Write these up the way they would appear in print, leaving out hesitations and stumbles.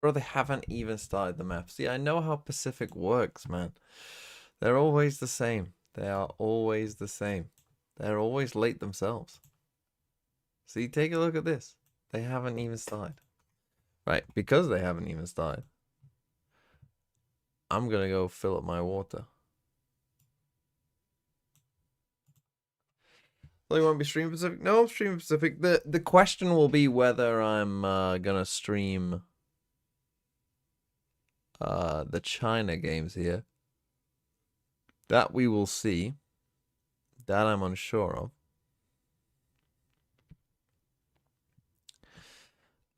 Bro, they haven't even started the map. See, I know how Pacific works, man. They're always the same. They are always the same. They're always late themselves. See, take a look at this. They haven't even started. Right, because they haven't even started, I'm gonna go fill up my water. So you won't be streaming Pacific? No, I'm streaming Pacific. The question will be whether I'm gonna stream the China games here. That we will see. That I'm unsure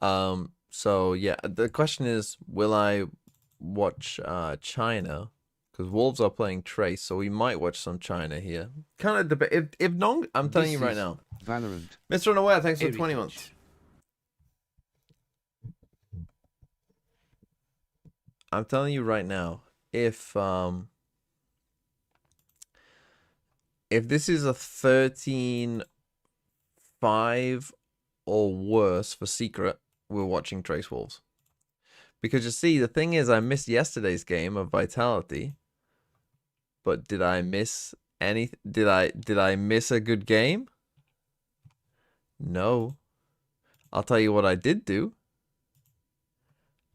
of. So yeah, the question is, will I watch China? Because Wolves are playing Trace, so we might watch some China here. Kind of debate. If Nong, I'm telling you right now. Valorant. Mr. Unaware, thanks for 20 months. I'm telling you right now, if this is a 13-5 or worse for Secret, we're watching Trace Wolves. Because you see, the thing is, I missed yesterday's game of Vitality. But did I miss any? Did I miss a good game? No. I'll tell you what I did do.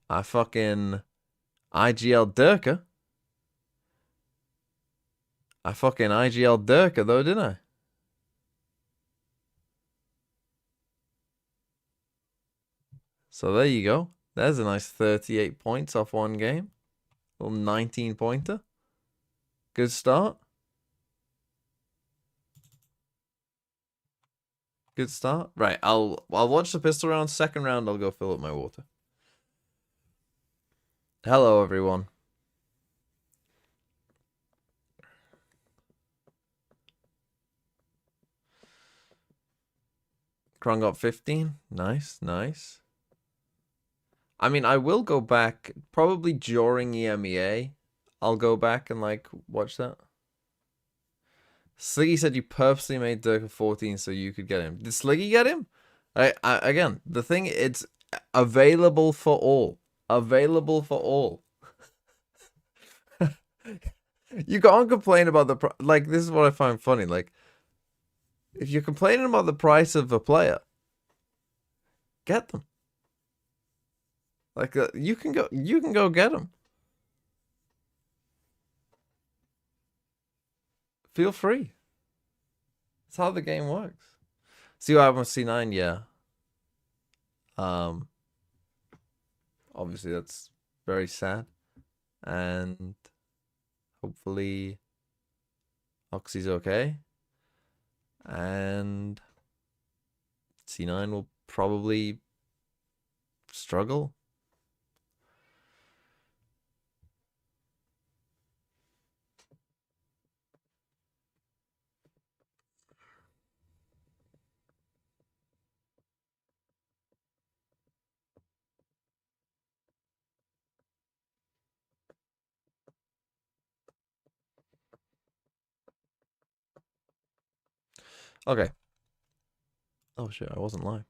I fucking IGL Durka. I fucking IGL Durka though, didn't I? So there you go. There's a nice 38 points off one game. A little 19-pointer. Good start. Good start. Right, I'll watch the pistol round. Second round, I'll go fill up my water. Hello, everyone. Krung got 15. Nice, nice. I mean, I will go back probably during EMEA. I'll go back and like watch that. Sliggy said you purposely made Durka 14 so you could get him. Did Sliggy get him? Again, the thing, it's available for all. Available for all. You can't complain about the like. This is what I find funny. Like, if you're complaining about the price of a player, get them. Like, you can go get them. Feel free. That's how the game works. See what happened with C9? Yeah. Obviously that's very sad. And hopefully Oxy's okay. And C9 will probably struggle. Okay. Oh shit, I wasn't live.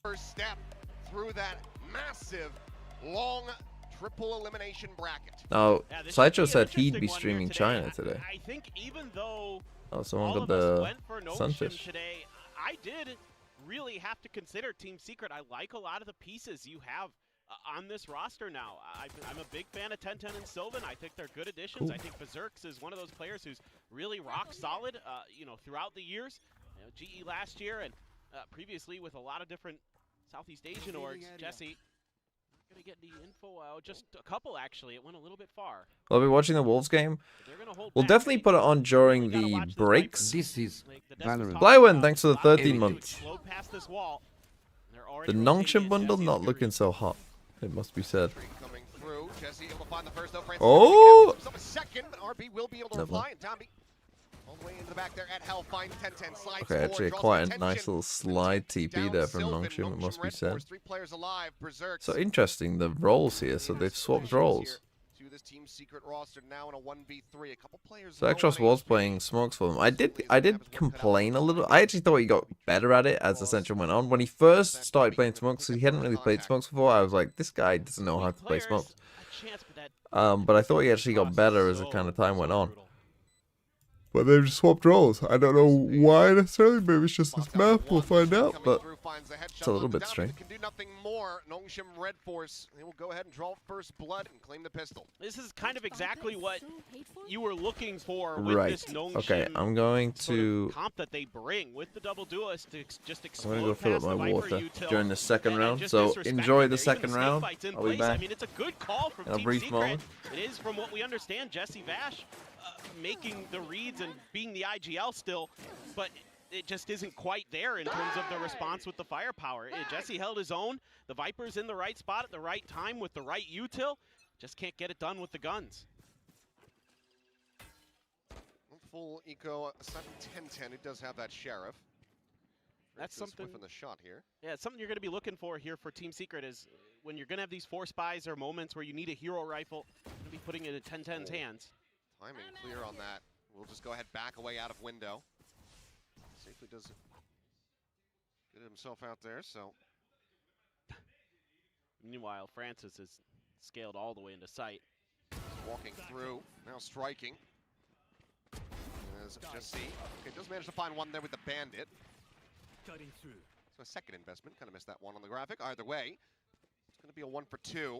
First step through that massive, long triple elimination bracket. Now, Sideshow said he'd be streaming China today. I think even though someone got the sunfish today, I did really have to consider Team Secret. I like a lot of the pieces you have on this roster now. I'm a big fan of 1010 and Sylvan. I think they're good additions. Cool. I think Berserks is one of those players who's really rock solid, throughout the years. GE last year and previously with a lot of different Southeast Asian orgs. Jesse, not gonna get the info out. Just a couple actually. It went a little bit far. I'll be watching the Wolves game. We'll definitely put it on during the breaks. This is Valorant. Blywen, thanks for the 13 months. The Nongshim bundle not looking so hot, it must be said. Oh! Okay, actually quite a nice little slide TP there from Nongshim, it must be said. So interesting, the roles here, so they've swapped roles. this Team Secret roster now in a 1v3. A couple players. So Extros was playing smokes for them. I did complain a little. I actually thought he got better at it as the session went on. When he first started playing smokes, he hadn't really played smokes before. I was like, this guy doesn't know how to play smokes. But I thought he actually got better as the kind of time went on. But they've just swapped roles. I don't know why necessarily. Maybe it's just this map. We'll find out. But it's a little bit strange. Can do nothing more. Nongshim Red Force. They will go ahead and draw first blood and claim the pistol. This is kind of exactly what you were looking for with this Nongshim. Okay, I'm going to comp that they bring with the double duelist to just explode. I'm gonna go fill up my water during the second round. Just So enjoy the second round. I'll be back I mean, it's a good call from in a Team brief Secret. moment. It is, from what we understand, Jesse Vash making the reads and being the IGL still, but it just isn't quite there in terms of the response with the firepower. Jesse held his own. The Viper's in the right spot at the right time with the right util. Just can't get it done with the guns. Full eco, 7-10-10. It does have that sheriff. That's something from the shot here. Yeah, it's something you're going to be looking for here for Team Secret is when you're going to have these 4 spies or moments where you need a hero rifle, you're going to be putting it in 10-10's hands. Timing clear on that. We'll just go ahead back away out of window. Safely does get himself out there, so. Meanwhile, Francis is scaled all the way into sight. Walking through, now striking. As Jesse, okay, does manage to find one there with the bandit. Cutting through. So a second investment, kind of missed that one on the graphic. Either way, it's going to be a 1 for 2.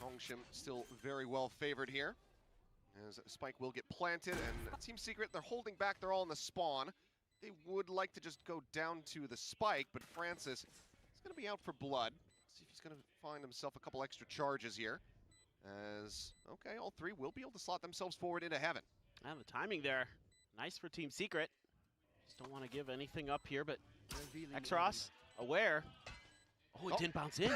Nongshim still very well favored here. As Spike will get planted, and Team Secret, they're holding back. They're all in the spawn. They would like to just go down to the Spike, but Francis is going to be out for blood. See if he's going to find himself a couple extra charges here. As, okay, all 3 will be able to slot themselves forward into heaven. And the timing there, nice for Team Secret. Just don't want to give anything up here, but Exros, aware. Oh, it didn't bounce in.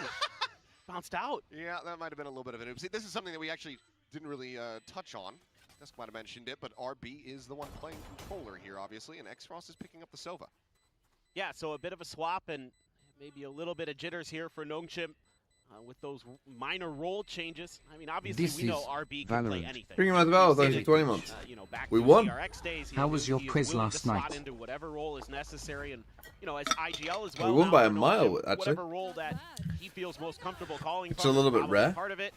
Bounced out. Yeah, that might have been a little bit of an oopsie. This is something that we actually didn't really touch on. Desk might have mentioned it, but RB is the one playing controller here, obviously, and X-Frost is picking up the Sova. Yeah, so a bit of a swap and maybe a little bit of jitters here for Nongshim with those minor role changes. I mean, obviously we know RB can play anything. Bring him out the battle, thanks for 20 months. You know, back We to won. CRX days, How was your quiz willing last to slot night? into whatever role is necessary, and you know, as IGL as well. We won now by a for mile, Nongshim, actually. Whatever role that he feels most comfortable calling. It's a little bit rare. Part of it.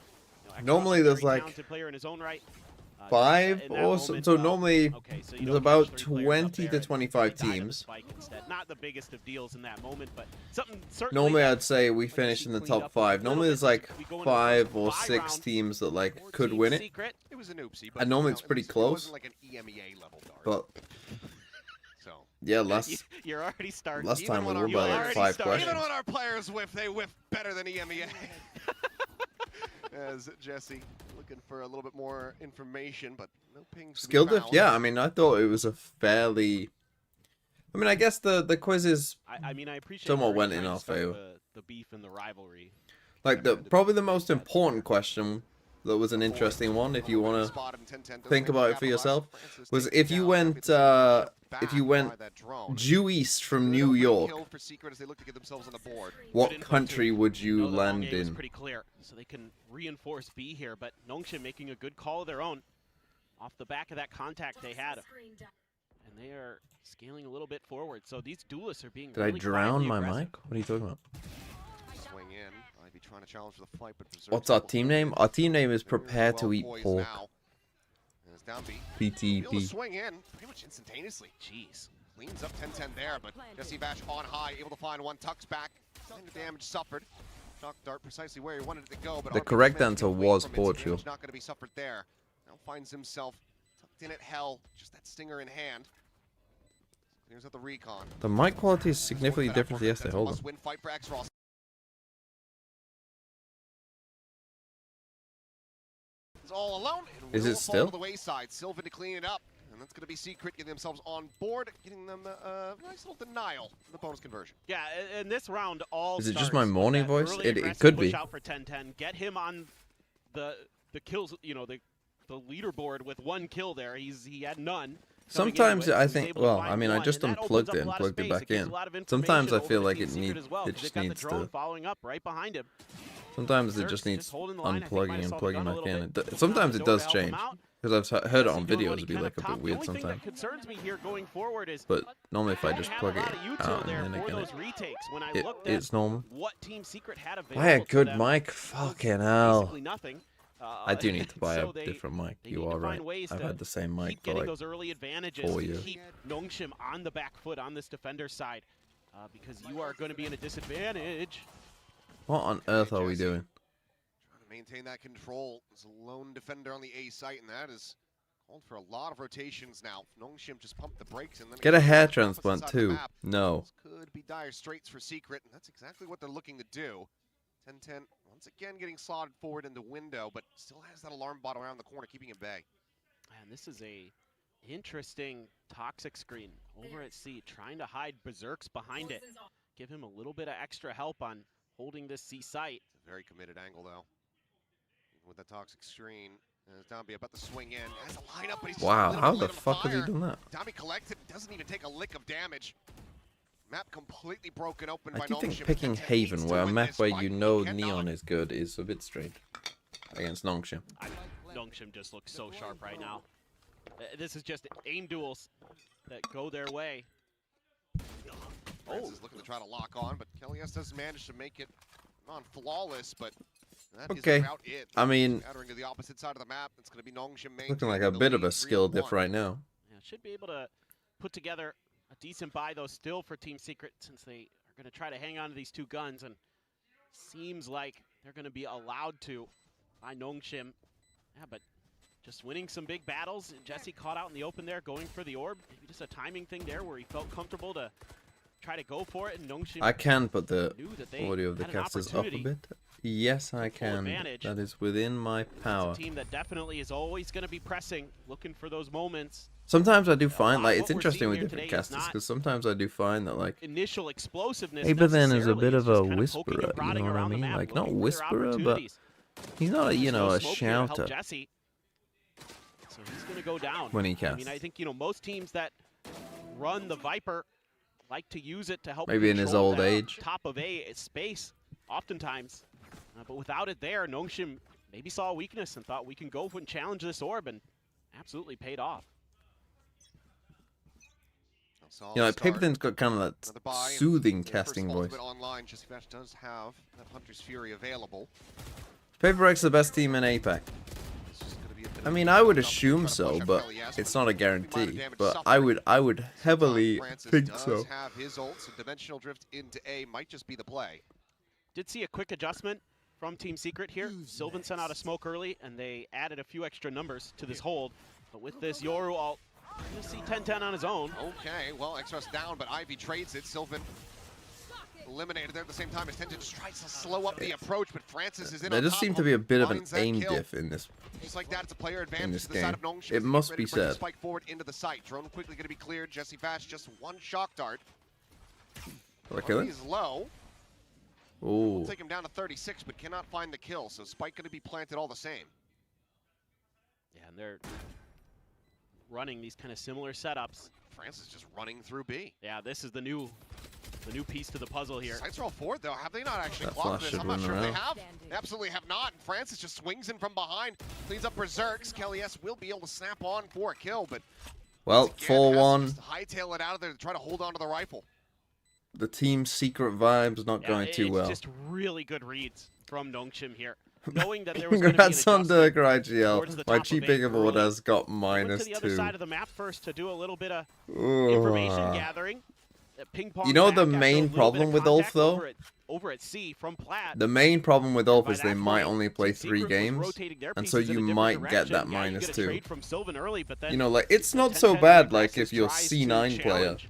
You know, Normally Exos is a there's very like talented player in his own right. 5 in that or so. moment, So normally okay, so you there's don't have about 3 players up 20 there to and 25 die to the teams. spike instead. Not the biggest of deals in that moment, but something certainly. Normally that I'd say we like finish in the cleaned top up a 5. little Normally bit there's like as we go into the 5 first or bye 6 round teams that like for could Team win it. Secret. It was an oopsie, but And normally it's it pretty was- close. It wasn't like an EMEA level dart. But So yeah, last You're already starting. last time we when won our by like players- 5 started. questions. Even when our players whiff, they whiff better than EMEA. As Jesse looking for a little bit more information, but no pings. to be Skill diff? found. Yeah, I mean I thought it was a fairly. I mean I guess the quiz is I mean, I appreciate. Somewhat where went you're in trying our to start favor. The beef and the rivalry. like probably the most important question that was an interesting one if you want to Spotted in 10-10, doesn't think manage about to it for capitalize. yourself, Francis was takes if it you down, went happy to if you back went by that drone. due east from Really New open York, kill for Secret as they look to get themselves on the board. what Good info, country too. would you know the long land game is in? pretty clear, so they can reinforce B here. But Nongshim making a good call of their own off the back of that contact they had, and they are scaling a little bit forward. So these duelists are being. Did I really drown quietly my aggressive. mic? What are you talking about? Swing in. Ivy trying to challenge for the fight, but preserves What's our double team kill. name? Our team name is They're Prepare well to Eat poised Pork. now. And it's down B. Be able to PTP. swing in pretty much instantaneously. Jeez. Cleans up 10-10 there, but Jesse Vash on high, able to find one, tucks back. Kind of damage suffered. Shock dart precisely where he wanted it to go, but The RB correct managed to answer get away was from it, so Portugal. damage not going to be suffered there. Now finds himself tucked in at hell, just that stinger in hand. Here's at the recon. The mic quality is significantly Look for that different to uppercut. yesterday. That's a Hold on. must-win fight for X-Ross. He's all alone. And Is will it fall still? to the wayside. Silva to clean it up. And that's going to be Secret getting themselves on board, getting them a nice little denial for the bonus conversion. Yeah, in this round, all Is it just starts my with morning that voice? early It aggressive could push be. out for 10-10. Get him on the kills, you know, the leaderboard with 1 kill there. He had none. coming Sometimes into it, I so he's think, able to well, find I mean, I one, just and that unplugged opens it up and a lot of plugged it space. back It gives in. a lot of Sometimes I information feel over like to it Team Secret needs as well, it because just they've got the needs drone to. following up right behind him. Sometimes it Zerks just needs holding the line. I think unplugging might have and saw the plugging gun a back little in. bit. Sometimes it Zota does help him change. out. Because I've heard it on Jesse doing videos, what it'd he be can like a up bit top. The weird only thing sometimes. that concerns me here going forward is But normally if I don't just have plug a it lot of util out there and then for again those retakes. When I it, looked at it's normal. what Team Secret had available Buy a to good them, mic? was Fucking hell. basically nothing. I do need to buy so a different mic. they You need are to right. find ways I've to had the same mic keep for getting like those early advantages, 4 to years. keep Nongshim on the back foot on this defender side, because you are going to be in a disadvantage. What on earth are we doing? Trying to maintain that control. There's a lone defender on the A site, and that is called for a lot of rotations now. Nongshim just pumped the brakes and then Get a hair opposite transplant side of the too. map. No. This could be dire straits for Secret, and that's exactly what they're looking to do. 10-10 once again getting slotted forward in the window, but still has that alarm bot around the corner, keeping him bay. And this is a interesting toxic screen over at C, trying to hide Berserks behind it. Give him a little bit of extra help on holding this C site. It's a very committed angle, though. Even with the toxic screen, Dambi about to swing in. Has a lineup, but he's just Wow, lit how him the with fuck has he fire. done that? Dambi collected, doesn't even take a lick of damage. Map completely broken open I by do think Nongshim. picking 10-10 needs Haven, to where a win map this where fight. you He know cannot. Neon is good, is a bit strange. Against Nongshim. Nongshim just looks so sharp right now. This is just aim duels that go their way. Francis looking to try to lock on, but Kelly's does manage to make it non-flawless, but that Okay. is about it. I mean, Scattering to the opposite side of the map, it's going to be Nongshim main. looking like a bit of a skill diff right now. Yeah, should be able to put together a decent buy, though, still for Team Secret, since they are going to try to hang on to these two guns, and seems like they're going to be allowed to by Nongshim. Yeah, but just winning some big battles. Jesse caught out in the open there, going for the orb. Maybe just a timing thing there where he felt comfortable to try to go for it, and Nongshim I can put the knew that they audio of the had an casters up a opportunity. bit. Yes, I Full can. advantage. That is within my power. It's a team that definitely is always going to be pressing, looking for those moments. Sometimes I do find, lot like, of it's what we're interesting seeing with here different today is casters, not because sometimes I do find that, like, Initial explosiveness. Aben is a necessarily. bit It's of a just kind poking whisperer, and you prodding know what I around the mean? map, Like, not looking for their whisperer, but opportunities. he's not, There's you know, no a smoke here to help shouter Jesse. So he's going to go down. when he I casts. mean, I think, you know, most teams that run the Viper like to use it to help Maybe in his control old that age. top of A space, oftentimes. But without it there, Nongshim maybe saw a weakness and thought we can go and challenge this orb, and absolutely paid off. You know, like, Paperthin's got kind of that soothing casting voice. Online, Jesse Bash does have that Hunter's Fury available. Paper X the best team in APAC. It's just gonna be a bit I of mean, a I would jump to assume try to so, push out but Kelly Yes, it's but not a minor guarantee. damage But suffering. I would heavily Francis think does so. have his ult, so Dimensional Drift into A might just be the play. Did see a quick adjustment from Team Secret here. Sylvan sent out a smoke early, and they added a few extra numbers to this hold. But with this Yoru ult, you see 10-10 on his own. Okay, well, Exos down, but Ivy trades it. Sylvan eliminated there at the same time as Tenzin just tries to slow up the approach, but Francis is in There on does top seem of to him, be a bit of an finds that aim kill. diff in this. Just like that, it's a player advantage this to the side of game. Nongshim. It as they must get ready be for the said. Spike forward into the site. Drone quickly going to be cleared. Jesse Bash just one shock dart. Will I kill it? He's low. Ooh. Take him down to 36, but cannot find the kill. So Spike going to be planted all the same. Yeah, and they're running these kind of similar setups. Francis just running through B. Yeah, this is the new piece to the puzzle here. Sights are all forward though. Have they not actually That clocked flash this? should I'm not run sure if they around. have. They absolutely have not. And Francis just swings in from behind, cleans up Berserks. Kelly S will be able to snap on for a kill, but Well, again, has to 4-1. just hightail it out of there to try to hold on to the rifle. The team's secret vibes not Yeah, going too well. It's just really good reads from Nongshim here. Knowing that there was going to be an Congrats on adjustment Dirk towards IGL. the My top of cheap A big award early. has got Went to the other -2. side of the map first to do a little bit of Ooh. information gathering. Ping pong You know back the after a main little bit problem of with Ulf, contact though? over at C from Platt. The main problem with Ulf By is they that might point, only play Team 3 Secret was games, rotating their and so pieces in a you different might get direction. that Yeah, you get a -2. trade from Sylvan early, but then You know, like, it's the not so 10-10 bad, like, Francis if you're tries to C9 player. challenge,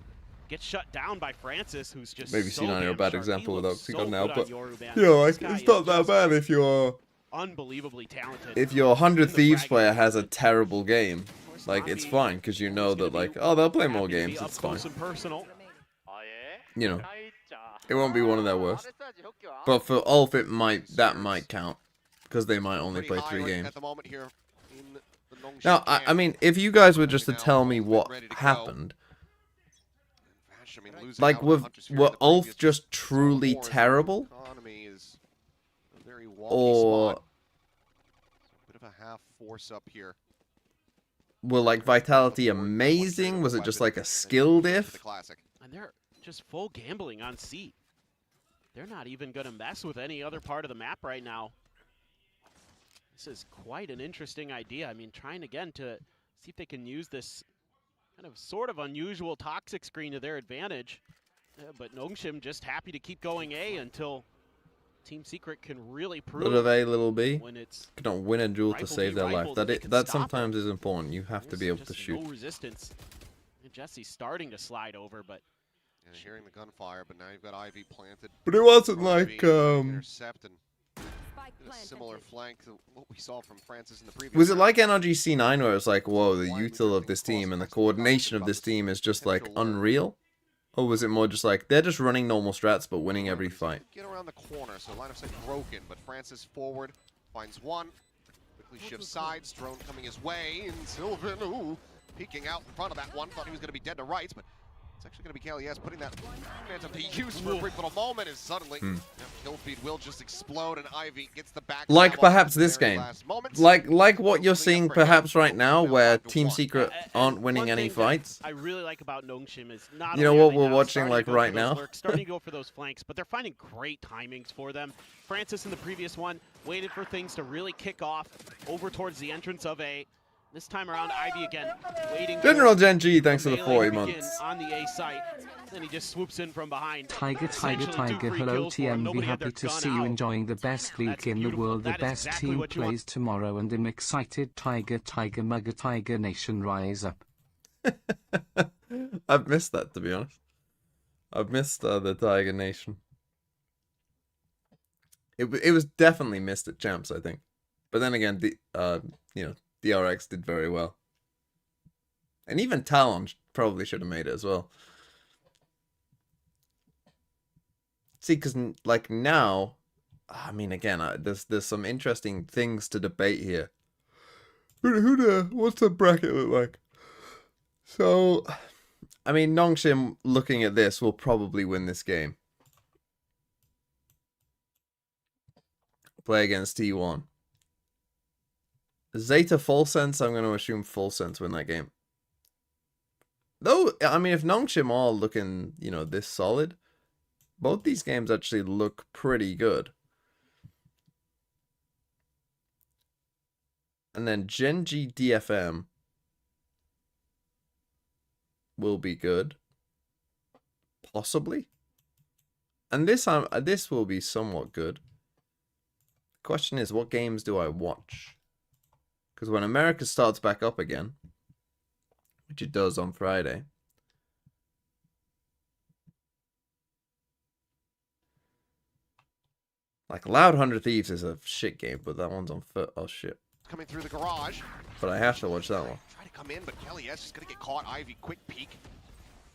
gets shut down by Francis, who's just Maybe so C9 are a damn bad sharp. example He without looks so Seagull now, good but, on Yoru, man. you know, This like, guy it's is not that just bad if you're... unbelievably talented. If your 100 The Thieves bragging player has a moment. terrible game, Of course, like, it's Navi fine, because you know is gonna that, like, be oh, they'll play more happy to be games, up it's fine. close and personal. You know, it won't be one of their worst. But for Ulf, that might count, because they might only Pretty play high 3 right games. at the moment here in the Nongshim Now, I camp. mean, if you guys were just to Now, tell me Ulf what ready to go. happened, Vash, I mean, losing like, out on Hunter's Fury in were the Ulf previous just Zone truly Wars, terrible? economy is very or spot. Bit of a half force up here. were like Vitality amazing? Was it just like a skill diff? And they're just full gambling on C. They're not even going to mess with any other part of the map right now. This is quite an interesting idea. I mean, trying again to see if they can use this kind of sort of unusual toxic screen to their advantage. But Nongshim just happy to keep going A until Team Secret can really prove Little A, little B. when it's Cannot win a duel to rifle save v their rifle life. they can That stop sometimes it. is important. You have to There's be able to just shoot. no resistance. And Jesse's starting to slide over, but And hearing the gunfire, but now you've got Ivy planted. But it wasn't Ivy like intercept and a similar flank to what we saw from Francis in the previous. was it round. like NRG C9 where it's like, whoa, the util of this team and the coordination of this team is just like unreal? Or was it more just like they're just running normal strats but winning every fight? Get around the corner, so line of sight broken, but Francis forward finds one. Quickly shifts sides, drone coming his way, and Sylvan, ooh, peeking out in front of that one. Thought he was going to be dead to rights, but it's actually going to be Kalias putting that phantom to use for a brief little moment, and suddenly that kill feed will just explode, and Ivy gets the back. Like perhaps this game. Like what you're seeing perhaps right now where Team Secret aren't winning any fights. I really like about Nongshim is not You know only are what they we're now watching starting to like go for right those now? lurks, starting to go for those flanks, but they're finding great timings for them. Francis in the previous one waited for things to really kick off over towards the entrance of A. This time around, Ivy again waiting. General Gen G, thanks for the melee 40 to begin months. on the A site. Then he just swoops in from behind. Tiger, Essentially two free hello kills for him. TM, be Nobody had happy their to gun see you out. enjoying the best That's league in the beautiful. world. The That is best exactly team what you want. plays tomorrow and I'm excited. Tiger, Mugger, Tiger Nation, rise up. I've missed that, to be honest. I've missed the Tiger Nation. It was definitely missed at Champs, I think. But then again, DRX did very well. And even Talon probably should have made it as well. See, because like now, I mean, again, there's some interesting things to debate here. What's the bracket look like? So, I mean, Nongshim, looking at this, will probably win this game. Play against T1. Zeta Full Sense, I'm going to assume Full Sense win that game. Though, I mean, if Nongshim are looking, this solid, both these games actually look pretty good. And then Genji DFM will be good. Possibly. And this will be somewhat good. The question is, what games do I watch? Because when America starts back up again, which it does on Friday, like Loud 100 Thieves is a shit game, but that one's on foot. Oh shit. Coming through the garage. But I have to watch that one. Try to come in, but Kelly S is going to get caught. Ivy, quick peek.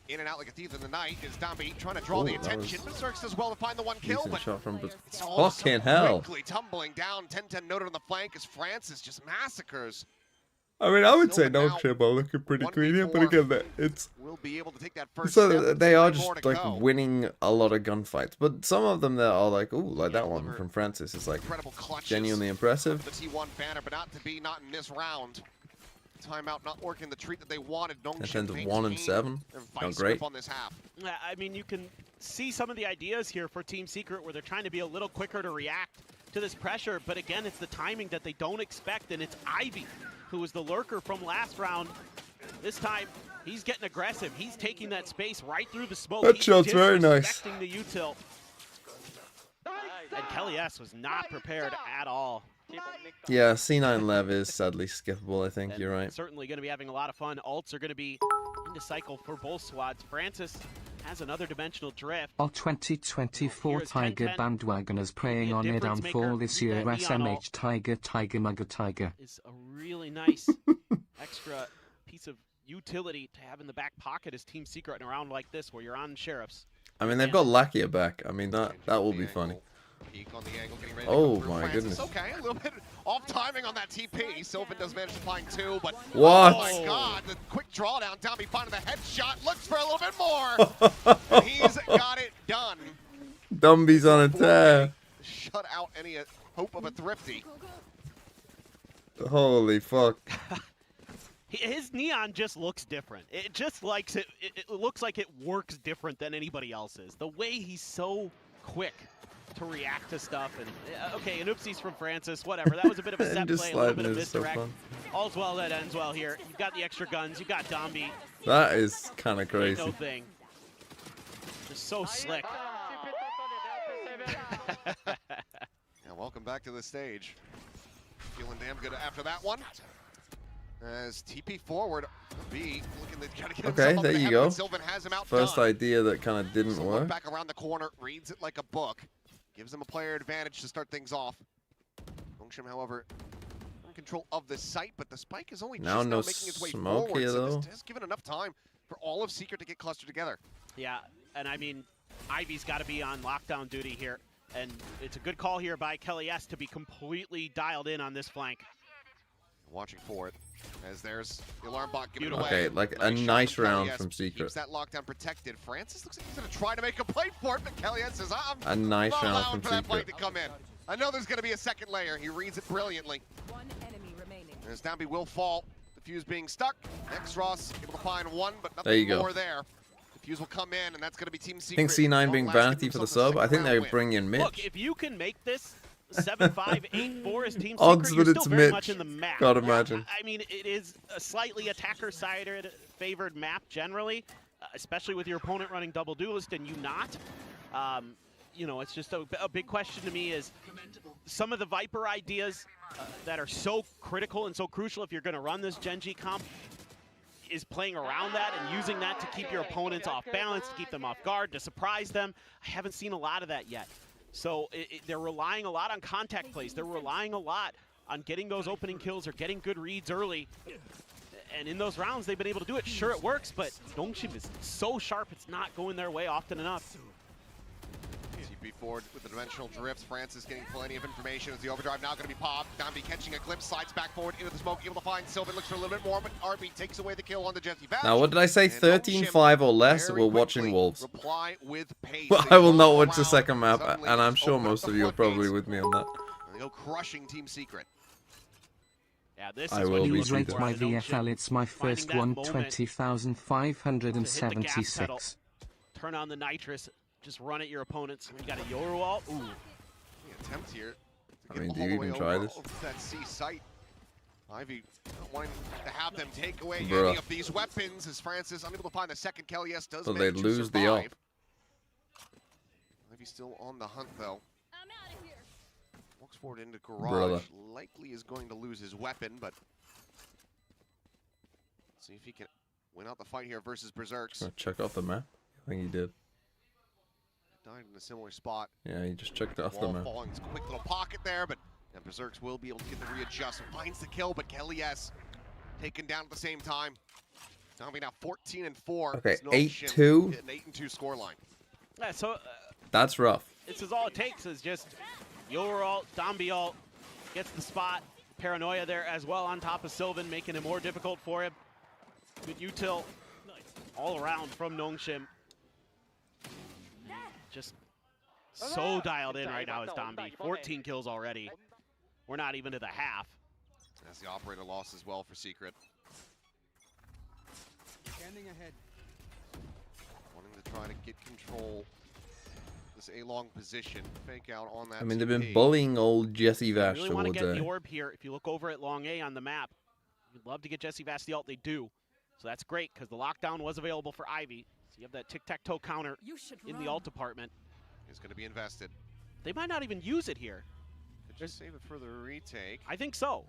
In and out like a thief in the night is Dambi trying to draw the attention. But Zerx does well to find the one kill, Decent but shot from it's all fucking hell. quickly tumbling down. 10-10 noted on the flank as Francis just massacres. I mean, I would say Silva now, Nongshim are looking pretty 1v4. clean here, but again, it's We'll be able to take that first so step. they are 3 just more to like go. winning a lot of gunfights. But some of them that are like, ooh, like that one from Francis is like Incredible clutches. genuinely impressive. The T1 banner, but not to be, not in this round. Timeout not working the treat that they wanted. Nongshim Defense 1 and 7. Not great. on this half. I mean, you can see some of the ideas here for Team Secret where they're trying to be a little quicker to react to this pressure, but again, it's the timing that they don't expect, and it's Ivy, who was the lurker from last round. This time, he's getting aggressive. He's taking that space right through the smoke. That He's shot's very nice. disrespecting the util. And Kelly S was not prepared at all. Yeah, C9 Lev is sadly skippable, I think. And You're right. certainly going to be having a lot of fun. Ults are going to be into cycle for both squads. Francis has another dimensional drift. All 2024 Here's Tiger 10-10. bandwagoners praying Be a on it difference and fall maker. this Leave year. that neon all. SMH Tiger, Mugger Tiger. Is a really nice extra piece of utility to have in the back pocket as Team Secret in a round like this where you're on sheriffs. I mean, they've got Lakia back. I mean, that will be funny. Peek on the angle, getting ready to Oh come through my Francis. goodness. Okay, a little bit off timing on that TP. Sylvan does manage to find 2, but What? oh my god, the quick drawdown. Tommy finding the headshot, looks for a little bit more. And he's got it done. Dumbies on a tear. Shut out any hope of a thrifty. Holy fuck. His neon just looks different. It just likes it. It looks like it works different than anybody else's. The way he's so quick to react to stuff. And okay, an oopsies from Francis. Whatever. That was a bit of a set Just play, a little bit sliding of is so misdirect. fun. All's well that ends well here. You've got the extra guns. You've got Dombi. That is kind of Ain't crazy. no thing. Just so slick. Yeah, welcome back to the stage. Feeling damn good after that one. As TP forward, B looking to try to get Okay, himself there up to you heaven, go. but Sylvan has him outdone. First idea that kind of didn't So work. look back around the corner, reads it like a book, gives him a player advantage to start things off. Nongshim, however, in control of the site, but the spike is only Now just no now making its way smoke forward. here, So though. this has given enough time for all of Secret to get clustered together. Yeah, and I mean, Ivy's got to be on lockdown duty here. And it's a good call here by Kelly S to be completely dialed in on this flank. Watching for it, as there's the alarm bot giving Beautiful. away. Okay, like a shot nice from round Kelly S, from Secret. Keeps that lockdown protected. Francis looks like he's going to try to make a play for it, but Kelly S says, I'm A nice not round allowing from for that play Secret. to come in. I know there's going to be a second layer. He reads it brilliantly. One enemy remaining. As Downby will fall. The fuse being stuck. Next Ross able to find one, but There you nothing go. more there. The fuse will come in, and that's going to be Team I Secret. think C9 being Long last, vanity give for the themselves a sub. I think second they round would win. bring in Mitch. Look, if you can make this 7-5, 8-4 as Team Odds Secret, that you're it's still very Mitch. much in the map. God imagine. I mean, it is a slightly attacker-sided favored map generally, especially with your opponent running double duelist and you not. You know, it's just a big question to me is some of the Viper ideas that are so critical and so crucial if you're going to run this Genji comp is playing around that and using that to keep your opponents off balance, to keep them off guard, to surprise them. I haven't seen a lot of that yet. So they're relying a lot on contact plays. They're relying a lot on getting those opening kills or getting good reads early. And in those rounds, they've been able to do it. Sure, it works, but Nongshim is so sharp, it's not going their way often enough. TP forward with the dimensional drifts. Francis getting plenty of information as the overdrive now going to be popped. Downby catching a glimpse, slides back forward into the smoke, able to find Sylvan, looks for a little bit more, but RB takes away the kill on the Jesse Bash. Now, what did I say? And 13-5 or less? very We're watching quickly Wolves. reply with pace. Well, They I will not roll watch the around, second map, suddenly and I'm just sure open up most the of you are probably floodgates, with me on that. and they go crushing Team Secret. Yeah, this I is will what you be look Please too. rate for my out of Nongshim. VFL, it's my Finding first that one, moment 20,576. Turn on the nitrous, just run at your opponents. You got a Yoru wall. Ooh. The attempt here to I get mean, all do you the way even try over this? to that C site. Ivy not wanting to have them take away Bruh. any of these weapons as Francis unable to find the second. Kelly S does So manage they'd to lose the survive. ult. Ivy still on the hunt though. I'm out of here. Walks forward into garage. Brother. Likely is going to lose his weapon, but see if he can win out the fight here versus Berserks. Check off the map. I think he did. Died in a similar spot. Yeah, he just checked off the Wall map. falling, it's a quick little pocket there, but and Berserks will be able to get the readjust. Finds the kill, but Kelly S taken down at the same time. Downby now 14-4. Okay, It's 8-2. An 8-2 scoreline. Yeah, so That's rough. this is all it takes is just Yoru ult, Dombi ult, gets the spot. Paranoia there as well on top of Sylvan, making it more difficult for him. Good util all around from Nongshim. Just so dialed in right now is Dombi. 14 kills already. We're not even to the half. As the operator lost as well for Secret. Standing ahead. Wanting to try to get control. This A-long position. Fake out on that I mean, they've been TP. bullying old Jesse Vash Really want to towards get the A. orb here. If you look over at Long A on the map, you'd love to get Jesse Vast the ult. They do. So that's great because the lockdown was available for Ivy. So you have that tic-tac-toe counter You should in run. the ult department. Is going to be invested. They might not even use it here. Could just save it for the retake. I think so.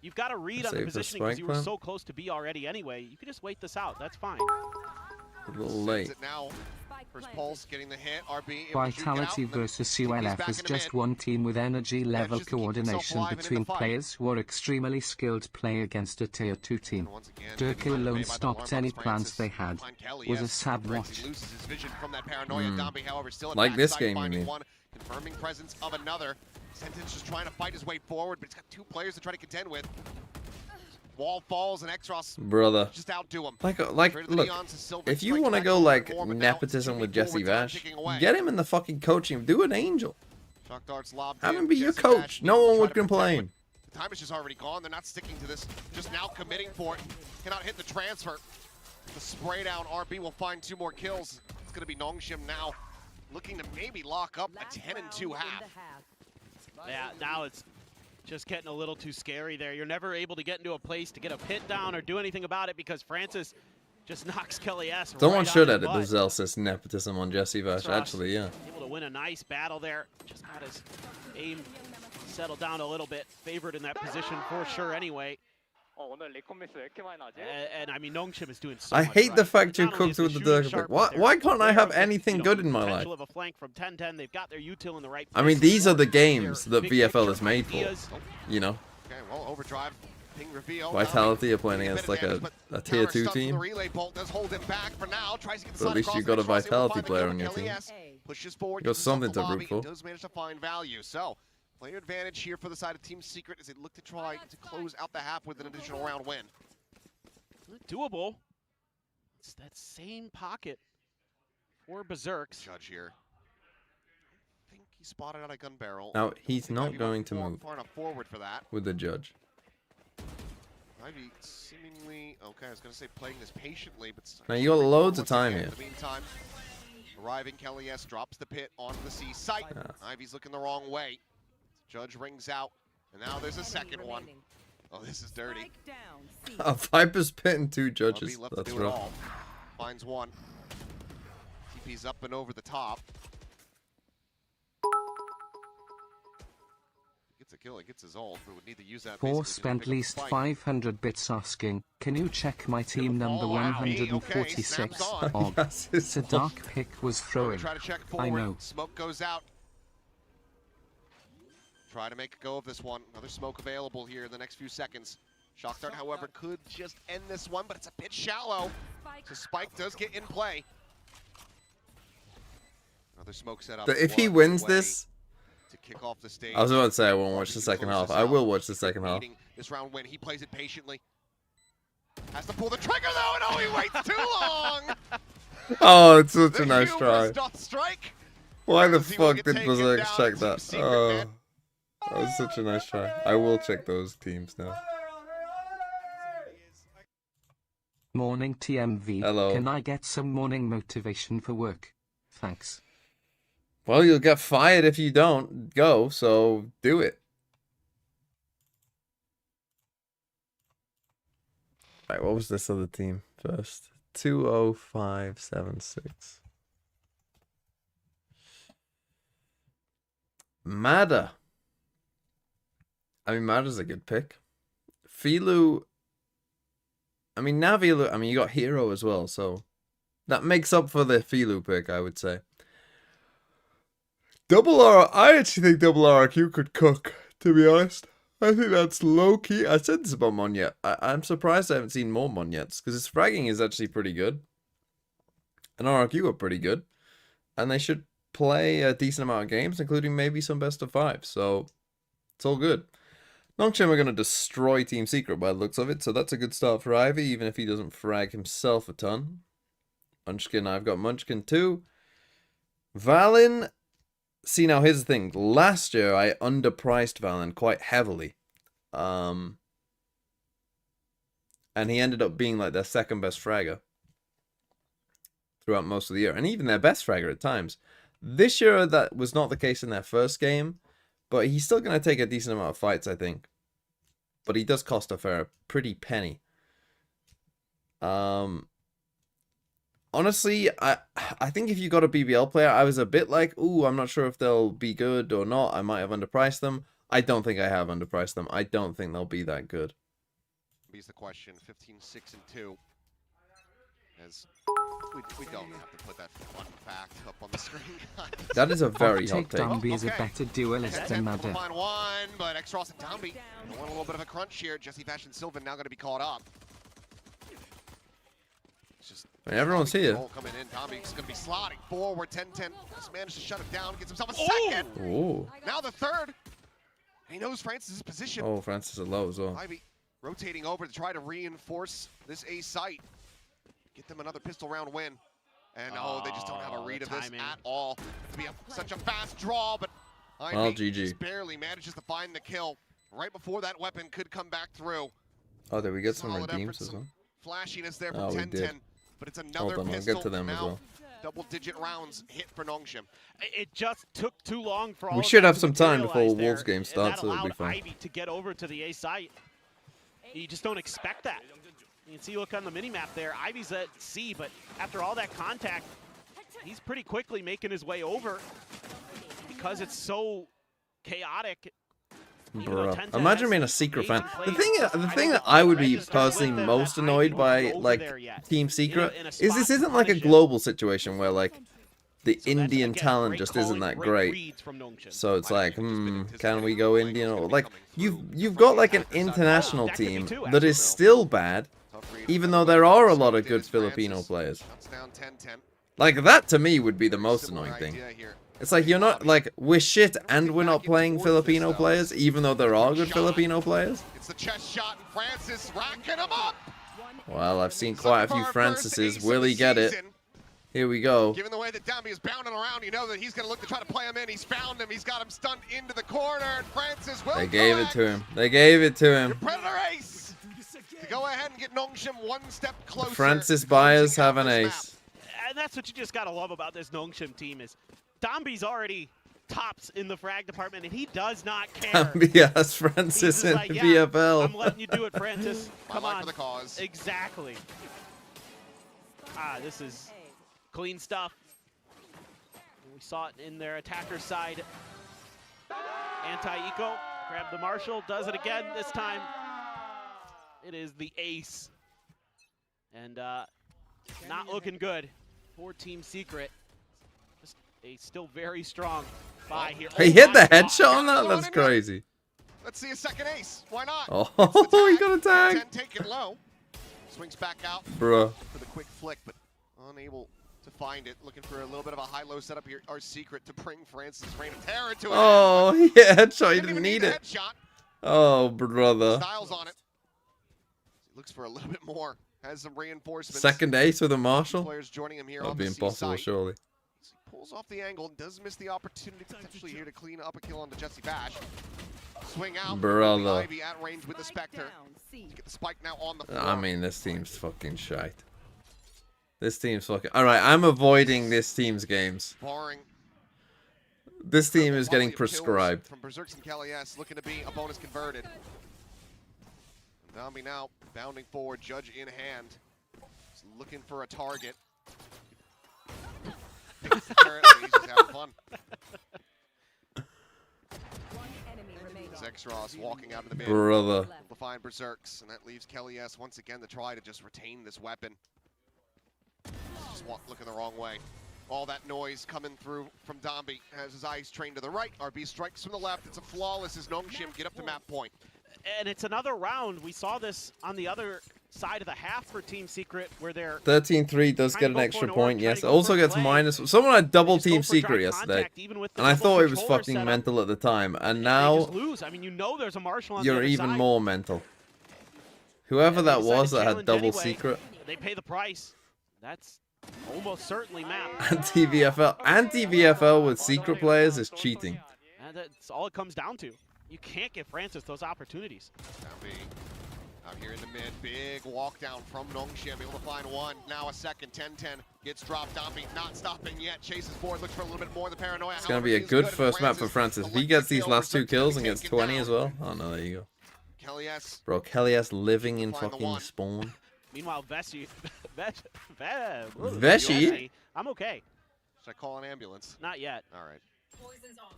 You've got to read on the Save the positioning because spike you were plan? so close to B already anyway. You could just wait this out. That's fine. A little Sends late. it now. Spike First planted. Pulse getting the hit. RB able to shoot it out, Vitality and then versus TP's ULF back is in a just mid. one team with energy level just to keep himself coordination alive and in the between fight. players who are extremely skilled play against a tier 2 team. And once again, Durkee getting alone made by the stopped alarm any box. plans Francis they had. behind Kelly, Was a yes. sad Francis watch. loses his vision from that paranoia. Dombey, however, still in Like this backside, game, you finding mean. one, confirming presence of another. Sentence just trying to fight his way forward, but he's got two players to try to contend with. Wall falls and Xros Brother. just outdo him. Like, Straight to the look, neons to Sylvan, if you strikes want to back go a little like bit more, but now it's nepotism with 2v4 Jesse with time Vash, ticking away. get him in the fucking coaching. Do an angel. Shock darts lobbed Have in. him be your Jesse coach. Dash No needs to one try would to protect complain. what- The time is just already gone. They're not sticking to this. Just now committing for it. Cannot hit the transfer. The spray down. RB will find 2 more kills. It's going to be Nongshim now looking to maybe lock up a 10-2 half. Yeah, now it's just getting a little too scary there. You're never able to get into a place to get a pit down or do anything about it because Francis just knocks Kelly S. Someone right should on his edit the butt. Zelsis nepotism on Jesse Vash. Ross. Actually, yeah. Able to win a nice battle there. Just got his aim settled down a little bit. Favored in that position for sure anyway. And I mean, Nongshim is doing so I much hate right. the fact you Not only cooked is with the the shooting Dirk. sharp, Why, but why they're can't I aware have of the, anything good in my life? potential of a flank from 10-10. They've got their util in the right I place. mean, these are the Their games that big VFL picture is made for. ideas. You know? Okay, well, overdrive. Ping reveal. Vitality are playing Domingue against getting like a bit of a damage, but tier counter 2 stuff from team. The relay bolt does hold him back for now. Tries to get the But at slide least across you got a the cross, able to Vitality find the player kill. on your Kelly team. S pushes forward. You got gets himself something to lobby, root for. and does manage to find value. So, player advantage here for the side of Team Secret as they look to try to close out the half with an additional round win. Doable. It's that same pocket for Berserks. Judge here. I think he spotted out a gun barrel. Now, I don't he's think not Ivy going went to move far enough forward for that. with the judge. Ivy seemingly, okay, I was going to say playing this patiently, but Now, you got loads of once time again, here. In the meantime, arriving Kelly S drops the pit onto the C site. Yeah. Ivy's looking the wrong way. Judge rings out, and now there's a second one. Oh, this is dirty. A Viper's pit and 2 judges. RB left That's to do it rough. all. Finds one. TP's up and over the top. Gets a kill, he gets his ult. We would need to use that. Four basically to spent pick up least the fight. 500 bits asking, can you check my team number Oh, wow. 146? Okay, snaps on. Og. Yes, it's The dark pick was throwing. Try to check I forward. know. Smoke goes out. Try to make a go of this one. Another smoke available here in the next few seconds. Shock dart, however, could just end this one, but it's a bit shallow. So Spike does get in play. Another smoke set up. But if he one wins way this, to kick off the stage. I was about to say I won't watch RB the second closes half. this I out. will watch the second half. Needing this round win. He plays it patiently. Has to pull the trigger though, and oh, he waits too long. Oh, it's such The a nice try. hubris doth strike. Why the As he will fuck get did taken Berserk down check to that? Secret Oh, Man. that was such a nice try. I will check those teams now. Morning TMV. Hello. Can I get some morning motivation for work? Thanks. Well, you'll get fired if you don't go, so do it. Right, what was this other team first? 20576. Mada. I mean, Mada's a good pick. Filu. I mean, Navilu. I mean, you got Hero as well, so that makes up for the Filu pick, I would say. Double R. I actually think double RQ could cook, to be honest. I think that's low key. I said this about Monyet. I'm surprised I haven't seen more Monyets because his fragging is actually pretty good. And RQ are pretty good. And they should play a decent amount of games, including maybe some best of 5. So it's all good. Nongshim are going to destroy Team Secret by the looks of it. So that's a good start for Ivy, even if he doesn't frag himself a ton. Munchkin, I've got Munchkin too. Valin. See, now here's the thing. Last year, I underpriced Valin quite heavily. And he ended up being like their second best fragger throughout most of the year. And even their best fragger at times. This year, that was not the case in their first game. But he's still going to take a decent amount of fights, I think. But he does cost a pretty penny. Honestly, I think if you got a BBL player, I was a bit like, ooh, I'm not sure if they'll be good or not. I might have underpriced them. I don't think I have underpriced them. I don't think they'll be that good. Beats the question. 15-6-2. As we don't have to put that fun fact up on the screen. That is a very hot Take take. Downby is a Okay. better duelist than We'll Mada. find one, but X-Ross and Downby want a little bit of a crunch here. Jesse Vash and Sylvan now going to be caught up. It's just I mean, everyone's here. Roll coming in. Downby's going to be slotting forward. 10-10. Just managed to shut it down. Gets himself a second. Ooh. Now the third. He knows Francis' position. Oh, Francis is low as well. Ivy rotating over to try to reinforce this A site. Get them another pistol round win. And oh, they just don't have a read of this timing. at all. It'll be such a fast draw, but Well, Ivy GG. just barely manages to find the kill right before that weapon could come back through. Oh, did we get some Solid redeems effort, as some well? Flashiness there from Oh, we 10-10, did. but it's another Hold on, I'll pistol. get to them as now, well. double-digit rounds hit for Nongshim. It just took too long for all We of should that have to some time before materialize Wolves there, game and starts, that so it'll be allowed fine. Ivy to get over to the A site. You just don't expect that. You can see, look on the mini-map there, Ivy's at C, but after all that contact, he's pretty quickly making his way over because it's so chaotic. Even though Bro, 10-10 imagine has being a some secret fan. amazing The plays, thing don't that I would think be it's personally registered with them most that annoyed Ivy by, won't go like, there yet. Team Secret, in a is spot this to isn't like a punish it. global situation where, like, the So that's, Indian again, talent great just calling, isn't that great great. reads from Nongshim. So it's Might like, have even just been can we anticipating go the Indian? angles Or, gonna be like, coming you've through you've from got the like an attacker side. international That could be team too, that is absolutely. still bad, Tough read even from though the there Wizards. are a lot of Scooped in good as Filipino Francis players. cuts down 10-10. Like, that to me would be the Very most similar annoying thing. idea here. It's like, you're not, like, we're shit and we're not playing Filipino though. players, even though there are good Shot. Filipino players. It's the chest shot, and Francis racking him up. Well, I've seen quite a few Looking for our first Francises. ace Will of the he get it? season. Here we go. Given the way that Dambi is bounding around, you know that he's going to look to try to play him in. He's found him. He's got him stunned into the corner, and Francis will They gave it collect. to him. They gave it to him. Predator ace to go ahead and get Nongshim one step closer. The Francis to buyers closing out have an this ace. And that's what you just gotta love about this Nongshim team is Dombi's already tops in the frag department, and he does not care. Yes, He's Francis just in like, the yeah, BFL. I'm letting you do it, Francis. My Come life on. for the cause. Exactly. This is clean stuff. We saw it in their attacker side. Anti-eco, grab the Marshall, does it again this time. It is the ace. And not looking good for Team Secret. Just a still very strong buy here. He Oh hit my the God. headshot on that? That's crazy. Let's see a second ace. Why not? Oh, It's the he got a tag. 10 taken low. Swings back out Bruh. for the quick flick, but unable to find it. Looking for a little bit of a high-low setup here. Our Secret to bring Francis' reign of terror to it. Oh, he hit headshot. He Didn't didn't even need the it. headshot. Oh, brother. Styles on it. Looks for a little bit more. Has some reinforcements. Second ace with a Marshall? Players joining him here That would on be the C impossible, site. surely. So he pulls off the angle, does miss the opportunity potentially here to clean up a kill onto Jesse Bash. Swing out. Brother. Ivy at range with the Spectre. Get the spike now on the floor. I mean, this team's fucking shite. This team's fucking... Alright, I'm avoiding this team's games. Barring This team is quality getting of kills prescribed. from Berserks and Kelly S, looking to be a bonus converted. Zombie now bounding forward, Judge in hand. He's looking for a target. Apparently, he's just having fun. Zexros walking out of the mid. Brother. To find Berserks, and that leaves Kelly S once again to try to just retain this weapon. Just looking the wrong way. All that noise coming through from Dombi has his eyes trained to the right. RB strikes from the left. It's a flawless as Nongshim get up to map point. And it's another round. We saw this on the other side of the half for Team Secret, where they're 13-3 does Trying get to an go extra for an orb, point, trying yes. to go Also for a gets play. minus... Someone had double just go team for dry Secret yesterday. contact, even with the And I double thought it was controller fucking setup. mental at the time. And They now, just lose. I mean, you know there's a Marshall on the you're other even side. more mental. Whoever that They decided was to that had challenge double anyway. secret. They pay the price. That's almost certainly map. Anti-VFL. Anti-VFL with secret players is cheating. And that's all it comes down to. You can't give Francis those opportunities. Dombi out here in the mid, big walk down from Nongshim, able to find one. Now a second, 10-10 gets dropped. Dombi not stopping yet, chases forward, looks for a little bit more. The paranoia. It's going to be a good first map for Francis. If he gets these last two kills and gets 20 as well. Oh, no, there you go. Kelly S. Bro, Kelly S living in Find the fucking one. spawn. Meanwhile, Vessi, Vessi? I'm okay. Should I call an ambulance? Not yet. All right. Poison's off.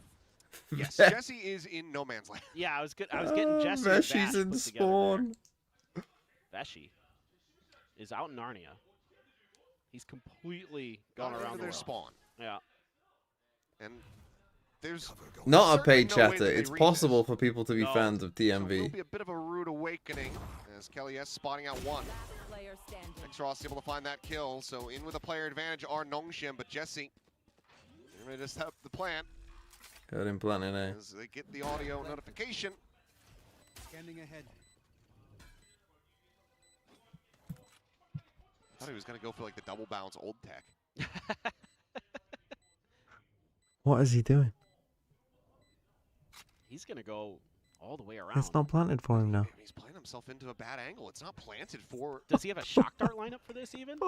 Yes, Jesse is in no man's land. Yeah, I was getting Jesse. and Veshi's Vash in put together spawn. there. Vessi is out in Narnia. He's completely gone Gone around over the their world. spawn. Yeah. And there's Not a certainly paid no way chatter. that they It's read possible this. for people to be No. fans of So it will TMV. be a bit of a rude awakening as Kelly S spotting out one. Player standing. X-Ross able to find that kill, so in with a player advantage are Nongshim, but Jesse, they're gonna just have the plan Got him planting A. as they get the audio notification. Scanning ahead. Thought he was gonna go for like the double bounce old tech. What is he doing? He's going to go all the way around. It's not planted for him now. He's playing himself into a bad angle. It's not planted for... Does he have a shock dart lineup for this even?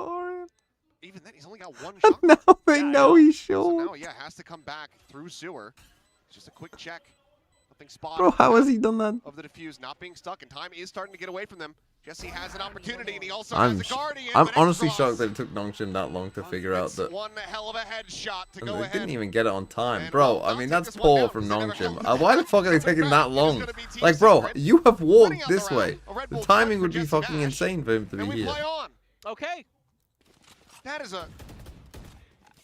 Even then, he's only got one shot. Now they Yeah, I know know. he's So short. now, yeah, has to come back through sewer. Just a quick check. Nothing spotted. Bro, how has he done that? Of the defuse not being stuck, and time is starting to get away from them. Jesse has an opportunity, and he also I'm has a guardian. I'm but honestly X-Ross shocked that it took Nongshim that long to figure out gets that. one hell of a headshot to go They ahead. didn't even get it on time. And, Bro, well, I I'll mean, take that's this one poor down from 'cause they never Nongshim. held Why the back. fuck are they Coming taking back, that it was long? gonna be Team Like, bro, Secret. you have walked Winning out the this way. round. A Red The Bull timing try would for be Jesse fucking Nash. insane for him to And be we here. play on. Okay, That is a...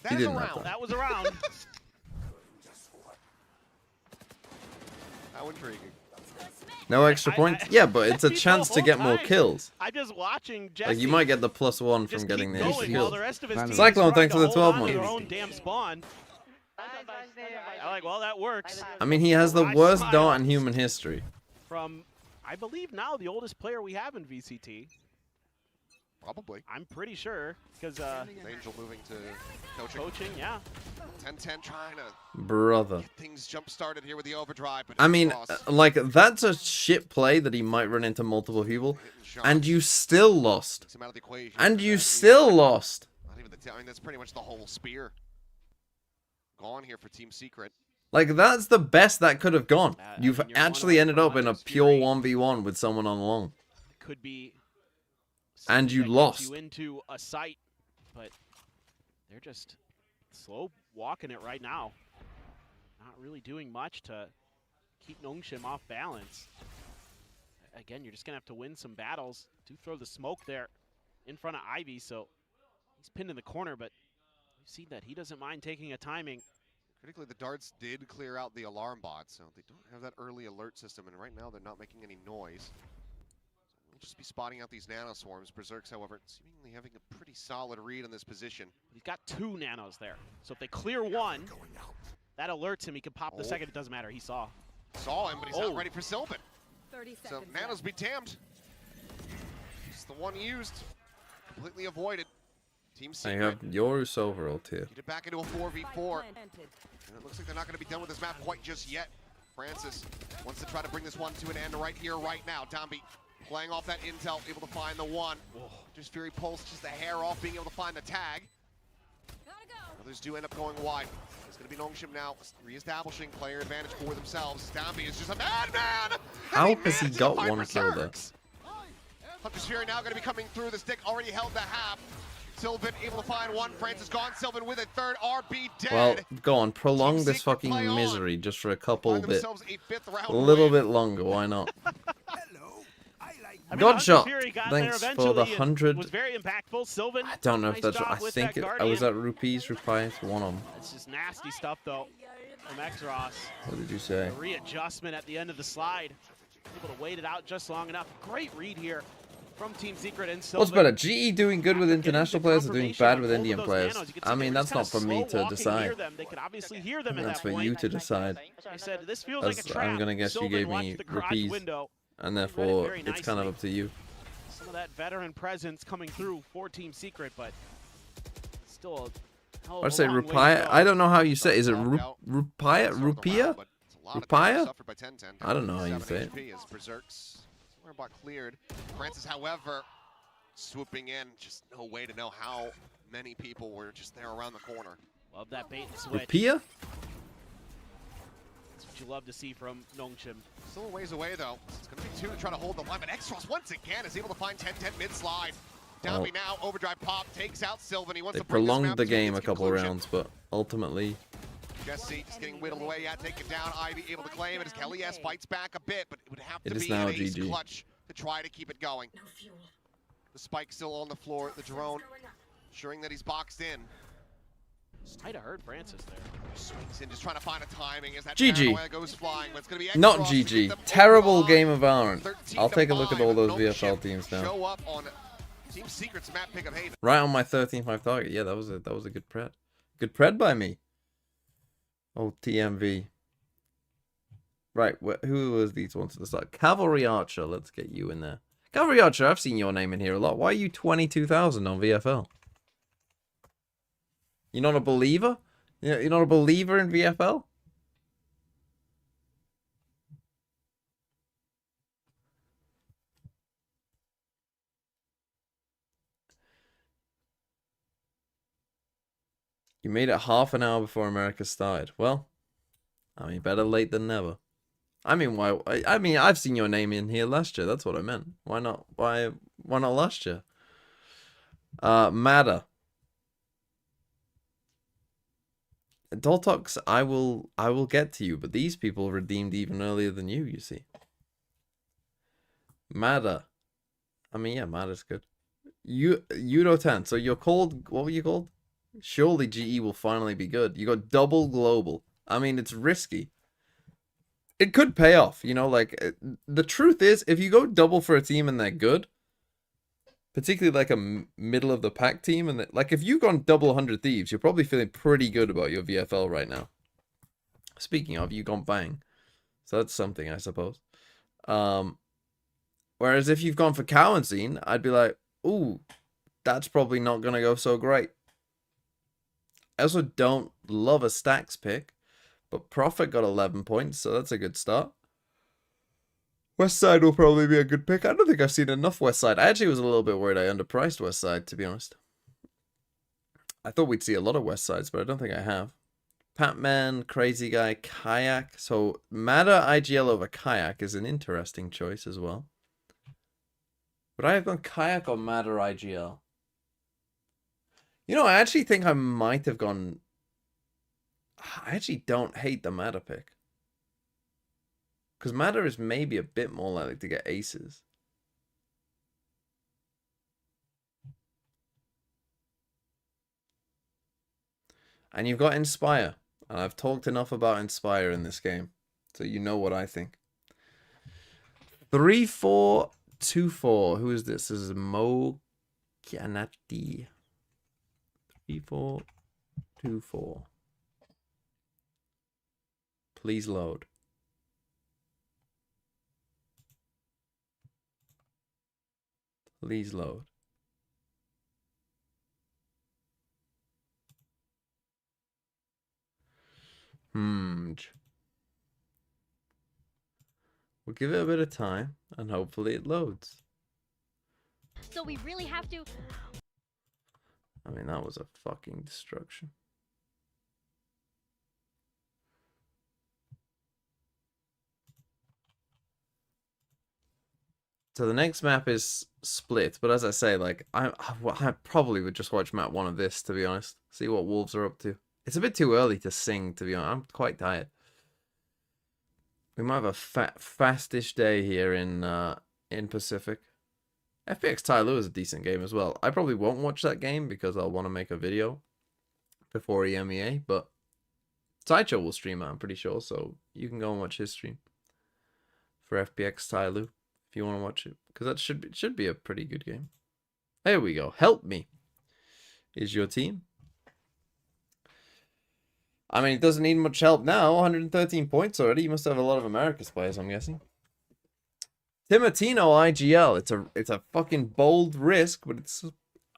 That He is a didn't have round. that. that was a round. How intriguing. No extra points? Yeah, but it's a The chance to whole get more time. kills. I'm just watching Jesse. Like, you might get the +1 just from getting keep the extra going while the kills. rest of his team is Cyclone, trying thanks to for the hold 12 on to their months. own damn spawn. I'm like, well, that works. I mean, he has the I worst smile. dart in human history. From, I believe now, the oldest player we have in VCT. Probably. I'm pretty sure, because Angel moving to coaching. coaching, yeah. 10-10 trying to Brother. get things jump-started here with the overdrive. But I mean, X-Ross like, that's a shit play that he might run into multiple people. hitting shots. And you still lost. Takes him out of the equation. And you That still means- lost. Not even the I mean, that's pretty much the whole spear. Gone here for Team Secret. Like, that's the best that could have gone. I You've mean, you're actually 1-0 ended from up in a Hunter's pure Fury. 1v1 with someone on long. Could be. And something you that gets lost. You into a site, but they're just slow walking it right now. Not really doing much to keep Nongshim off balance. Again, you're just gonna have to win some battles. Do throw the smoke there in front of Ivy, so he's pinned in the corner, but we've seen that he doesn't mind taking a timing. Critically, the darts did clear out the alarm bot, so they don't have that early alert system, and right now they're not making any noise. So we'll just be spotting out these nano swarms. Berserks, however, seemingly having a pretty solid read on this position. He's got 2 nanos there, so if they clear one, that alerts him. He can pop the Oh. second. It doesn't matter. He saw. Saw him, but he's Oh. not ready for Sylvan. 30 So seconds nanos left. be damned. It's the one used. Completely avoided. Team I Secret. have Yorus overult here. Get it back into a Spike 4v4. planted. And it looks like they're not going to be done with this map quite just yet. Francis wants to try to bring this one to an end right here, right now. Domby playing off that intel, able to find the one. Just Fury Pulse, just a hair off, being able to find the tag. Gotta go. Others do end up going wide. It's going to be Nongshim now, reestablishing player advantage for themselves. Domby is just a madman! How And has he manages to got find one kill there? Berserks. Hunter's Fury now going to be coming through the stick, already held the half. Sylvan able to find one. Francis gone. Sylvan with a third. RB dead. Well, go on. Prolong Team this Secret fucking play on. misery just for a couple Find bit. themselves a 5th round A little win. bit longer. Why not? I mean, God Hunter shot. Fury got Thanks there for the eventually and 100. Was very impactful. Sylvan. I don't know if nice that's. job I with think that I was Guardian. at Rupees Reply to one of them. It's just nasty stuff though from X-Ross. What did you say? The readjustment at the end of the slide. Able to wait it out just long enough. Great read here from Team Secret and Sylvan. What's better, GE doing good with international players or doing Confirmation bad on with both of Indian those players? nanos. You can I see mean, they're that's just not kinda for me slow to walking decide. near them. They could obviously hear them at That's that for point. you to decide. I said this feels As like a trap. I'm gonna guess you Sylvan gave watched me the garage rupees. window. And Read it therefore, very it's kind of nicely. up to you. Some of that veteran presence coming through for Team Secret, but still a hell of I'd a say long way to Rupia. go. I don't know how you say it. Is it Knockout. Rupia? Start of the round, Rupia? but it's a lot of Rupia? damage suffered by 10-10. I don't know how you 7 say it. HP as Berserks. Somewhere about cleared. Francis, however, swooping in. Just no way to know how many people were just there around the corner. Love that bait and switch. Rupia? That's what you love to see from Nongshim. Still a ways away, though. It's going to be 2 to try to hold the line, but X-Ross once again is able to find 10-10 mid-slide. Downby now, overdrive pop, takes out Sylvan. He wants They to bring this prolonged map the to game a its couple conclusion. rounds, but ultimately, Jesse just getting whittled away, taken down. Ivy able to claim it as Kelly S fights back a bit, but it would have It to is be now an ace GG. clutch to try to keep it going. The spike still on the floor, the drone ensuring that he's boxed in. Might have heard Francis there. Swings in, just trying to find a timing as that GG. paranoia goes flying, but it's going to be not X-Ross to get GG. them Terrible over the game line. of Valorant. 13 I'll to take a look at 5. all those Nongshim VFL teams now. Show up on Team Secret's map pick of Haven. Right on my 13-5 target. Yeah, that was a good pred. Good pred by me. Oh, TMV. Right, who was these ones at the start? Cavalry Archer. Let's get you in there. Cavalry Archer, I've seen your name in here a lot. Why are you 22,000 on VFL? You're not a believer? You're not a believer in VFL? You made it half an hour before America started. Well, I mean, better late than never. I mean, why? I mean, I've seen your name in here last year. That's what I meant. Why not? Why not last year? Matter. Doltox, I will get to you, but these people redeemed even earlier than you see. Matter. I mean, yeah, Matter's good. Yudo 10. So you're called, what were you called? Surely GE will finally be good. You got double global. I mean, it's risky. It could pay off, you know, like, the truth is, if you go double for a team and they're good, particularly like a middle of the pack team, and like if you've gone double 100 Thieves, you're probably feeling pretty good about your VFL right now. Speaking of, you've gone bang. So that's something, I suppose. Whereas if you've gone for Cow and Scene, I'd be like, ooh, that's probably not going to go so great. I also don't love a stacks pick, but Prophet got 11 points, so that's a good start. Westside will probably be a good pick. I don't think I've seen enough Westside. I actually was a little bit worried I underpriced Westside, to be honest. I thought we'd see a lot of Westsides, but I don't think I have. Patman, Crazy Guy, Kayak. So Matter IGL over Kayak is an interesting choice as well. Would I have gone Kayak or Matter IGL? You know, I actually think I might have gone... I actually don't hate the Matter pick. Because Matter is maybe a bit more likely to get aces. And you've got Inspire. And I've talked enough about Inspire in this game. So you know what I think. 3-4-2-4. Who is this? This is Mo Kianati. 3-4-2-4. Please load. Please load. We'll give it a bit of time, and hopefully it loads. So we really have to. I mean, that was a fucking destruction. So the next map is Split, but as I say, like, I probably would just watch map 1 of this, to be honest. See what Wolves are up to. It's a bit too early to sing, to be honest. I'm quite tired. We might have a fastish day here in Pacific. FPX Tyloo is a decent game as well. I probably won't watch that game because I'll want to make a video before EMEA, but Sideshow will stream it, I'm pretty sure, so you can go and watch his stream for FPX Tyloo if you want to watch it, because that should be a pretty good game. There we go. Help me is your team. I mean, it doesn't need much help now. 113 points already. You must have a lot of America's players, I'm guessing. Timotino IGL. It's a fucking bold risk, but it's,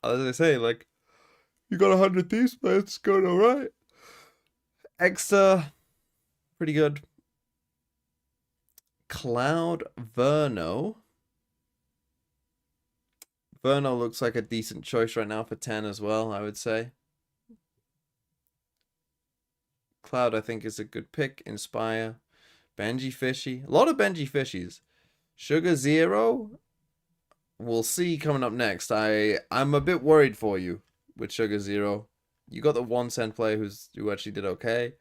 as I say, like, you got 100 Thieves players, it's going alright. Extra, pretty good. Cloud Verno. Verno looks like a decent choice right now for 10 as well, I would say. Cloud, I think, is a good pick. Inspire. Benji Fishy. A lot of Benji Fishies. Sugar Zero. We'll see coming up next. I'm a bit worried for you with Sugar Zero. You got the 1 cent player who actually did okay.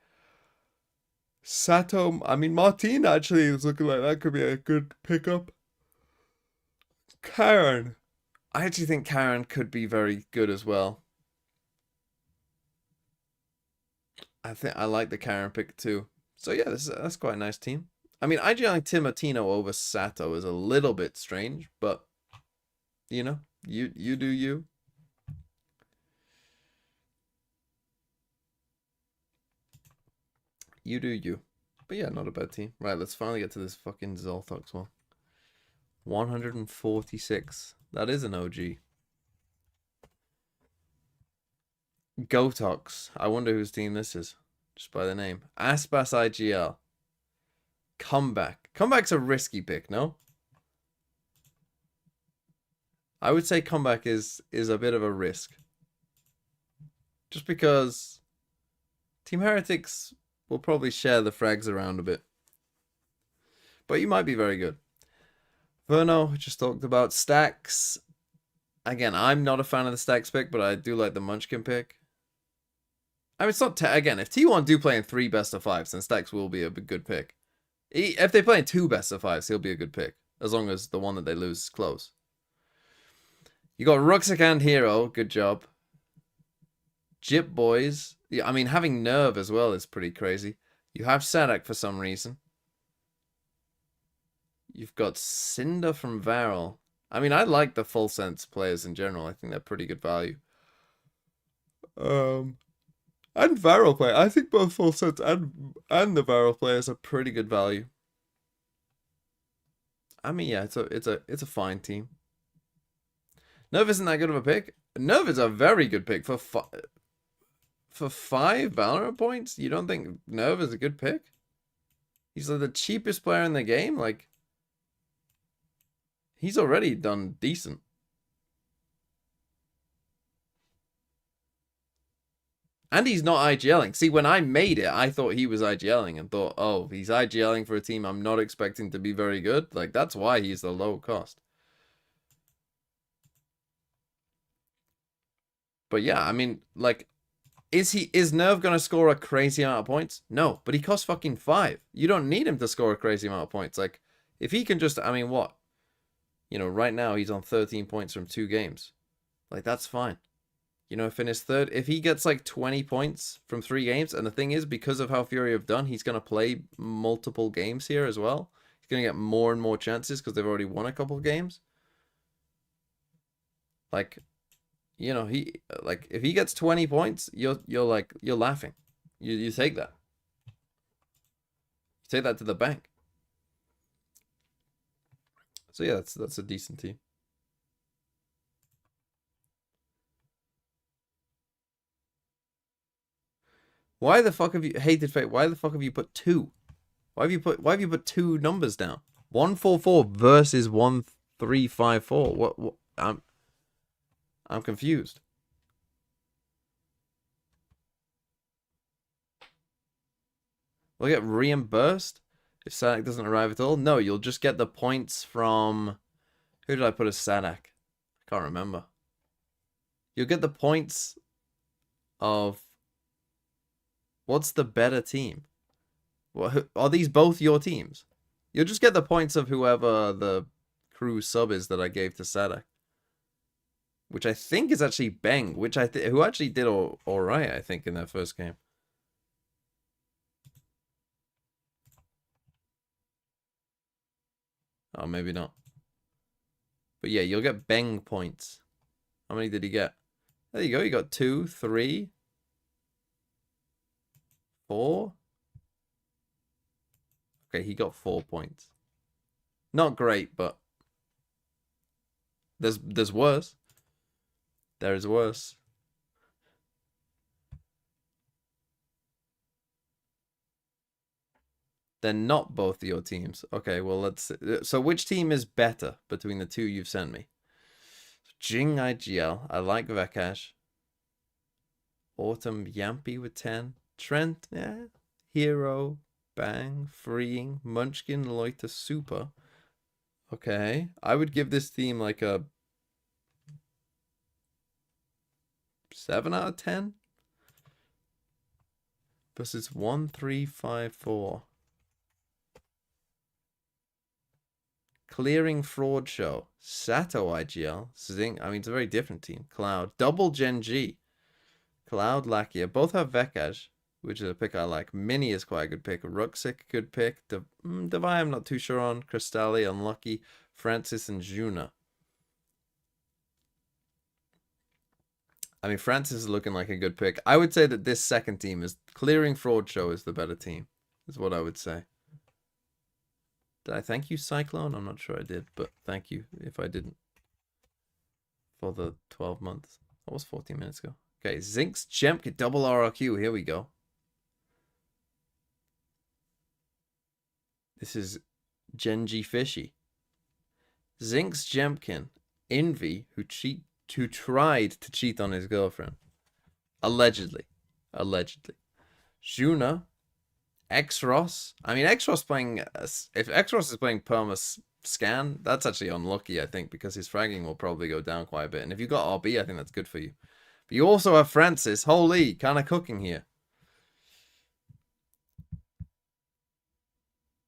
Sato. I mean, Martin actually is looking like that could be a good pickup. Karen. I actually think Karen could be very good as well. I think I like the Karen pick too. So yeah, that's quite a nice team. I mean, IGL Timotino over Sato is a little bit strange, but you know, you do you. You do you. But yeah, not a bad team. Right, let's finally get to this fucking Zoltox one. 146. That is an OG. Gotox. I wonder whose team this is. Just by the name. Aspas IGL. Comeback. Comeback's a risky pick, no? I would say Comeback is a bit of a risk. Just because Team Heretics will probably share the frags around a bit. But you might be very good. Verno, just talked about. Stacks. Again, I'm not a fan of the Stacks pick, but I do like the Munchkin pick. I mean, it's not... again, if T1 do play in 3 best-of-5s, then Stacks will be a good pick. If they play in 2 best-of-5s, he'll be a good pick. As long as the one that they lose is close. You got Rucksack and Hero. Good job. Jip Boys. Yeah, I mean, having Nerve as well is pretty crazy. You have Sadak for some reason. You've got Cinder from Varel. I mean, I like the full sense players in general. I think they're pretty good value. And Varel play. I think both full sense and the Varel players are pretty good value. I mean, yeah, it's a fine team. Nerve isn't that good of a pick. Nerve is a very good pick for 5 Valorant points. You don't think Nerve is a good pick? He's like the cheapest player in the game. Like, he's already done decent. And he's not IGLing. See, when I made it, I thought he was IGLing and thought, oh, he's IGLing for a team I'm not expecting to be very good. Like, that's why he's the low cost. But yeah, I mean, like, is Nerve going to score a crazy amount of points? No, but he costs fucking 5. You don't need him to score a crazy amount of points. Like, if he can just, I mean, what? You know, right now he's on 13 points from 2 games. Like, that's fine. You know, finish third. If he gets like 20 points from 3 games, and the thing is, because of how Fury have done, he's going to play multiple games here as well. He's going to get more and more chances because they've already won a couple of games. Like, you know, if he gets 20 points, you're laughing. You take that. You take that to the bank. So yeah, that's a decent team. Why the fuck have you hated fate? Why the fuck have you put 2? Why have you put 2 numbers down? 144 versus 1354. What I'm confused. We'll get reimbursed if Sadak doesn't arrive at all. No, you'll just get the points from... Who did I put as Sadak? I can't remember. You'll get the points of... What's the better team? What, are these both your teams? You'll just get the points of whoever the crew sub is that I gave to Sadak. Which I think is actually Beng, who actually did all right, I think, in their first game. Oh, maybe not. But yeah, you'll get Beng points. How many did he get? There you go. You got 2, 3, 4. Okay, he got 4 points. Not great, but there's worse. There is worse. They're not both your teams. Okay, well, let's... So which team is better between the 2 you've sent me? Jing IGL. I like Vekash. Autumn Yampy with 10. Trent, yeah. Hero. Bang. Freeing. Munchkin. Loiter. Super. Okay. I would give this team like a 7 out of 10. Versus 1, 3, 5, 4. Clearing Fraud Show. Sato IGL. Zing. I mean, it's a very different team. Cloud. Double Gen G. Cloud Lakia. Both have Vekaj, which is a pick I like. Mini is quite a good pick. Rucksack, good pick. Devi, I'm not too sure on. Cristalli, unlucky. Francis and Juna. I mean, Francis is looking like a good pick. I would say that this second team is Clearing Fraud Show is the better team. Is what I would say. Did I thank you, Cyclone? I'm not sure I did, but thank you if I didn't. For the 12 months. That was 14 minutes ago. Okay, Zinx Jemkin, double RRQ. Here we go. This is Genji Fishy. Zinx Jemkin, Envy, who tried to cheat on his girlfriend. Allegedly. Juna, Xros. I mean, Xros playing. If Xros is playing Perma Scan, that's actually unlucky, I think, because his fragging will probably go down quite a bit. And if you got RB, I think that's good for you. But you also have Francis. Holy, kind of cooking here.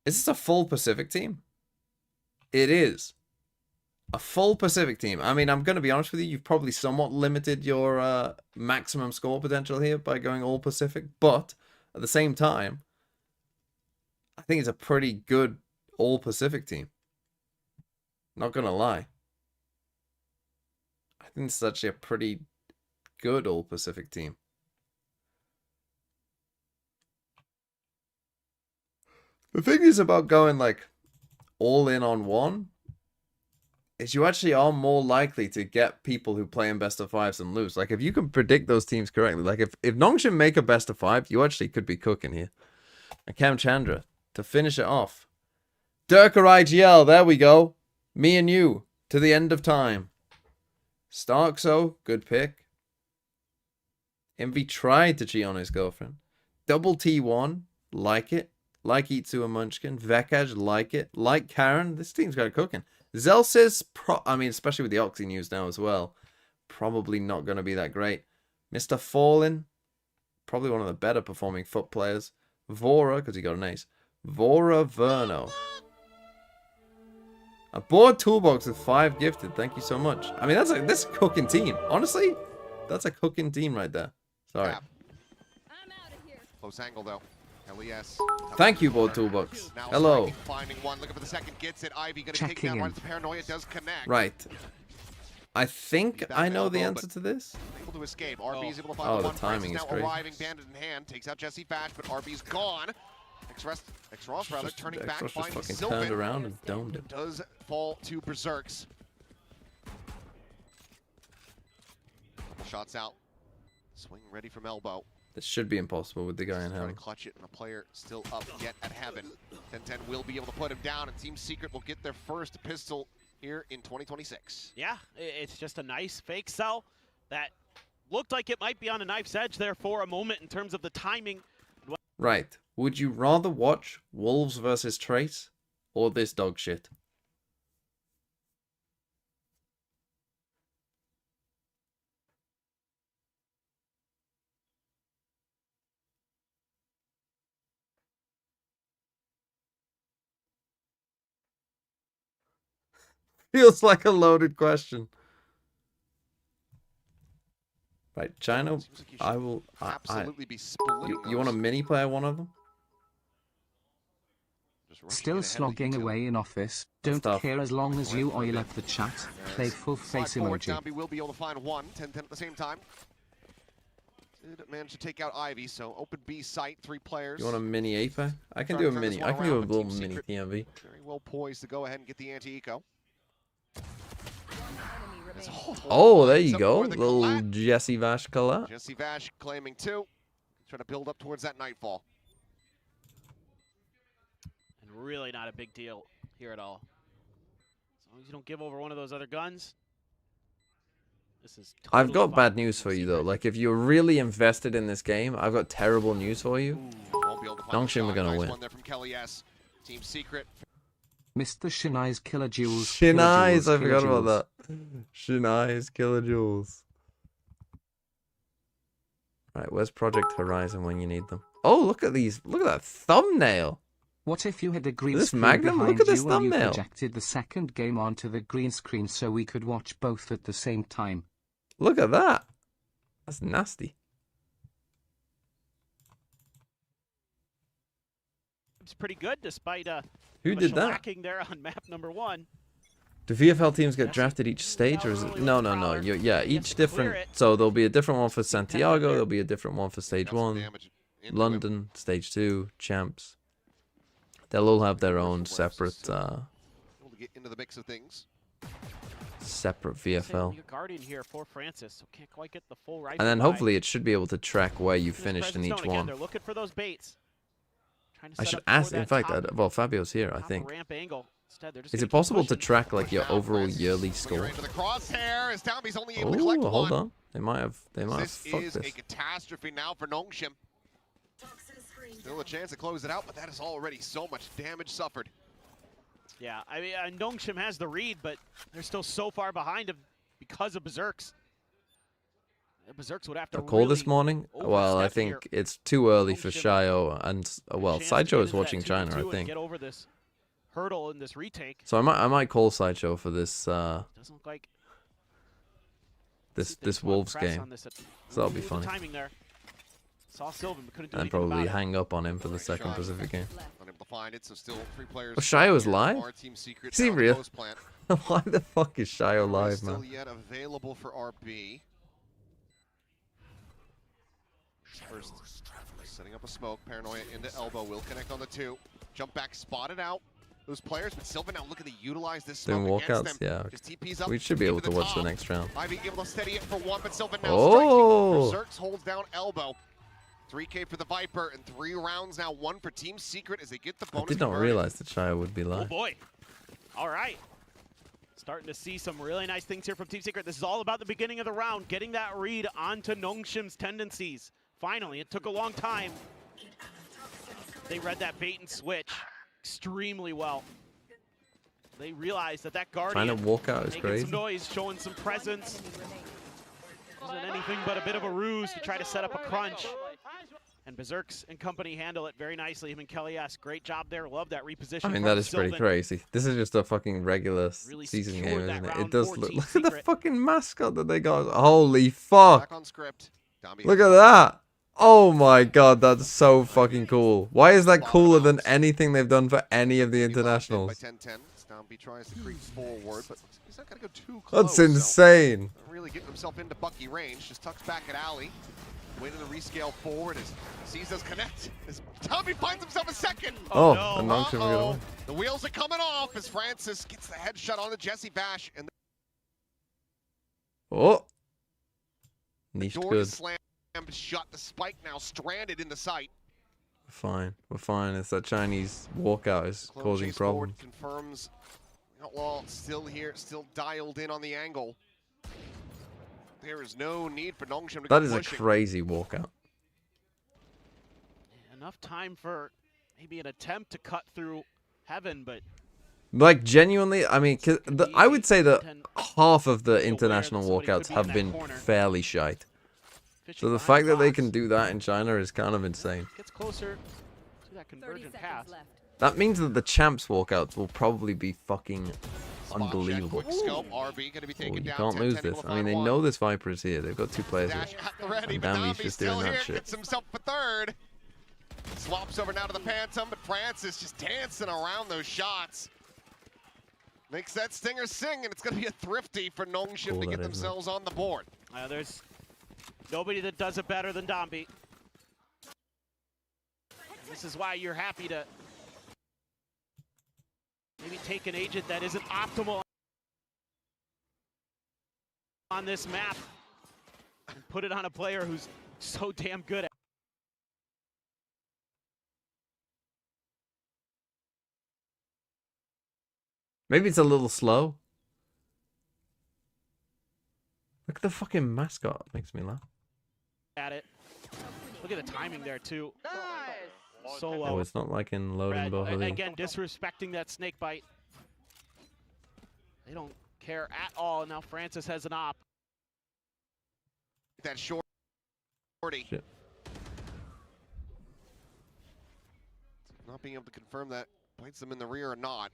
Is this a full Pacific team? It is. A full Pacific team. I mean, I'm going to be honest with you. You've probably somewhat limited your maximum score potential here by going all Pacific. But at the same time, I think it's a pretty good all Pacific team. Not going to lie. I think it's actually a pretty good all Pacific team. The thing is about going like all in on one is you actually are more likely to get people who play in best of fives and lose. Like if you can predict those teams correctly, like if Nongshim make a best of five, you actually could be cooking here. And Cam Chandra to finish it off. Durka IGL, there we go. Me and you to the end of time. Starkso, good pick. Envy tried to cheat on his girlfriend. Double T1, like it. Like Itsu and Munchkin. Vekaj, like it. Like Karen. This team's got it cooking. Zelsis, I mean, especially with the Oxy news now as well. Probably not going to be that great. Mr. Fallen. Probably one of the better performing foot players. Vora, because he got an ace. Vora Verno. A board toolbox with 5 gifted. Thank you so much. I mean, that's a cooking team. Honestly, that's a cooking team right there. Sorry. I'm out of here. Close angle though. LES. Thank you, board toolbox. Now Hello. finding one, looking for the second, gets it. Ivy gonna take down right as the paranoia does connect. Right. I think I know the answer to this. Able to escape. RB is able to find the one. timing is now great. arriving, bandit in hand, takes out Jesse Fash, but RB's gone. X-Ross rather turning back, Just finding fucking Sylvan. turned around and domed him. Does fall to Berserks. Shots out. Swing ready from elbow. This should be impossible with the guy in Trying hell. to clutch it, and a player still up yet at heaven. 10-10 will be able to put him down, and Team Secret will get their first pistol here in 2026. Yeah, it's just a nice fake sell that looked like it might be on a knife's edge there for a moment in terms of the timing. Right. Would you rather watch Wolves versus Trace or this dog shit? Feels like a loaded question. Right, China, Seems like you I should will. absolutely be splitting You want a those. mini player one of them? Just rushing Still in ahead of the slogging utility. away in office. Don't tough. care as long as you oil up the chat. Playful face Slide forward, emoji. Zombie will be able to find one. 10-10 at the same time. Did manage to take out Ivy, so open B site, 3 players. You want a mini Ape? I can Trying do to a turn mini. this I one can do a around, but little Team mini Secret TMV. Very well poised to go ahead and get the anti-eco. Oh, there you go. Little Jesse Vash collab. Jesse Vash claiming 2. Trying to build up towards that nightfall. And really not a big deal here at all. As long as you don't give over one of those other guns. This is I've totally got fine. bad news for you though. Like if you're really invested in this game, I've got terrible news for you. Won't be able to find the Nongshim are shot. gonna Nice win. one there from Kelly S. Team Secret. Mr. Shinai's Killer Jewels. Shinai's, I forgot about that. Shinai's Kilojoules. Right, where's Project Horizon when you need them? Oh, look at these. Look at that thumbnail. What if you had a green This screen Magnum? behind Look at this you and you thumbnail. projected the second game onto the green screen so we could watch both at the same time? Look at that. That's nasty. It's pretty good despite Who did that? shellacking there on map number 1. Do VFL teams get drafted each stage, or is it? No. Yeah, each different. So there'll be a different one for Santiago. There'll be a different one for stage Got some 1. damage into him. London, stage 2, champs. They'll all have their own separate, Able to get into the mix of things. separate Say, VFL. you got Guardian here for Francis, so can't quite get the full right. And then hopefully it should be able to track where you finished in each Again, one. they're looking for those baits. Trying to I set should up for ask. that In fact, top- well, Fabio's here, I top think. ramp angle. Instead, they're just Is gonna it keep possible to pushing. track like your Now, overall Francis yearly swinging score? right into the crosshair as Downby's only able to collect Oh, hold one. on. They might have This fucked is this. a catastrophe now for Nongshim. Still a chance to close it out, but that is already so much damage suffered. Yeah, I mean, Nongshim has the read, but they're still so far behind him because of Berserks. The Berserks would have to A call this morning? Well, I overstep think here. it's too early for Nongshim Shio and well, Chance to Sideshow get is into that watching 2v2 China, I and think. Get over this hurdle in this retake. So I might call Sideshow for this Doesn't look like this Wolves game. So that'll be funny. Timing there. Saw Sylvan, but couldn't do And anything probably about it. hang up on him for the second Shot. Pacific game. Unable to find it, so still 3 players. Oh, Shio is live? Our team secret Is he down the real? post plant. Why the fuck is Shio live, Still man? yet available for RB. First, setting up a smoke. Paranoia into elbow. Will connect on the 2. Jump back, spotted out. Those players, but Sylvan now looking to utilize this smoke Doing against walkouts? them. Yeah. Just TP's up. We should be able into to watch the top. next round. Ivy able to steady it for 1, but Sylvan now Oh! striking. Berserks holds down elbow. 3K for the Viper, and 3 rounds now. 1 for Team Secret as they get the I bonus. did not converted. realize that Shio would be Oh live. boy. All right. Starting to see some really nice things here from Team Secret. This is all about the beginning of the round, getting that read onto Nongshim's tendencies. Finally, it took a long time. They read that bait and switch extremely well. They realized that that Guardian Trying to walk out is making crazy. some noise, showing some presence. Wasn't anything but a bit of a ruse to try to set up a crunch. And Berserks and company handle it very nicely. Him and Kelly S, great job there. Love that reposition. I mean, from that is pretty Sylvan. crazy. This is just a fucking regular Really season game, secured that isn't it? round It does for look. Team Look at the Secret. fucking mascot that they got. Holy fuck! Back on script. Dombey Look has at that! Oh my god, that's so fucking cool. Why is that cooler than anything they've done for any of the He locked in by internationals? 10-10. Dombey tries to creep forward, but he's not going to go too close. That's so insane. not really getting himself into Bucky range. Just tucks back at Alley. Waiting to rescale forward as sees us connect. As Dombey finds himself a second. Oh, no. and Nongshim will get away. The wheels are coming off as Francis gets the headshot on the Jesse Bash, and Oh! the Niche door good. is slammed shut. The spike now stranded in the site. We're fine. We're fine. It's that Chinese walkout is Clone causing chase forward problems. confirms Outlaw still here, still dialed in on the angle. There is no need for Nongshim to That go is a pushing. crazy walkout. Enough time for maybe an attempt to cut through Heaven, but Like, genuinely, I mean, I would say that Ten- half of the aware that international somebody could walkouts be in have that been corner. fairly shite. fishing So the behind fact that they box. can do that in China is kind of insane. Gets closer to that 30 convergent seconds path. left. That means that the champs walkouts will probably be fucking Spot check, unbelievable. quick scope, RB gonna be Oh, taken you down. can't 10-10 lose able this. to I mean, find they one. know this Viper is here. They've got 2 players here. Dash at the ready, And but Dombey's Dombey's just still doing that here. shit. Gets himself a third. Swaps over now to the Phantom, but Francis just dancing around those shots. Makes that Stinger sing, and it's going to be a thrifty for Nongshim Cool to that get is, man. themselves on the board. There's nobody that does it better than Dombey. This is why you're happy to maybe take an agent that isn't optimal on this map and put it on a player who's so damn good at. Maybe it's a little slow. Look at the fucking mascot. Makes me laugh. It. Look at the timing there too. So Oh, low. it's not like in Loading Red, Bohali. again, disrespecting that snake bite. They don't care at all. Now Francis has an op. That shorty. Shit. Not being able to confirm that bites them in the rear or not.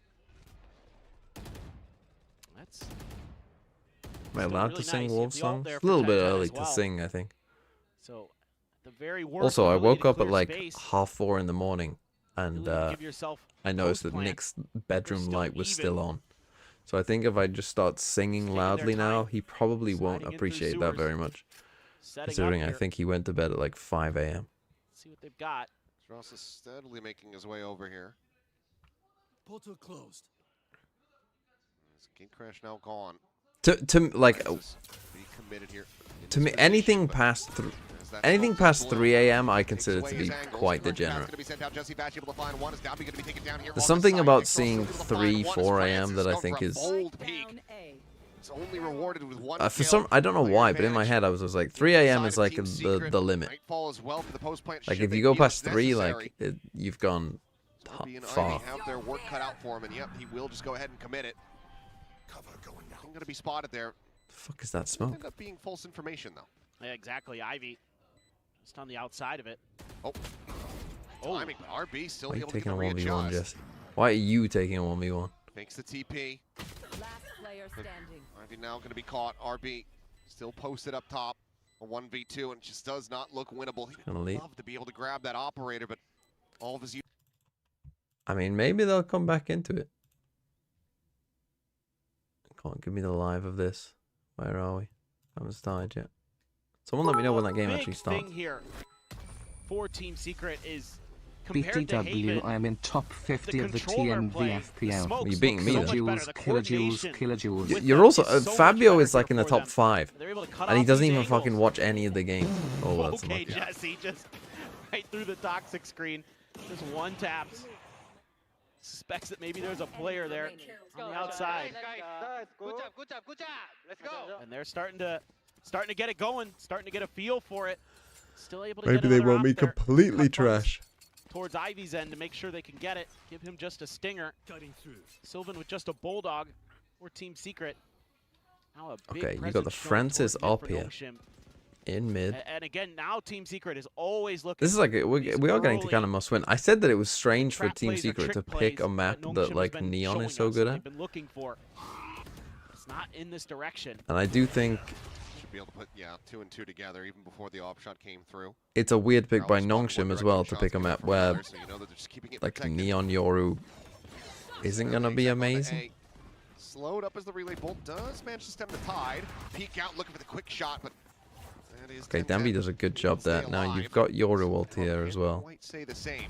That's Am I still allowed really to sing nice. Wolf The ult songs? there A for little bit 10-10 early as to well. sing, I think. so the very worst. Also, I ability woke to up at clear like space, 3:30 in the morning, and ability to give yourself I noticed that post-plant. Nick's bedroom still light was even. still on. So I think if I just start singing Taking their loudly now, time, he probably won't sliding in through appreciate that sewers. very much. setting Considering up I here. think he went to bed at like 5 a.m. See what they've got. Strauss is steadily making his way over here. Portal closed. Gate crash now gone. To like Francis be committed here in to this me, position, anything but past as that anything smoke past blows, 3 a.m. I takes consider away to his be angles. quite Convergent path's degenerate. gonna be sent out. Jesse Bash able to find one. Is Dombey gonna be taken down here There's on the something side. about Nick Frost seeing able to find 3, one as 4 a.m. Francis that I going think for a is bold peek. Down A. It's only rewarded with one For kill. some, I don't know Player why, but in my advantage head I was like 3 a.m. inside is of like Team the Secret. limit. Nightfall as well for the post plant. Like Should if they you go feel it's past 3, necessary. like you've gone RB and far. Ivy have their work cut out for him, and yep, he will just go ahead and commit it. Cover going Nothing going to be spotted there. The fuck is that Could smoke? end up being false information though. Yeah, exactly. Ivy just on the outside of it. Oh, Oh, timing, but RB still Why are you able to get taking a the 1v1, readjust. Jesse? Why are you taking a 1v1? Fakes the TP. Last player standing. Ivy now going to be caught. RB still posted up top. A 1v2, and it just does not look winnable. He gonna would leave. love to be able to grab that operator, but all of his I mean, maybe they'll come back into it. Come on, give me the live of this. Where are we? Haven't started yet. Someone let me know when that game big actually starts. thing here for Team Secret is compared to Haven, BTW, I am in top 50 of the controller TNV play, the FPL. smokes You beating look me so then. much better. Kilojoules, The kilojoules, coordination kilojoules. with You're them also is so much Fabio better is like in here the for top them. 5, They're able to cut and he off doesn't these even angles. fucking watch any of the games. Oh, that's Okay, unlucky. Jesse, just right through the toxic screen. Just one taps. Suspects that maybe there's a player there on the outside. Good job. Let's go. And they're starting to get it going, starting to get a feel for it. Still able to Maybe get they another want op me there. completely Cut buttons trash. towards Ivy's end to make sure they can get it. Give him just a stinger. Cutting through. Sylvan with just a bulldog or Team Secret. Now a big Okay, you got presence the shown Francis towards up mid for here. Nongshim. In mid. And again, now Team Secret is always looking. This is like, we these are getting to early kind of must win. I said that it was strange for trap Team plays or Secret to trick pick plays a map Nongshim that has like been Neon showing is so us good and at. they've been looking for. It's not in this direction. And I do think should be able to put 2 and 2 together even before the op shot came through. it's a weird pick by Now it's one Nongshim as direction, well to shots pick a coming map from where another, so you know that they're just keeping it like protected. Neon Yoru isn't gonna be Except on the amazing. A. Slowed up as the relay bolt does manage to stem the tide. Peek out looking for the quick shot, but that is Okay, 10-10. Danby does a good job Stay there. Now alive. you've got Yoru ult Well, here can't as well. quite say the same.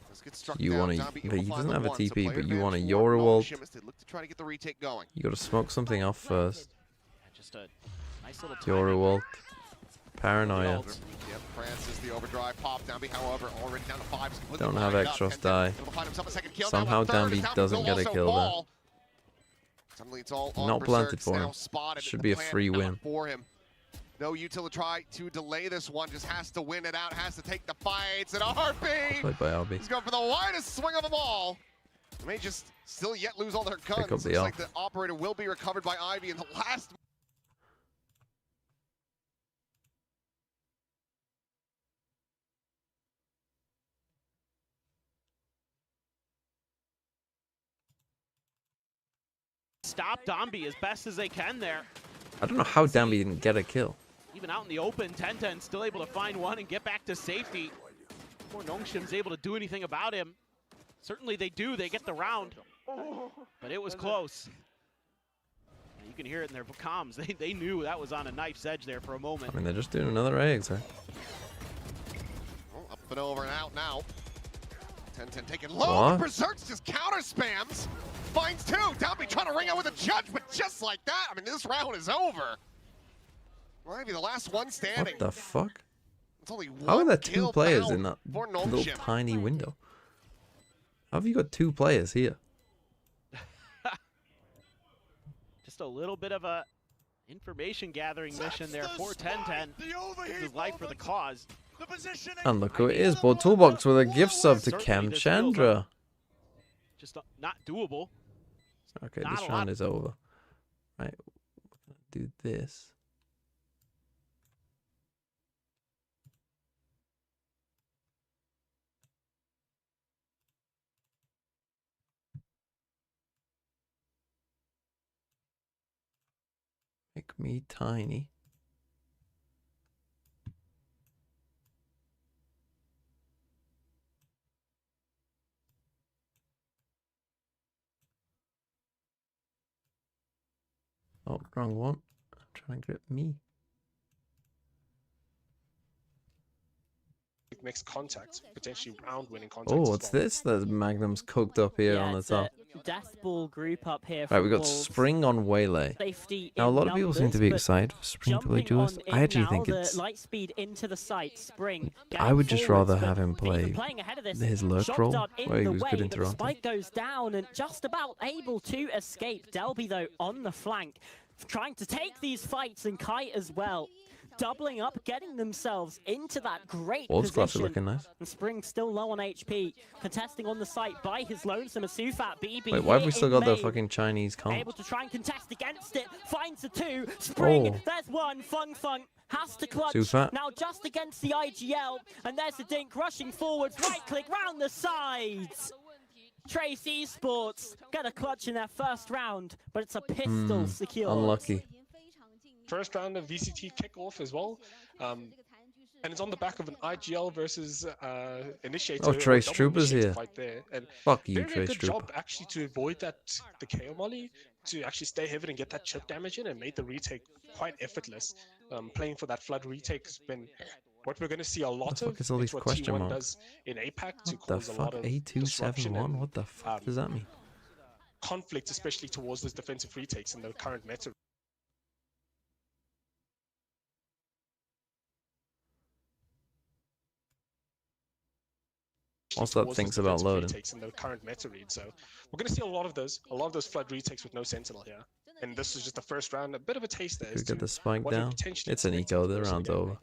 Let's get struck You down. want to? Danby He able to doesn't find the have a one, so TP, player but you want a advantage for Yoru ult. Nongshim as they look to try to get the retake going. You got to smoke something off first. Just a nice little Yoru timing. ult. Paranoia. Ult. Yep, Francis, the overdrive pop. Danby, however, already down to 5. Is completely Don't have lined up. Extros 10-10. die. Able to find himself a second kill. Somehow Now a third Danby as Danby doesn't will get a also kill there. fall. Suddenly it's all on Not planted Berserk's for now him. spotted. Should The be a plan free out win. for him. No utility try to delay this one. Just has to win it out. Has to take the fights. And RB Played by RB. He's going for the widest swing of them all. They may just still yet lose all their guns. up the Looks off. like the operator will be recovered by Ivy in the last. Stop Dombey as best as they can there. I don't know how Danby didn't get a kill. Even out in the open, 10-10 still able to find one and get back to safety. Before Nongshim's able to do anything about him. Certainly they do, they get the round. But it was close. And you can hear it in their comms. They knew that was on a knife's edge there for a moment. I mean, they're just doing another eggs, huh? Oh, up and over and out now. 10-10 taken low. What? Berserk's just counter spams. Finds 2. Downby trying to ring out with a judge, but just like that, I mean, this round is over. Ivy, the last one standing. What the fuck? It's only one How are there 2 kill players found in that for little Nongshim. tiny window? How have you got 2 players here? Just a little bit of a information gathering mission there for 10-10. This is life for the cause. And look who it is. Board Toolbox with a gift sub to Cam Certainly this feels Chandra. Just not doable. Okay, Not this a round lot. is over. Right, we're gonna do this. Make me tiny. Oh, wrong one. I'm trying to grip me. Makes contact, potentially round-winning contact. Oh, as what's well. this? The Magnum's cooked up here on the it's top. death ball group up here. Right, we got Wolves. Spring on Waylay. Safety Now, a in lot of people seem to be numbers, but excited for Spring to play jumping duelist. on I in actually now, think the it's... light speed into the site. Spring. I would just rather forwards, have him but even play playing ahead of this, his lurk shock role, dart in where he the was way, good in but Toronto. Spike goes down and just about able to escape. Delby though on the flank, trying to take these fights, and Kite as well. Doubling up, getting themselves into that great Wolves class are position. looking nice. And Spring still low on HP, contesting on the site by his lonesome Asufat BB. Wait, why have we here still in got the main, fucking Chinese comp? able to try and contest against it, finds a two. Spring, Oh. there's one. Fung has to clutch. Sufat. Now just against the IGL, and there's a dink rushing forwards. Right click round the sides. Trace Esports get a clutch in their first round, but it's a pistol secure. Unlucky. First round of VCT kickoff as well. And it's on the back of an IGL versus Initiator. Oh, Trace double Troopers Initiator here. fight there. And Fuck you, very Trace good Trooper. job actually to avoid that the KO molly, to actually stay heavy and get that chip damage in, and made the retake quite effortless. Playing for that flood retake has been what we're going to see a lot fuck of. is all It's these what question T1 marks? does in APAC to What the cause a lot fuck? of disruption A271? and What the fuck does that mean? conflict, especially towards those defensive retakes in the current meta. What's that towards thinks those about defensive loading? retakes in the current meta read. So we're going to see a lot of those flood retakes with no sentinel here. And this is just the first round, a bit of a taste there. Could we as get to the spike what we down? potentially It's an expect eco, in the course of round's game. over.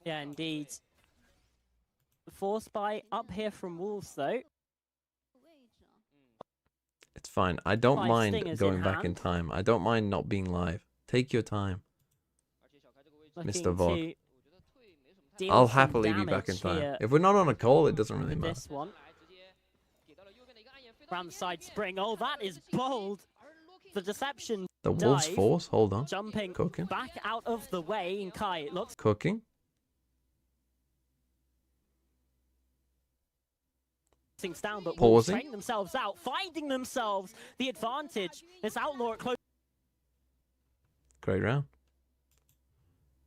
Yeah, indeed. Force buy up here from Wolves though. It's fine. I don't Five mind stingers going in back in hand. time. I don't mind not being live. Take your time. Looking Mr. Vod. to deal I'll some happily be back in damage time. here If we're not on a call, it doesn't really with matter. this one. Round the side Spring. Oh, that is bold. The deception The Wolves dive, force, hold on. jumping Cooking. back out of the way, and Kai looks Cooking. things down, but Wolves Pausing. training themselves out, finding themselves the advantage. This Outlaw at close. Great round.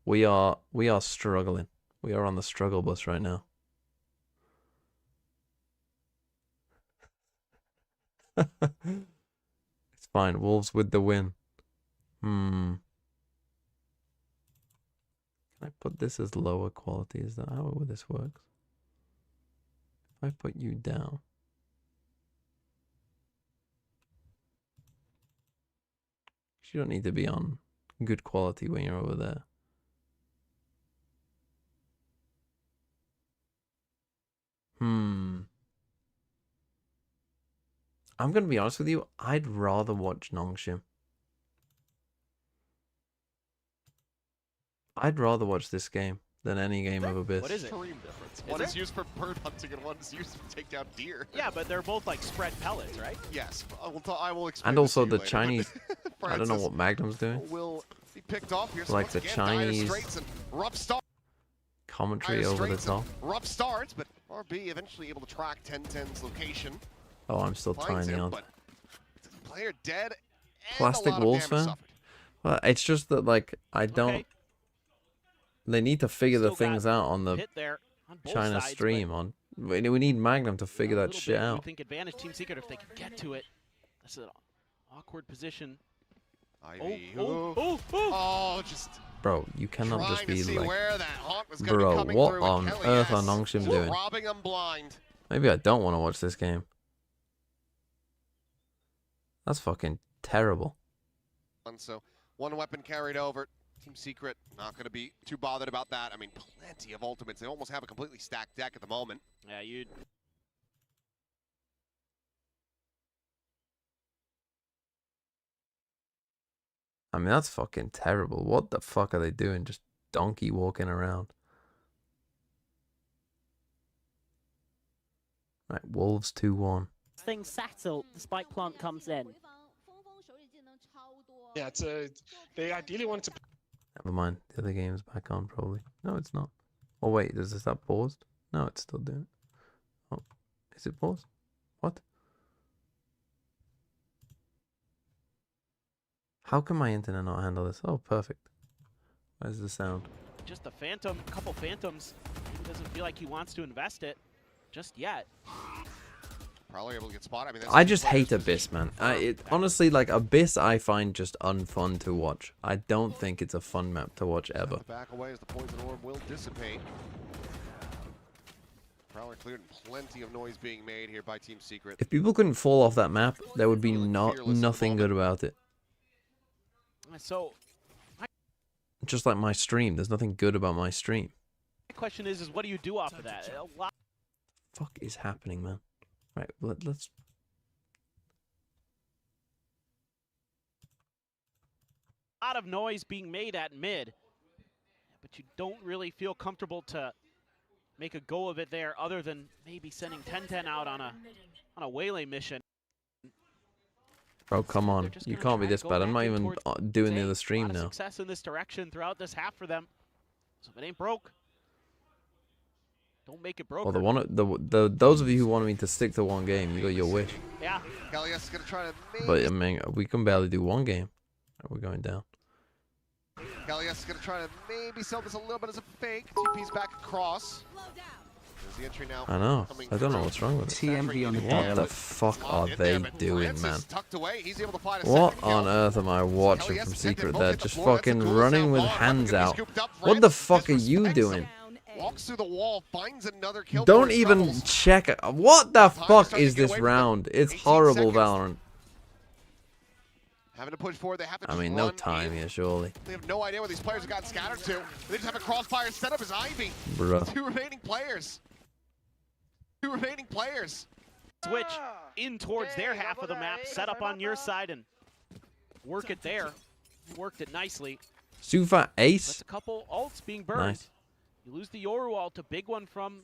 We are struggling. We are on the struggle bus right now. It's fine. Wolves with the win. Can I put this as lower quality? Is that how this works? If I put you down. You don't need to be on good quality when you're over there. I'm going to be honest with you. I'd rather watch Nongshim. I'd rather watch this game than any game of Abyss. What is it? Extreme difference. Is One there? is used for bird hunting and one is used to take down deer. Yeah, but they're both like spread pellets, right? Yes, I will explain. And this also to you the later, but Chinese, I don't know Francis what Magnum's doing. will be picked off here. So Like once the again, dire Chinese straits and rough start. Commentary Dire over the straits and top. rough starts, but RB eventually able to track 1010's location. Oh, I'm still Finds tiny him, on. but player dead. And Plastic a lot of Wolves damage fan? suffered. Well, it's just that, like, I don't... Okay. They need to figure the Still things got out on the hit there on both China sides, stream. We need Magnum to figure but a that little shit bit, we out. think advantage Team Secret if they can get to it. That's an awkward position. Ivy, just Bro, you cannot trying just to be see like... where that haunt was gonna Bro, be coming what through, on and Kelly earth are S Nongshim doing? robbing them blind. Maybe I don't want to watch this game. That's fucking terrible. And so one weapon carried over. Team Secret not going to be too bothered about that. I mean, plenty of ultimates. They almost have a completely stacked deck at the moment. Yeah, you'd. I mean, that's fucking terrible. What the fuck are they doing? Just donkey walking around. Right, Wolves 2-1. Things settle. The spike plant comes in. Yeah, they ideally wanted to. Never mind. The other game's back on, probably. No, it's not. Oh, wait. Is that paused? No, it's still doing it. Oh, is it paused? What? How can my internet not handle this? Oh, perfect. Where's the sound? Just a couple phantoms. He doesn't feel like he wants to invest it just yet. Probably able to get spotted. I mean, that's I two just players hate Abyss, man. Honestly, like, Abyss I find just unfun to watch. I don't think it's a fun map to watch ever. Back away as the poison orb will dissipate. Prowler cleared and plenty of noise being made here by Team Secret. If people couldn't fall off that map, there would be nothing good about it. So, Just like my stream. There's nothing good about my stream. my question is what do you do off of that? A lot Fuck is happening, man? Right, let's... of noise being made at mid, but you don't really feel comfortable to make a go of it there other than maybe sending 10-10 out on a waylay mission. Bro, come on. You can't be this bad. I'm not even doing the other stream now. Success in this direction throughout this half for them. So if it ain't broke, don't make it broke. Well, those of you who wanted me to stick to one game, you got your wish. Yeah. Gallius is going to try to But, I mean, we can barely do one game. We're going down. Gallius is going to try to maybe sell this a little bit as a fake. TP's back across. There's the entry now. I know. I don't know what's wrong with it. TMV on the What dial. the fuck are they doing, man? Tucked away. He's able to find a What second kill. on earth am I watching from Secret there? Just fucking That's a cool running sound with ball. hands Gonna be out. scooped up. What the Francis fuck are you disrespects doing? him. Walks through the wall, finds another kill. Don't for his even troubles. check it. What the Time fuck starts to is get this away from round? them. It's 18 horrible, seconds. Valorant. Having to push forward, they have to I mean, just no run time in. here, surely. They have no idea where these players have gotten scattered to. They just have a crossfire set up as Ivy. Bruh. Two remaining players. Switch in towards their half of the map, set up on your side and work it there. Worked it nicely. Sufa That's Ace. a couple ults being burned. Nice. You lose the Yoru ult, a big one from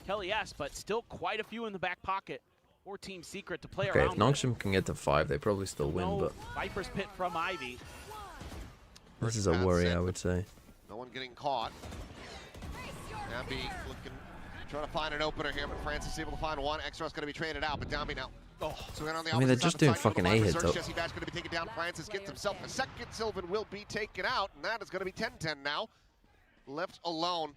Kelly S, but still quite a few in the back pocket for Team Secret to play Okay, if around. Nongshim can get to 5, they probably still with. win, No but Viper's Pit from Ivy. this is a worry, I would say. No one getting caught. Dambi looking, trying to find an opener here, but Francis is able to find one. Extra's going to be traded out, but Dambi now. Oh, So on the I mean, they're opposite just side doing of the fight, fucking Able to A-hits find up. Jesse Batch going to be taken down. Francis gets himself a second. Sylvan will be taken out, and that is going to be 10-10 now. Left alone.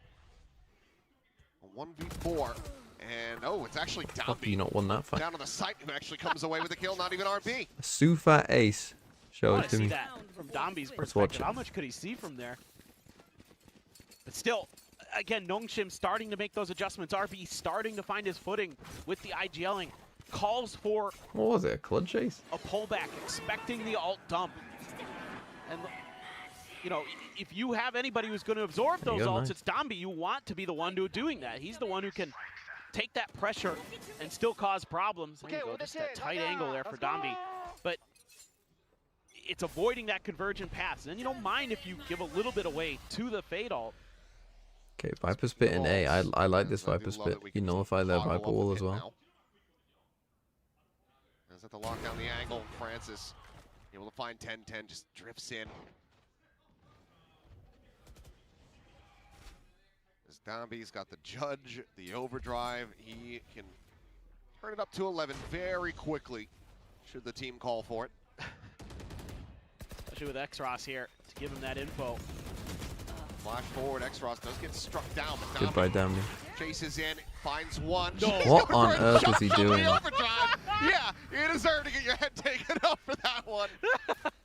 A 1v4. And, oh, it's actually Fuck, you Dambi not won that fight. down on the site who actually comes away with the kill, not even RB. Sufa Ace. Show I it want to to see me. that from Dombi's Let's watch perspective. it. How much could he see from there? But still, again, Nongshim starting to make those adjustments. RB starting to find his footing with the IGLing. Calls for What was it? A clutch chase? a pullback, expecting the alt dump. And, you know, if you have anybody who's going to absorb There you those go, ults, nice. it's Dombi. You want to be the one doing that. He's the one who can take that pressure and still cause problems. There you go, just a tight angle there for Dombi. But it's avoiding that convergent pass. And then you don't mind if you give a little bit away to the fade alt. Okay, Viper Spit in A. I like this I do Viper love Spit. that we You can nullify their toggle Viper up wall the as pit well. now. As at the lock down the angle, Francis able to find 10-10, just drifts in. As Dombi's got the judge, the overdrive, he can turn it up to 11 very quickly, should the team call for it. Especially with X-Ross here to give him that info. Flash forward, X-Ross does get struck down, but Goodbye, Dombi Dambi. chases in, finds one. No. What on earth Shot is he from the doing? overdrive. Yeah, you deserve to get your head taken off for that one.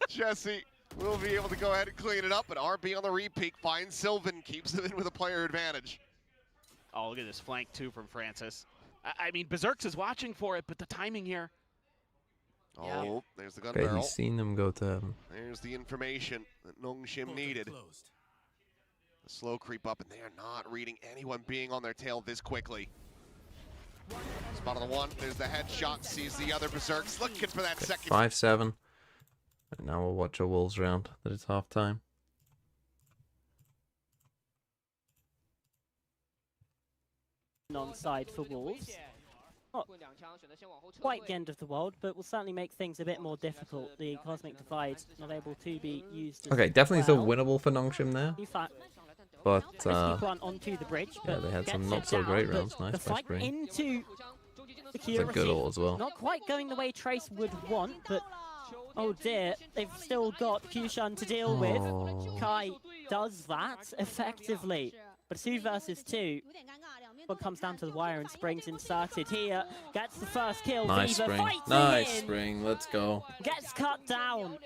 Jesse will be able to go ahead and clean it up, but RB on the repeat finds Sylvan, keeps him in with a player advantage. Oh, look at this flank too from Francis. I mean, Berserks is watching for it, but the timing here. Yeah. Oh, there's the gun Okay, barrel. he's seen them go to heaven. There's the information that Nongshim Portal needed. closed. The slow creep up, and they are not reading anyone being on their tail this quickly. Spot on the one, there's the headshot, sees the other Berserks, looking for that second. 5-7. And now we'll watch a Wolves round that it's half time. On side for Wolves. Not quite the end of the world, but will certainly make things a bit more difficult. The Cosmic Divide not able to be used as Okay, definitely still well. winnable for Nongshim there. In fact, But, plant onto the bridge, yeah, but they had some gets not it so down, great but rounds. Nice the by fight Spring. into It's a good security, ult as well. not quite going the way Trace would want, but oh dear, they've still got Kushan to deal with. Oh. Kai does that effectively, but 2 versus 2. What comes down to the wire, and Spring's inserted here. Gets the first kill. Nice Viva Spring. fighting Nice in. Spring. Let's go. Gets cut down.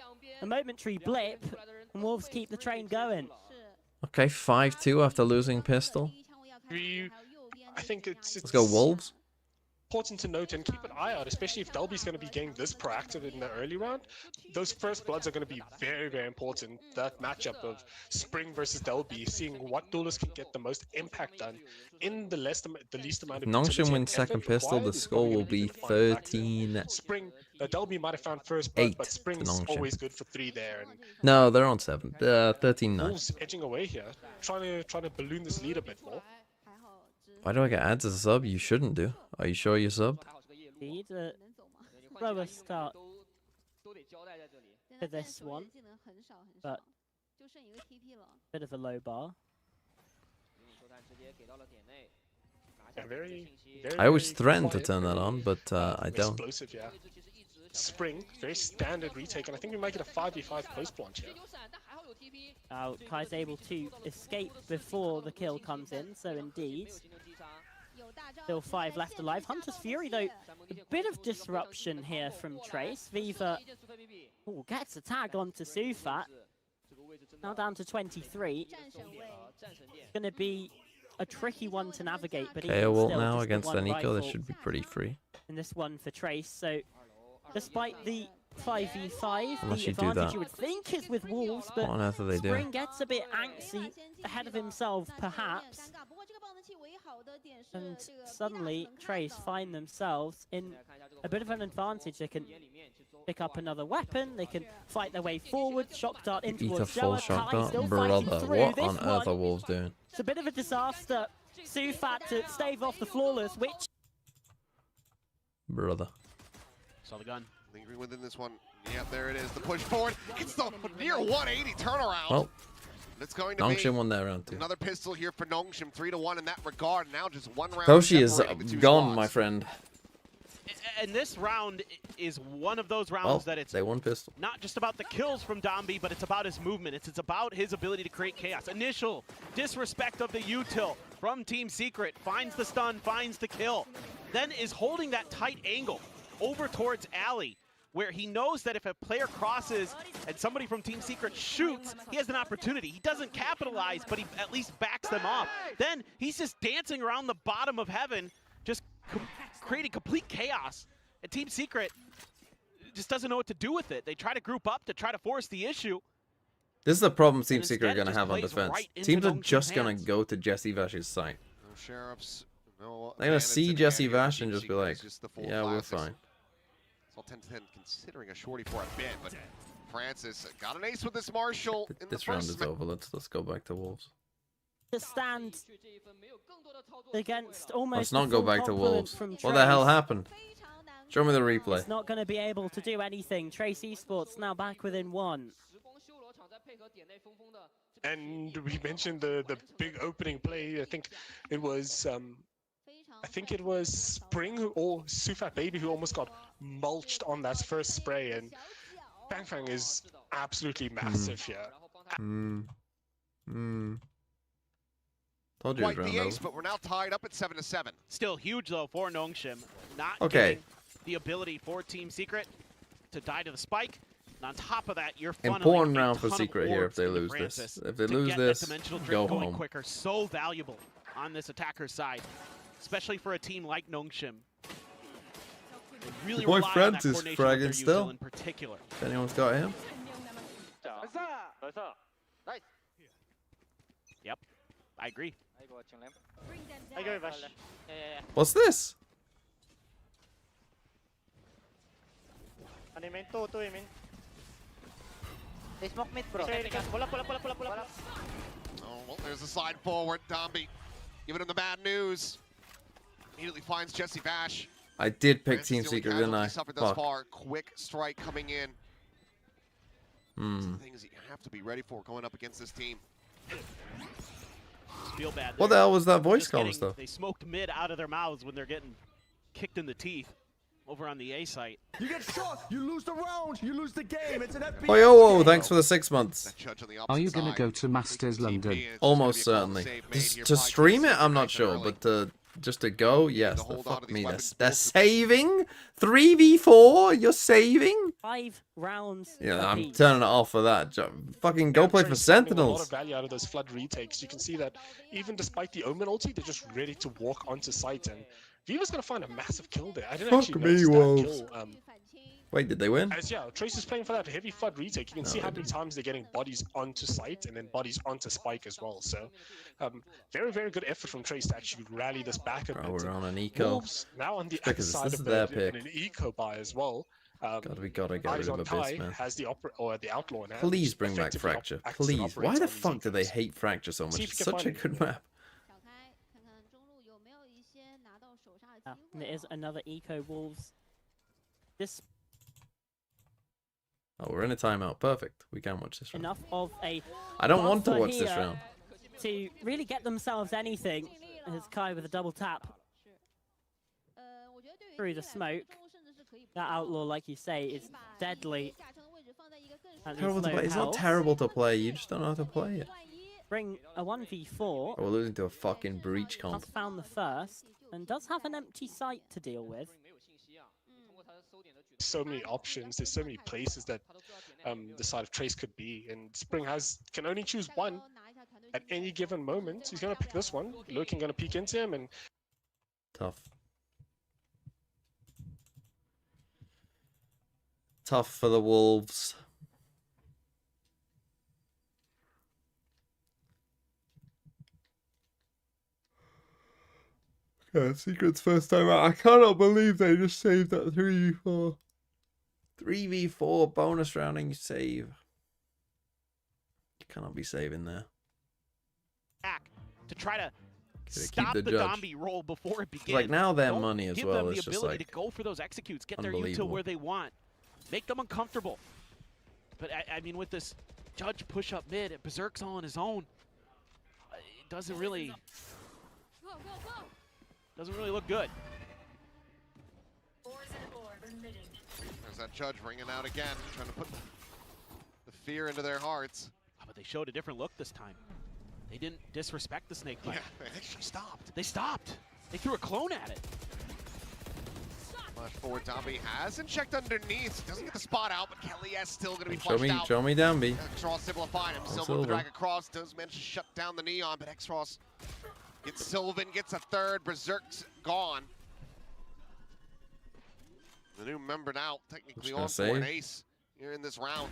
A momentary blip, and Wolves keep the train going. Okay, 5-2 after losing pistol. I think it's Let's go Wolves. important to note and keep an eye out, especially if Delby's going to be getting this proactive in the early round. Those first bloods are going to be very, very important. That matchup of Spring versus Delby, seeing what duelists can get the most impact done in the least amount of Nongshim utility wins and effort second pistol. required The is score probably will gonna be be the defining factor. 13. Spring, Delby might have found first blood, 8 but to Spring's Nongshim. always good for 3 there. And No, they're on 7. 13-9. Wolves edging away here, trying to balloon this lead a bit more. Why do I get ads as a sub? You shouldn't do. Are you sure you subbed? Need a slower start for this one, but bit of a low bar. Yeah, very, I always very threaten to quiet, turn that very, on, but I don't. Explosive, yeah. Spring, very standard retake, and I think we might get a 5v5 post launch here. Now, Kai's able to escape before the kill comes in, so indeed. Still 5 left alive. Hunter's Fury, though, a bit of disruption here from Trace. Viva gets a tag onto Sufat. Now down to 23. It's going to be a tricky one to navigate, but even KO ult still, now just the against one Nico. rifle That should be pretty free. in this one for Trace. So, despite the 5v5, Unless the you do advantage that. you would think is with Wolves, but What on earth are they doing? Spring gets a bit antsy, ahead of himself perhaps, and suddenly Trace find themselves in a bit of an advantage. They can pick up another weapon, they can fight their way forward, shock dart in Eat a towards full Joa. shot Kai dart? still fighting Brother, through. what This on earth are one, Wolves doing? it's a bit of a disaster. Sufat to stave off the flawless, which Brother. Saw the gun. Lingering within this one. Yep, there it is. The push forward. It's the near 180 turnaround. Well, It's going to Nongshim be won that round too. another pistol here for Nongshim. 3-1 in that regard. Now just one round. Toshi is separating the two gone, squads. my friend. And this round is one of those rounds Well, that it's they won pistol. not just about the kills from Domby, but it's about his movement. It's about his ability to create chaos. Initial disrespect of the util from Team Secret. Finds the stun, finds the kill. Then is holding that tight angle over towards Alley, where he knows that if a player crosses and somebody from Team Secret shoots, he has an opportunity. He doesn't capitalize, but he at least backs them off. Then he's just dancing around the bottom of heaven, just creating complete chaos. And Team Secret just doesn't know what to do with it. They try to group up to try to force the issue. This is the problem Team And Secret are instead, going to it have on just defense. plays right into Teams are Nongshim's just going hands. to go to Jesse Vash's site. No sheriffs. No They're going to bandits see in Jesse the area. Vash and Team just be Secret like, is just the full yeah, we're classics. fine. It's all 10-10 considering a shorty for a bit, but Francis got an ace with this Marshall in the This round first is over. Let's go back to Wolves. to stand against almost Let's not the go full back to complement Wolves. from What the hell Trace. happened? Show me the replay. It's not going to be able to do anything. Trace Esports now back within 1. And we mentioned the big opening play. I think it was Spring or Sufat Baby who almost got mulched on that first spray, and Bang Fang is absolutely massive here. Told you it Quite was the round ace, over. but we're now tied up at 7-7. Still huge, though, for Nongshim. Not Okay. getting the ability for Team Secret to die to the spike. And on top of that, you're funneling Important a round for ton of Secret here if orbs they into lose Francis this. If they to lose get this, that dimensional drift go going home. quicker. So valuable on this attacker's side, especially for a team like Nongshim. They really Your boy rely on that Francis coordination with their fragging still. util in particular. If anyone's got him. Yep, I agree. What's this? Oh, well, there's a slide forward. Domby giving him the bad news. Immediately finds Jesse Vash. I did pick Francis Team the only Secret, didn't casualty I? suffered thus Fuck. far. Quick strike coming in. Some things that you have to be ready for going up against this team. Just feel bad. What the there. hell was that voice Just call getting- stuff? They smoked mid out of their mouths when they're getting kicked in the teeth over on the A site. You get shot, you lose the round, you lose the game. It's an FBI. Oh, yo, thanks for the 6 months. That judge on the Are you opposite going to side. go to Masters Taking TP, London? and it's just Almost gonna be a call certainly. save made Just here to by stream Team it, I'm not Secret sure, early. but to just to go? Yes. hold on to Fuck these me. weapons They're pools. saving? 3v4? You're saving? 5 rounds. Yeah, I'm apiece. turning it off for that. Fucking go Yeah, play for Trace finding a lot Sentinels. of value out of those flood retakes. You can see that even despite the Omen ulti, they're just ready to walk onto site, and Viva's gonna find a massive kill there. I didn't Fuck actually me, notice Wolves. that kill. Wait, did they win? As yeah, Trace is playing for that heavy flood retake. You can see how many times they're getting bodies onto site and then bodies onto Spike as well. So, very, very good effort from Trace to actually rally this back a bit. Bro, we're on an eco. Wolves now on the other Because side this of is their the pick. an eco buy as well. God, we gotta get Eyes rid of on Abyss, Ty man. has the the outlaw in hand, Please which bring back effectively Fracture. acts as an Please. Why operator the on these fuck do they ecos. hate Fracture so much? See if It's you can such a find good map. And it is another eco Wolves. This Oh, we're in a timeout. Perfect. We can watch this round. enough of a I don't want to buffer watch this here round. to really get themselves anything. As Kai with a double tap through the smoke. That outlaw, like you say, is deadly. And Terrible to there's no play. It's not health. terrible to play. You just don't know how to play it. Bring a 1v4. Oh, we're losing to a fucking breach comp. Has found the first and does have an empty site to deal with. So many options. There's so many places that the side of Trace could be, and Spring can only choose one at any given moment. He's gonna pick this one. Lurking gonna peek into him, and Tough. Tough for the Wolves. Yeah, Secret's first time out. I cannot believe they just saved that 3v4. 3v4 bonus rounding save. You cannot be saving there. Back to try to Keep stop the the judge. zombie roll before it begins. Like now their Don't money as give well them is the just ability like to go for those executes, get their util unbelievable. where they want, make them uncomfortable. But I mean, with this judge push up mid, and Berserk's all on his own. It doesn't really look good. There's that judge ringing out again, trying to put the fear into their hearts. Oh, but they showed a different look this time. They didn't disrespect the snake bite. Yeah, they actually stopped. They stopped. They threw a clone at it. Flash forward, Dambi hasn't checked underneath. Doesn't get the spot out, but Kelly is still going to be flushed out. Show me Dambi. X-Ross simplifying him. Sylvan with the drag across, does manage to shut down the Neon, but X-Ross gets Sylvan, gets a third. Berserk's gone. The new member now technically on for an ace here in this round.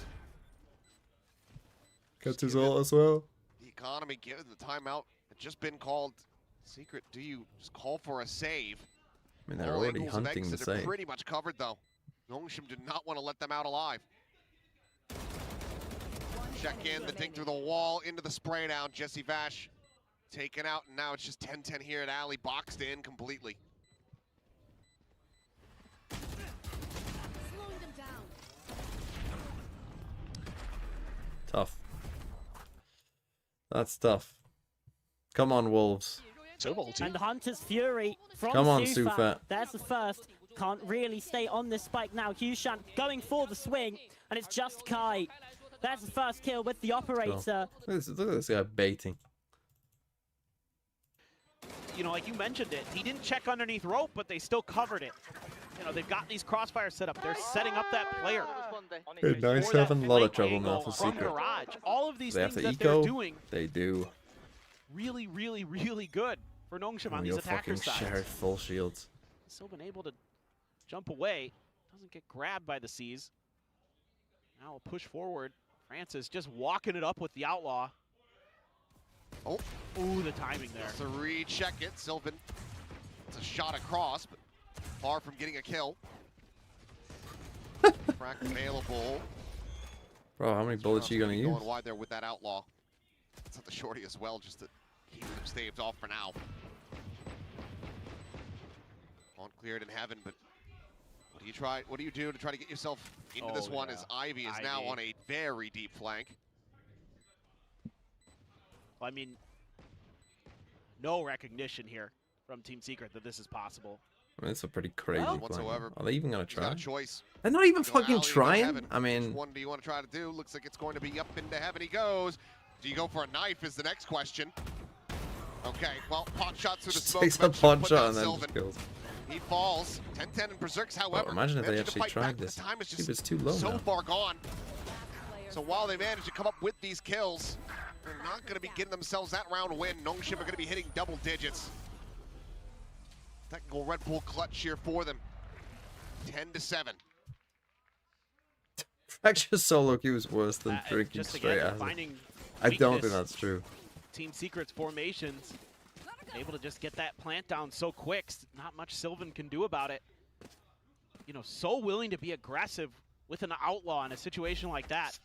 Gets his ult as well. The economy, given the timeout, had just been called. Secret, do you just call for a save? I mean, they're All already angles of hunting the exit are save. pretty much covered though. Nongshim did not want to let them out alive. Check in, the dig through the wall, into the spray down. Jesse Vash taken out, and now it's just 10-10 here at Alley, boxed in completely. Tough. That's tough. Come on, Wolves. And Hunter's Fury from Come on, Sufa. Sufa. There's the first. Can't really stay on this spike now. Hushan going for the swing, and it's just Kai. There's the first kill with the operator. Look at this guy baiting. You know, like you mentioned it, he didn't check underneath rope, but they still covered it. You know, they've got these crossfires set up. They're setting up that player. Hey, 9-7, a lot of trouble now for from Secret. Garage. All of these They have things to that they're eco. doing, They do. really, really, really good for Nongshim on Your these attacker fucking sides. Sheriff full shields. Still been able to jump away. Doesn't get grabbed by the Seas. Now a push forward. Francis just walking it up with the Outlaw. Oh. Ooh, the timing there. Just to recheck it, Sylvan. It's a shot across, but far from getting a kill. Frack available. Bro, how many bullets are you gonna use? Going wide there with that Outlaw. It's at the shorty as well, just to keep them staved off for now. On cleared in heaven, but what do you do to try to get yourself into this one as Ivy is now on a very deep flank. Well, I mean, no recognition here from Team Secret that this is possible. I mean, it's a pretty crazy plan. Whatsoever. Are they even gonna He's got try? a choice. They're not even Go fucking alley into trying. heaven. I mean, Which one do you want to try to do? Looks like it's going to be up into heaven he goes. Do you go for a knife is the next question. Okay, well, pot shot through the Just smoke. takes a eventually pot put shot down and then Sylvan. just kills. He falls. 10-10 in Berserks, however. Oh, imagine if they managed to actually fight tried back, but this. the time is He just was too low so now. far gone. So while they manage to come up with these kills, they're not going to be getting themselves that round win. Nongshim are going to be hitting double digits. Technical Red Bull clutch here for them. 10-7. Fracture solo queue is worse than drinking just straight again, acid. finding I don't think weakness. that's true. Team Secret's formations, able to just get that plant down so quick. Not much Sylvan can do about it. You know, so willing to be aggressive with an outlaw in a situation like that.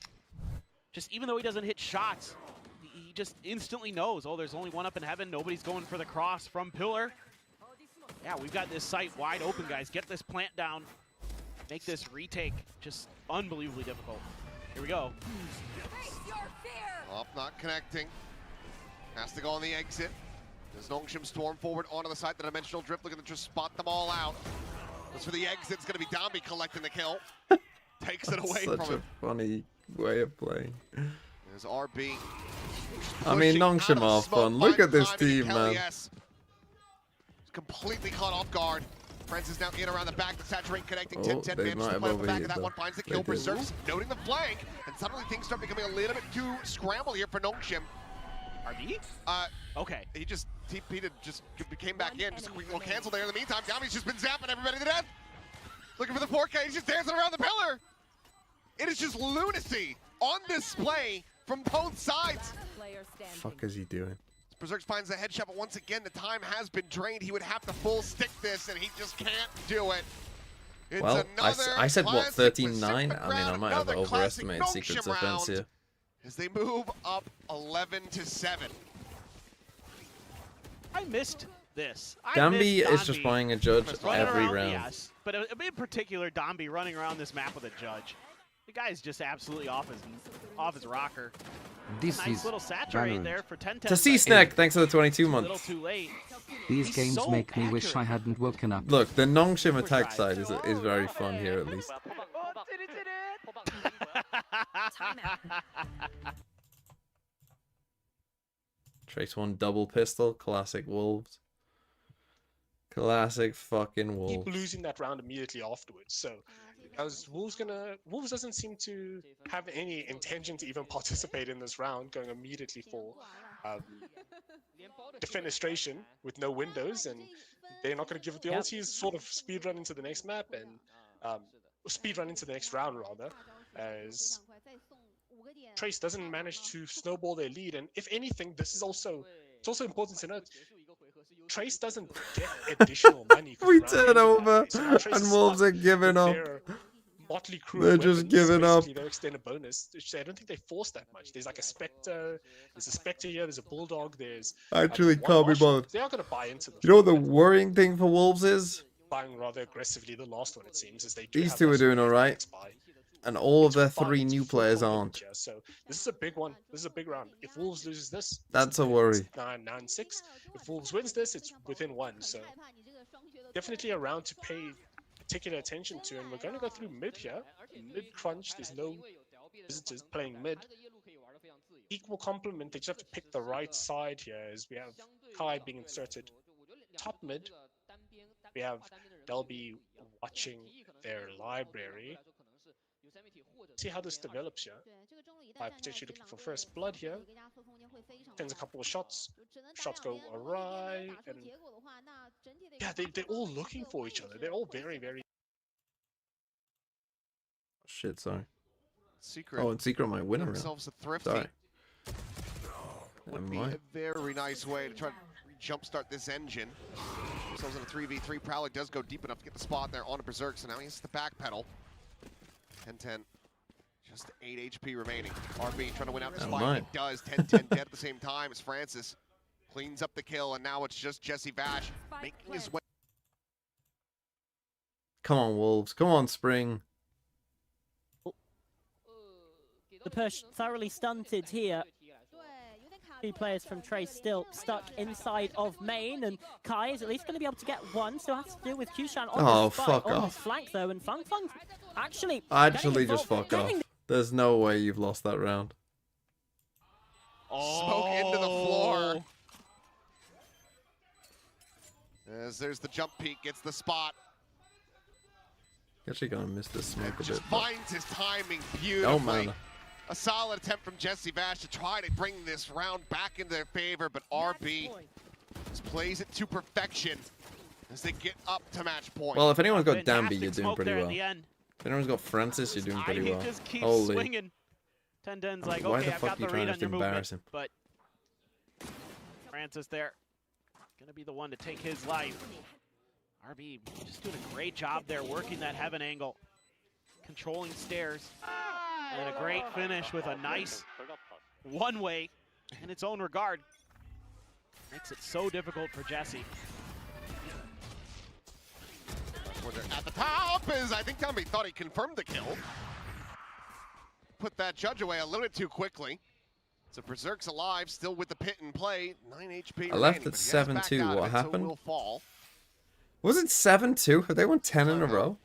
Just even though he doesn't hit shots, he just instantly knows, oh, there's only one up in heaven. Nobody's going for the cross from pillar. Yeah, we've got this site wide open, guys. Get this plant down. Make this retake just unbelievably difficult. Here we go. Up, not connecting. Has to go on the exit. As Nongshim storm forward onto the side, the dimensional drift, looking to just spot them all out. As for the exit, it's going to be Dambi collecting the kill. Takes it away Such from him. a funny way of playing. There's RB. I mean, pushing Nongshim out are of smoke, fun. Look finds at this timing, team, Kelly man. S. Completely caught off guard. Francis now in around the back, the saturate connecting. Oh, 10-10 they manages might to have play off the back overheated of that though. one, finds the They kill. did. Berserks noting the flank, and suddenly things start becoming a little bit too scrambled here for Nongshim. RB? Okay. He just TP'd, just came back in, just a quick little cancel there. In the meantime, Dami's just been zapping everybody to death. Looking for the 4K, he's just dancing around the pillar. It is just lunacy on display from both sides. Fuck is he doing? Berserk finds the headshot, but once again, the time has been drained. He would have to full stick this, and he just can't do it. It's Well, I said what, classic 13-9? Pacific I mean, I round, might have another classic overestimated Secret's Nongshim offense round here. as they move up 11-7. I missed this. Dambi is just buying a judge running every around, round. Yes, but in particular, Dambi running around this map with a judge. The guy is just absolutely off his rocker. This Nice is little saturate Valorant. there for 10-10. To see Snack, thanks for the 22 A little months. too late. These He's games so make me wish I accurate. hadn't woken up. Look, the Nongshim attack side is very fun here at least. Trace one double pistol, classic Wolves. Classic fucking Keep Wolves. losing that round immediately afterwards. So, as Wolves doesn't seem to have any intention to even participate in this round, going immediately for defenestration with no windows, and they're not going to give it the ultis. Sort of speed run into the next map and speed run into the next round rather, as Trace doesn't manage to snowball their lead. And if anything, it's also important to note, Trace doesn't get additional money. We turn over and Wolves are giving up. Motley crew They're of just weapons, giving up. basically, their extended bonus. I don't think they force that much. There's like a Spectre, here, there's a Bulldog, there's... I actually one can't be Marshall. bothered. They are going to buy into this. You know what the worrying thing for Wolves is? Buying rather aggressively the last one, it seems, as they do These have two are lots doing of alright. next buy. And all of their It's fun, three it's new full players commitment aren't. here, so this is a big one. This is a big round. If Wolves loses this, That's a worry. 9-6. If Wolves wins this, it's within 1. So definitely a round to pay particular attention to. And we're going to go through mid here. Mid crunch. There's no visitors playing mid. Equal complement. They just have to pick the right side here, as we have Kai being inserted top mid. We have Delby watching their library. See how this develops here. By potentially looking for first blood here. Sends a couple of shots. Shots go awry. And yeah, they're all looking for each other. They're all very, very... Shit, sorry. Secret. Oh, and Secret might win a round. Themselves a thrifty. Sorry. Would be a very nice way to try to jumpstart this engine. Themselves in a 3v3. Prowler does go deep enough to get the spot there on a Berserk, so now he has the back pedal. 10-10. Just 8 HP remaining. RB trying to win out the spot. He does. 10-10 dead at the same time as Francis cleans up the kill, and now it's just Jesse Vash making his way. Come on, Wolves. Come on, Spring. The push thoroughly stunted here. Two players from Trace still stuck inside of main, and Kai is at least going to be able to get one, so has to deal with Qshan on Oh, the spike, fuck on off. his flank though, and Fung actually Just fuck off. There's no way you've lost that round. Smoke into the floor. As there's the jump peak, gets the spot. Actually gonna miss this smoke a Just bit. But... finds his timing Oh beautifully. man. A solid attempt from Jesse Vash to try to bring this round back into their favor, but RB just plays it to perfection as they get up to match point. Well, if anyone's got Danby, Fantastic you're doing smoke pretty there at well. the end. If anyone's got Francis, you're doing pretty He well. just keeps Holy. swinging. Tenden's like, Why okay, the I've fuck got you the trying read to on your embarrass movement, him? but Francis there, gonna be the one to take his life. RB just doing a great job there, working that heaven angle, controlling stairs, and a great finish with a nice one-way in its own regard. Makes it so difficult for Jesse. When they're at the top is, I think Tommy thought he confirmed the kill. Put that judge away a little bit too quickly. So Berserk's alive, still with the pit in play. 9 HP I left remaining, at but he has backed 7-2. out of What it, so happened? will fall. Was it 7-2? Have they won 10 in a row?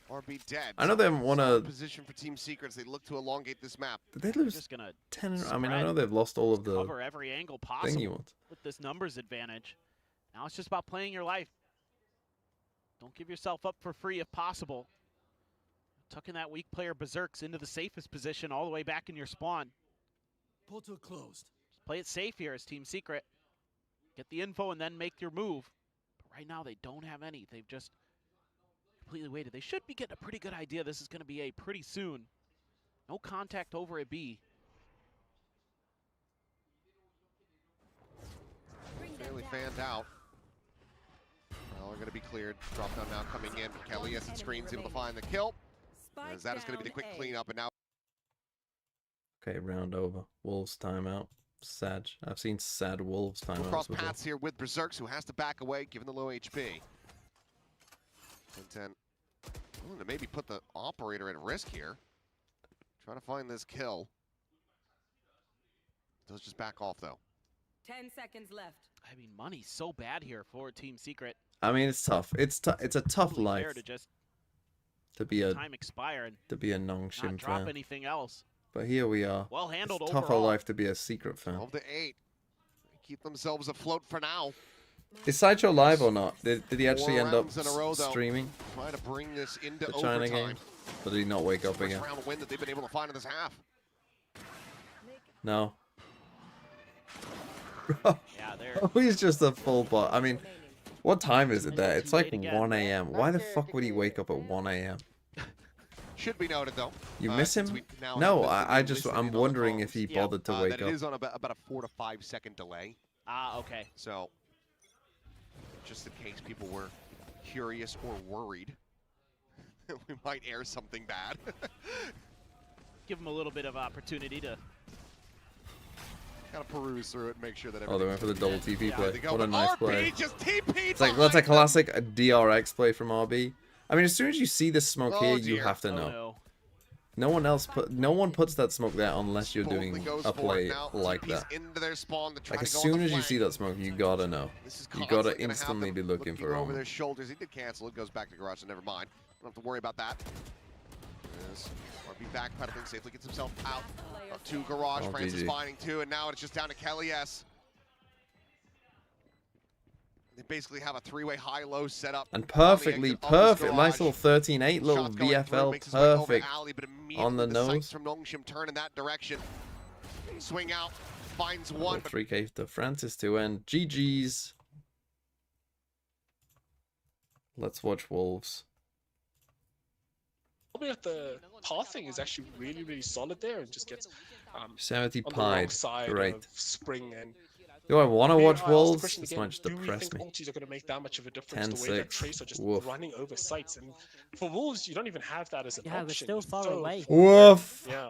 RB dead. I know they haven't won a... position for Team Secrets. They look to elongate this map. Did they They're lose just gonna 10 in a row? I mean, I spread, know they've lost all of the cover every angle thingy possible ones. with this numbers advantage. Now it's just about playing your life. Don't give yourself up for free if possible. Tucking that weak player Berserks into the safest position all the way back in your spawn. Portal closed. Just play it safe here as Team Secret. Get the info and then make your move. But right now they don't have any. They've just completely waited. They should be getting a pretty good idea. This is going to be A pretty soon. No contact over at B. Fairly fanned out. Well, they're going to be cleared. Drop down now coming in. Kelly as it screens able to find the kill. As that is going to be the quick cleanup, and now Okay, round over. Wolves timeout. Sad. I've seen sad Wolves we'll timeouts cross before. paths here with Berserks, who has to back away given the low HP. 10-10. Willing to maybe put the operator at risk here. Trying to find this kill. Does just back off though. 10 seconds left. I mean, money's so bad here for Team Secret. I mean, it's tough. It's a tough Totally life fair to just to be a time expire and Nongshim not drop fan. anything else. But here we are. Well handled It's a tougher overall. life to be a Secret fan. 12-8. They keep themselves afloat for now. Is Sideshow live or not? Did he actually 4 end up rounds in a row, though. streaming Try to bring this into the China overtime. game? Or did he not wake up First again? round win that they've been able to find in this half. No. Yeah, they're Oh, he's just a full bot. I mean, what time is it there? It's like 1 a.m. Why the fuck would he wake up at 1 a.m.? Should be noted though. You miss since him? we now No, have I been just, listening I'm in on the wondering if phones, he bothered to that wake it up. is on about a 4 to 5 second delay. okay. So, just in case people were curious or worried, we might air something bad. Give them a little bit of opportunity to. Kind of peruse through it and make sure that Oh, they went for the double TP Yeah, play. they go. What a But nice RB play. just TP'd It's like, that's a behind them. classic DRX play from RB. I mean, as soon as you see this smoke Oh, here, you dear. have to Oh, know. no. No one puts that smoke there unless you're Boldly doing goes a for it play now. like TP's that. into their spawn to try Like, to as go on soon the as you see flank. that smoke, you gotta know. This is You gotta constantly gonna instantly happen. be looking for over Roman. their shoulders. He did cancel. It goes back to garage, so never mind. Don't have to worry about that. As RB backpedaling safely gets himself out to garage. Oh, Francis GG. finding two, and now it's just down to Kelly S. They basically have a three-way high-low setup. And on the perfectly exit of this perfect. Nice garage. little 13-8, little Shots going through, VFL, makes his way over to perfect. alley, but on the immediately nose. sights from Nongshim turn in that direction. Swing out, finds one, but 3K to Francis to end. GG's. Let's watch Wolves. Probably if the pathing is actually really, really solid there and just gets 70 on the wrong pied. side Great. of Spring. And Do I want to Maybe watch I ask the Wolves? question This again, might just do we depress think me. ultis are going to make that much of a difference? The way that 10-6. Trace are just Woof. running over sites, and for Wolves, you don't even have that as an Yeah, we're option. still It's far so away. far Woof. Yeah.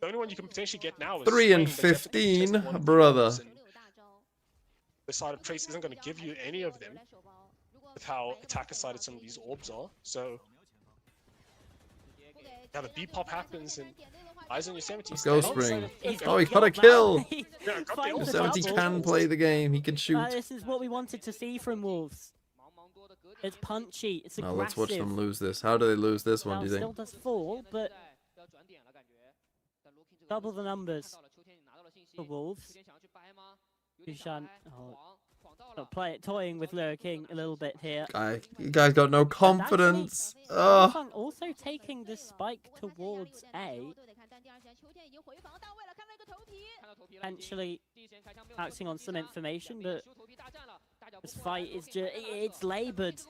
The only one you can potentially get now is 3 and Spring, but you have to contest 15, one of the brother. others, and the side of Trace isn't going to give you any of them with how attacker-sided some of these orbs are. So, yeah, the B-pop happens, and eyes on Yosemite. Let's go, Stay Spring. outside. He's Oh, he got got a the kill. man. He Yeah, got the finds ult. the Yosemite double. can play the game. He can shoot. This is what we wanted to see from Wolves. It's punchy. It's Now aggressive. let's watch them lose this. How do they lose this one, Now, do you still think? does fall, but double the numbers for Wolves. Dushan, oh, toying with Lure King a little bit here. You guys got no confidence. Fang Fang also taking the spike towards A. Potentially acting on some information, but this fight is it's labored.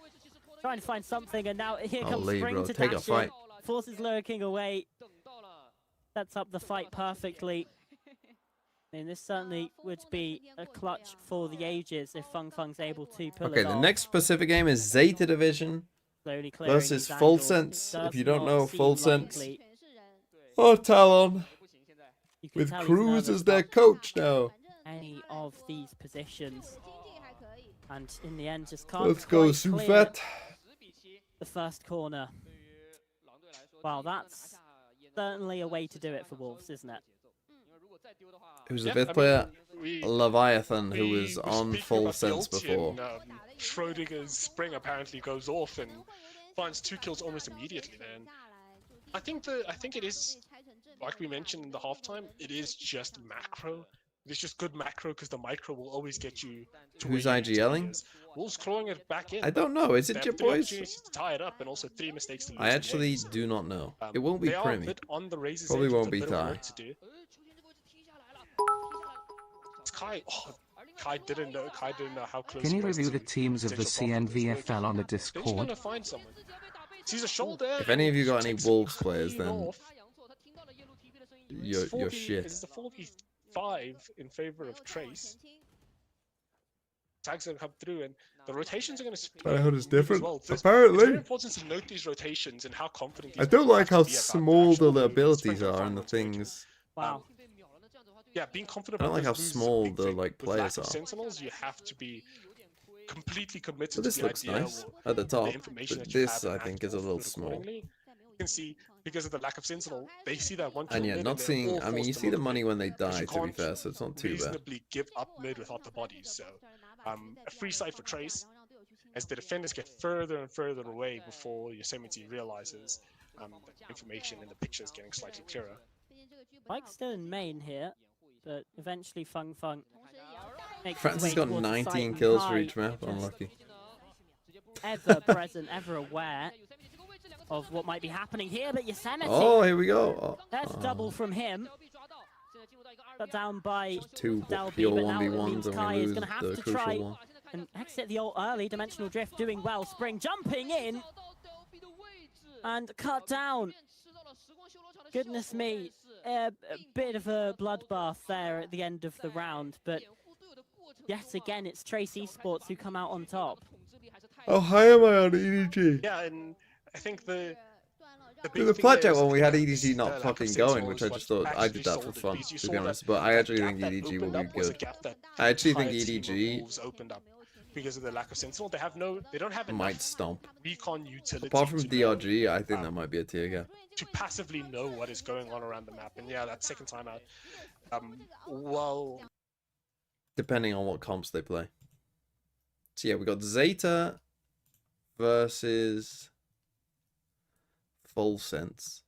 Trying to find something, and now here comes Spring to dash in. Forces Lure King away. Sets up the fight perfectly. And this certainly would be a clutch for the ages if Fang Fang's able to pull it off. Okay, the next specific game is Zeta Division versus Full Sense. If you don't know Full Sense, or Talon, with Cruz as their coach now. Any of these positions, and in the end, just can't. Let's go, Sufet. The first corner. Wow, that's certainly a way to do it for Wolves, isn't it? Who's the fifth player? Leviathan, who was on Full Sense before. Schrodinger's Spring apparently goes off and finds 2 kills almost immediately. Then I think it is, like we mentioned in the halftime, it is just macro. It's just good macro because the micro will always get you. Who's IGLing? Wolves clawing it back in. I don't know. Is it your boys? To tie it up and also 3 mistakes to lose. I actually do not know. It won't be Primy. Probably won't be Ty. Kai didn't know how close. Can you review the teams of the CNVFL on the Discord? He's gonna find someone. Sees a shoulder. If any of you got any Wolves players, then you're shit. It's a 4v5 in favor of Trace. Tags are gonna come through, and the rotations are gonna split. Tryhard is different. Well. Apparently. It's very important to note these rotations and how confident. I don't like how small the abilities are and the things. Wow. Yeah, being confident. I don't like how small the players are. Sentinels, you have to be completely committed. So this to the looks idea nice at the top, but this I and think is a little small. You can see because of the lack of Sentinel, they see that one. And yeah, not seeing. I mean, you see the money when they die. To be fair, so it's not too bad. Reasonably give up mid without the bodies. So, a free side for Trace, as the defenders get further and further away before Yosemite realizes the information in the picture is getting slightly clearer. Mike's still in main here, but eventually Fang Fang makes Francis got 19 kills for each map. Unlucky. Ever present, ever aware of what might be happening here, but Yosemite. Oh, here we go. That's double from him. Got down by two Delby, pure but now it 1v1s means and Kai we is lose going to have the to crucial try one. and exit the old early dimensional drift, doing well. Spring jumping in and cut down. Goodness me, a bit of a bloodbath there at the end of the round, but yet again it's Trace Esports who come out on top. How high am I on EDG? Yeah, and I think the Blackjack one we had EDG not fucking going, which I just thought I did that for fun, to be honest. But I actually think EDG will be good. I actually think EDG opened up because of the lack of Sentinel. They don't have might stomp. Recon utility. Apart from DRG, I think that might be a tier gap. To passively know what is going on around the map, and yeah, that second time out. Well, depending on what comps they play. So yeah, we got Zeta versus Full Sense.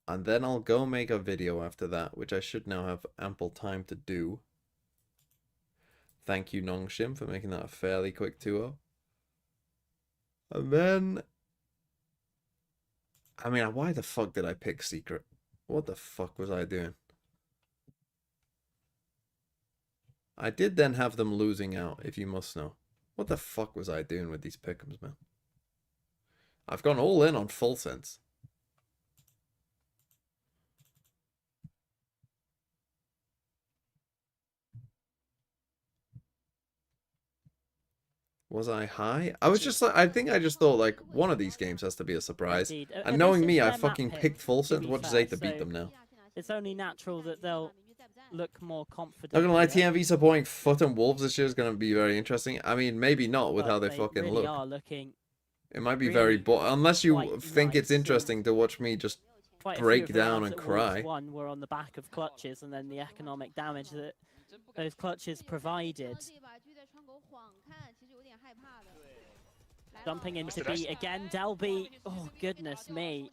And then I'll go make a video after that, which I should now have ample time to do. Thank you, Nongshim, for making that a fairly quick 2-0. And then... I mean, why the fuck did I pick Secret? What the fuck was I doing? I did then have them losing out, if you must know. What the fuck was I doing with these pick'ems, man? I've gone all in on Full Sense. Was I high? I was just like, I think I just thought like one of these games has to be a surprise. Indeed. And knowing me, I fucking picked Full Sense. Watch Zeta beat them now. It's only natural that they'll look more confident. Not gonna lie, TMV supporting Foot and Wolves this year is gonna be very interesting. I mean, maybe not with how they fucking really look. Are looking it might be very unless you think it's interesting to watch me just break down and cry. One were on the back of clutches, and then the economic damage that those clutches provided. Jumping into B again, Delby. Oh goodness me!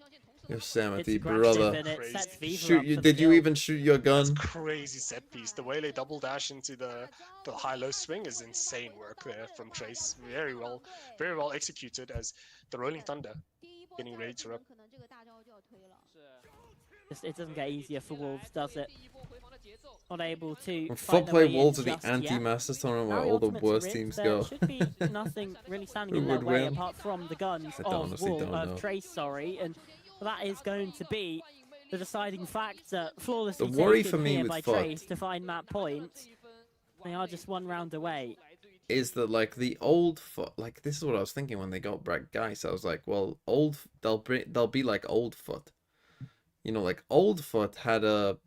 Yosemite, It's brother. aggressive and it sets Viva Shoot up you. for the Did you kill. even shoot your That's gun? crazy set piece. The way they double dash into the high-low swing is insane work there from Trace. Very well executed as the Rolling Thunder getting ready to rip. It doesn't get easier for Wolves, does it? Not able to When fight FUT their play way Wolves in at the just yet. anti-Masters tournament where Now the all the ultimate's worst ripped, teams there go. should be nothing really standing Who in their would way win? apart from the guns I of honestly don't know. Trace, sorry, and that is going to be the deciding factor. Flawlessly The worry taken for me here with by FUT Trace to find map point. They are just one round away. Is that like the old FUT? Like this is what I was thinking when they got Brett Geis. I was like, well, they'll be like old FUT. You know, like old FUT had a,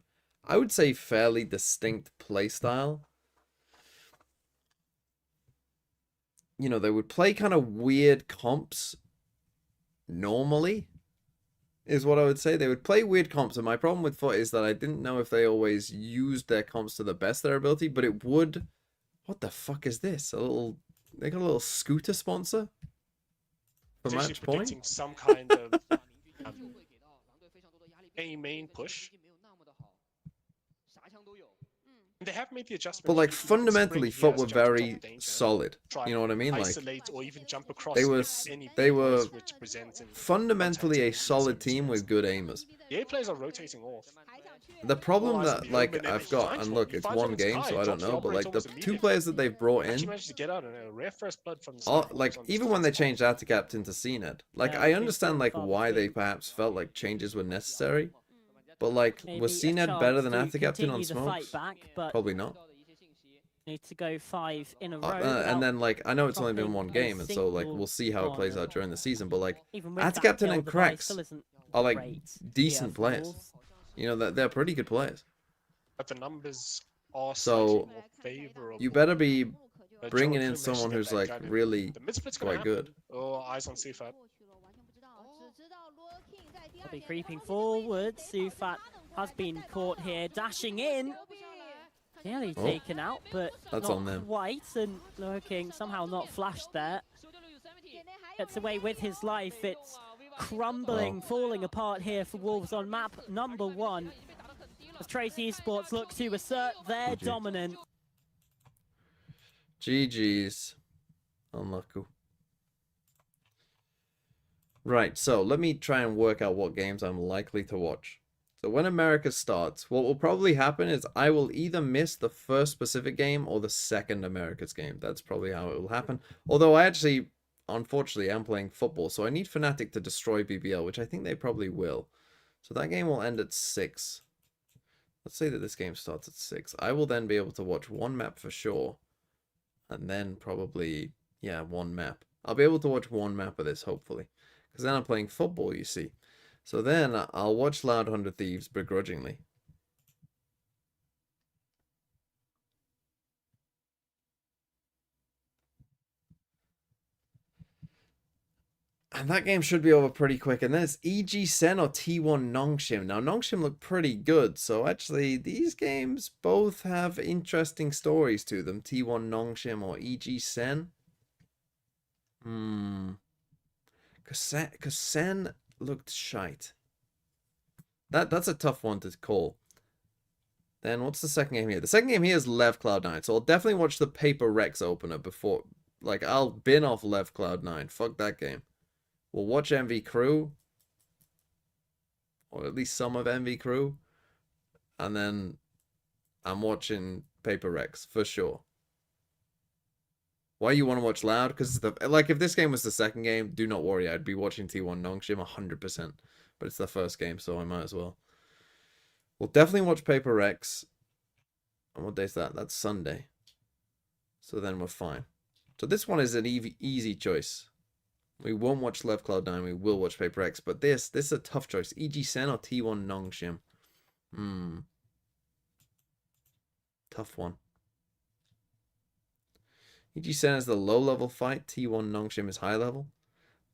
I would say, fairly distinct playstyle. You know, they would play kind of weird comps normally, is what I would say. They would play weird comps, and my problem with FUT is that I didn't know if they always used their comps to the best of their ability, but it would... What the fuck is this? They got a little scooter sponsor? For It's actually match point? predicting some kind of a main push. They have made the adjustment. But like fundamentally, FUT were very solid. You know what I mean? Like isolate or even jump across they were presenting. fundamentally a solid team with good aimers. The A players are rotating off. The problem that like I've got, and look, it's one game, so I don't know, but like the two players that they've brought in, managed to get out a rare first blood from the all, like even when they changed Zeta captain to CNED, like I understand like why they perhaps felt like changes were necessary, but like was CNED better than Zeta captain on smokes? Probably not. Need to go 5 in a row. And then like I know it's only been one game, and so like we'll see how it plays out during the season. But like Zeta captain and Cracks are like decent players. You know that they're pretty good players. But the numbers are so more favorable. you better be bringing in someone who's like really quite good. Oh, eyes on Sufat. They'll be creeping forward. Sufat has been caught here, dashing in. Nearly taken out, but that's not on them. Quite, and Lurking somehow not flashed there. Gets away with his life. It's crumbling, falling apart here for Wolves on map number 1. As Trace Esports look to assert their dominance. GG's. Unlucky. Right, so let me try and work out what games I'm likely to watch. So when America starts, what will probably happen is I will either miss the first Pacific game or the second America's game. That's probably how it will happen. Although I actually, unfortunately, am playing football, so I need Fnatic to destroy BBL, which I think they probably will. So that game will end at 6. Let's say that this game starts at 6. I will then be able to watch one map for sure. And then probably, yeah, one map. I'll be able to watch one map of this, hopefully. Because then I'm playing football, you see. So then I'll watch Loud 100 Thieves begrudgingly. And that game should be over pretty quick. And then it's EG Sen or T1 Nongshim. Now, Nongshim look pretty good. So actually, these games both have interesting stories to them. T1 Nongshim or EG Sen. Because Sen looked shite. That's a tough one to call. Then what's the second game here? The second game here is Lev Cloud9. So I'll definitely watch the Paper Rex opener before. Like, I'll bin off Lev Cloud9. Fuck that game. We'll watch MV Crew. Or at least some of MV Crew. And then I'm watching Paper Rex for sure. Why you want to watch Loud? Because like if this game was the second game, do not worry. I'd be watching T1 Nongshim 100%. But it's the first game, so I might as well. We'll definitely watch Paper Rex. And what day is that? That's Sunday. So then we're fine. So this one is an easy choice. We won't watch Lev Cloud9. We will watch Paper Rex. But this is a tough choice. EG Sen or T1 Nongshim? Tough one. EG Sen is the low-level fight. T1 Nongshim is high-level.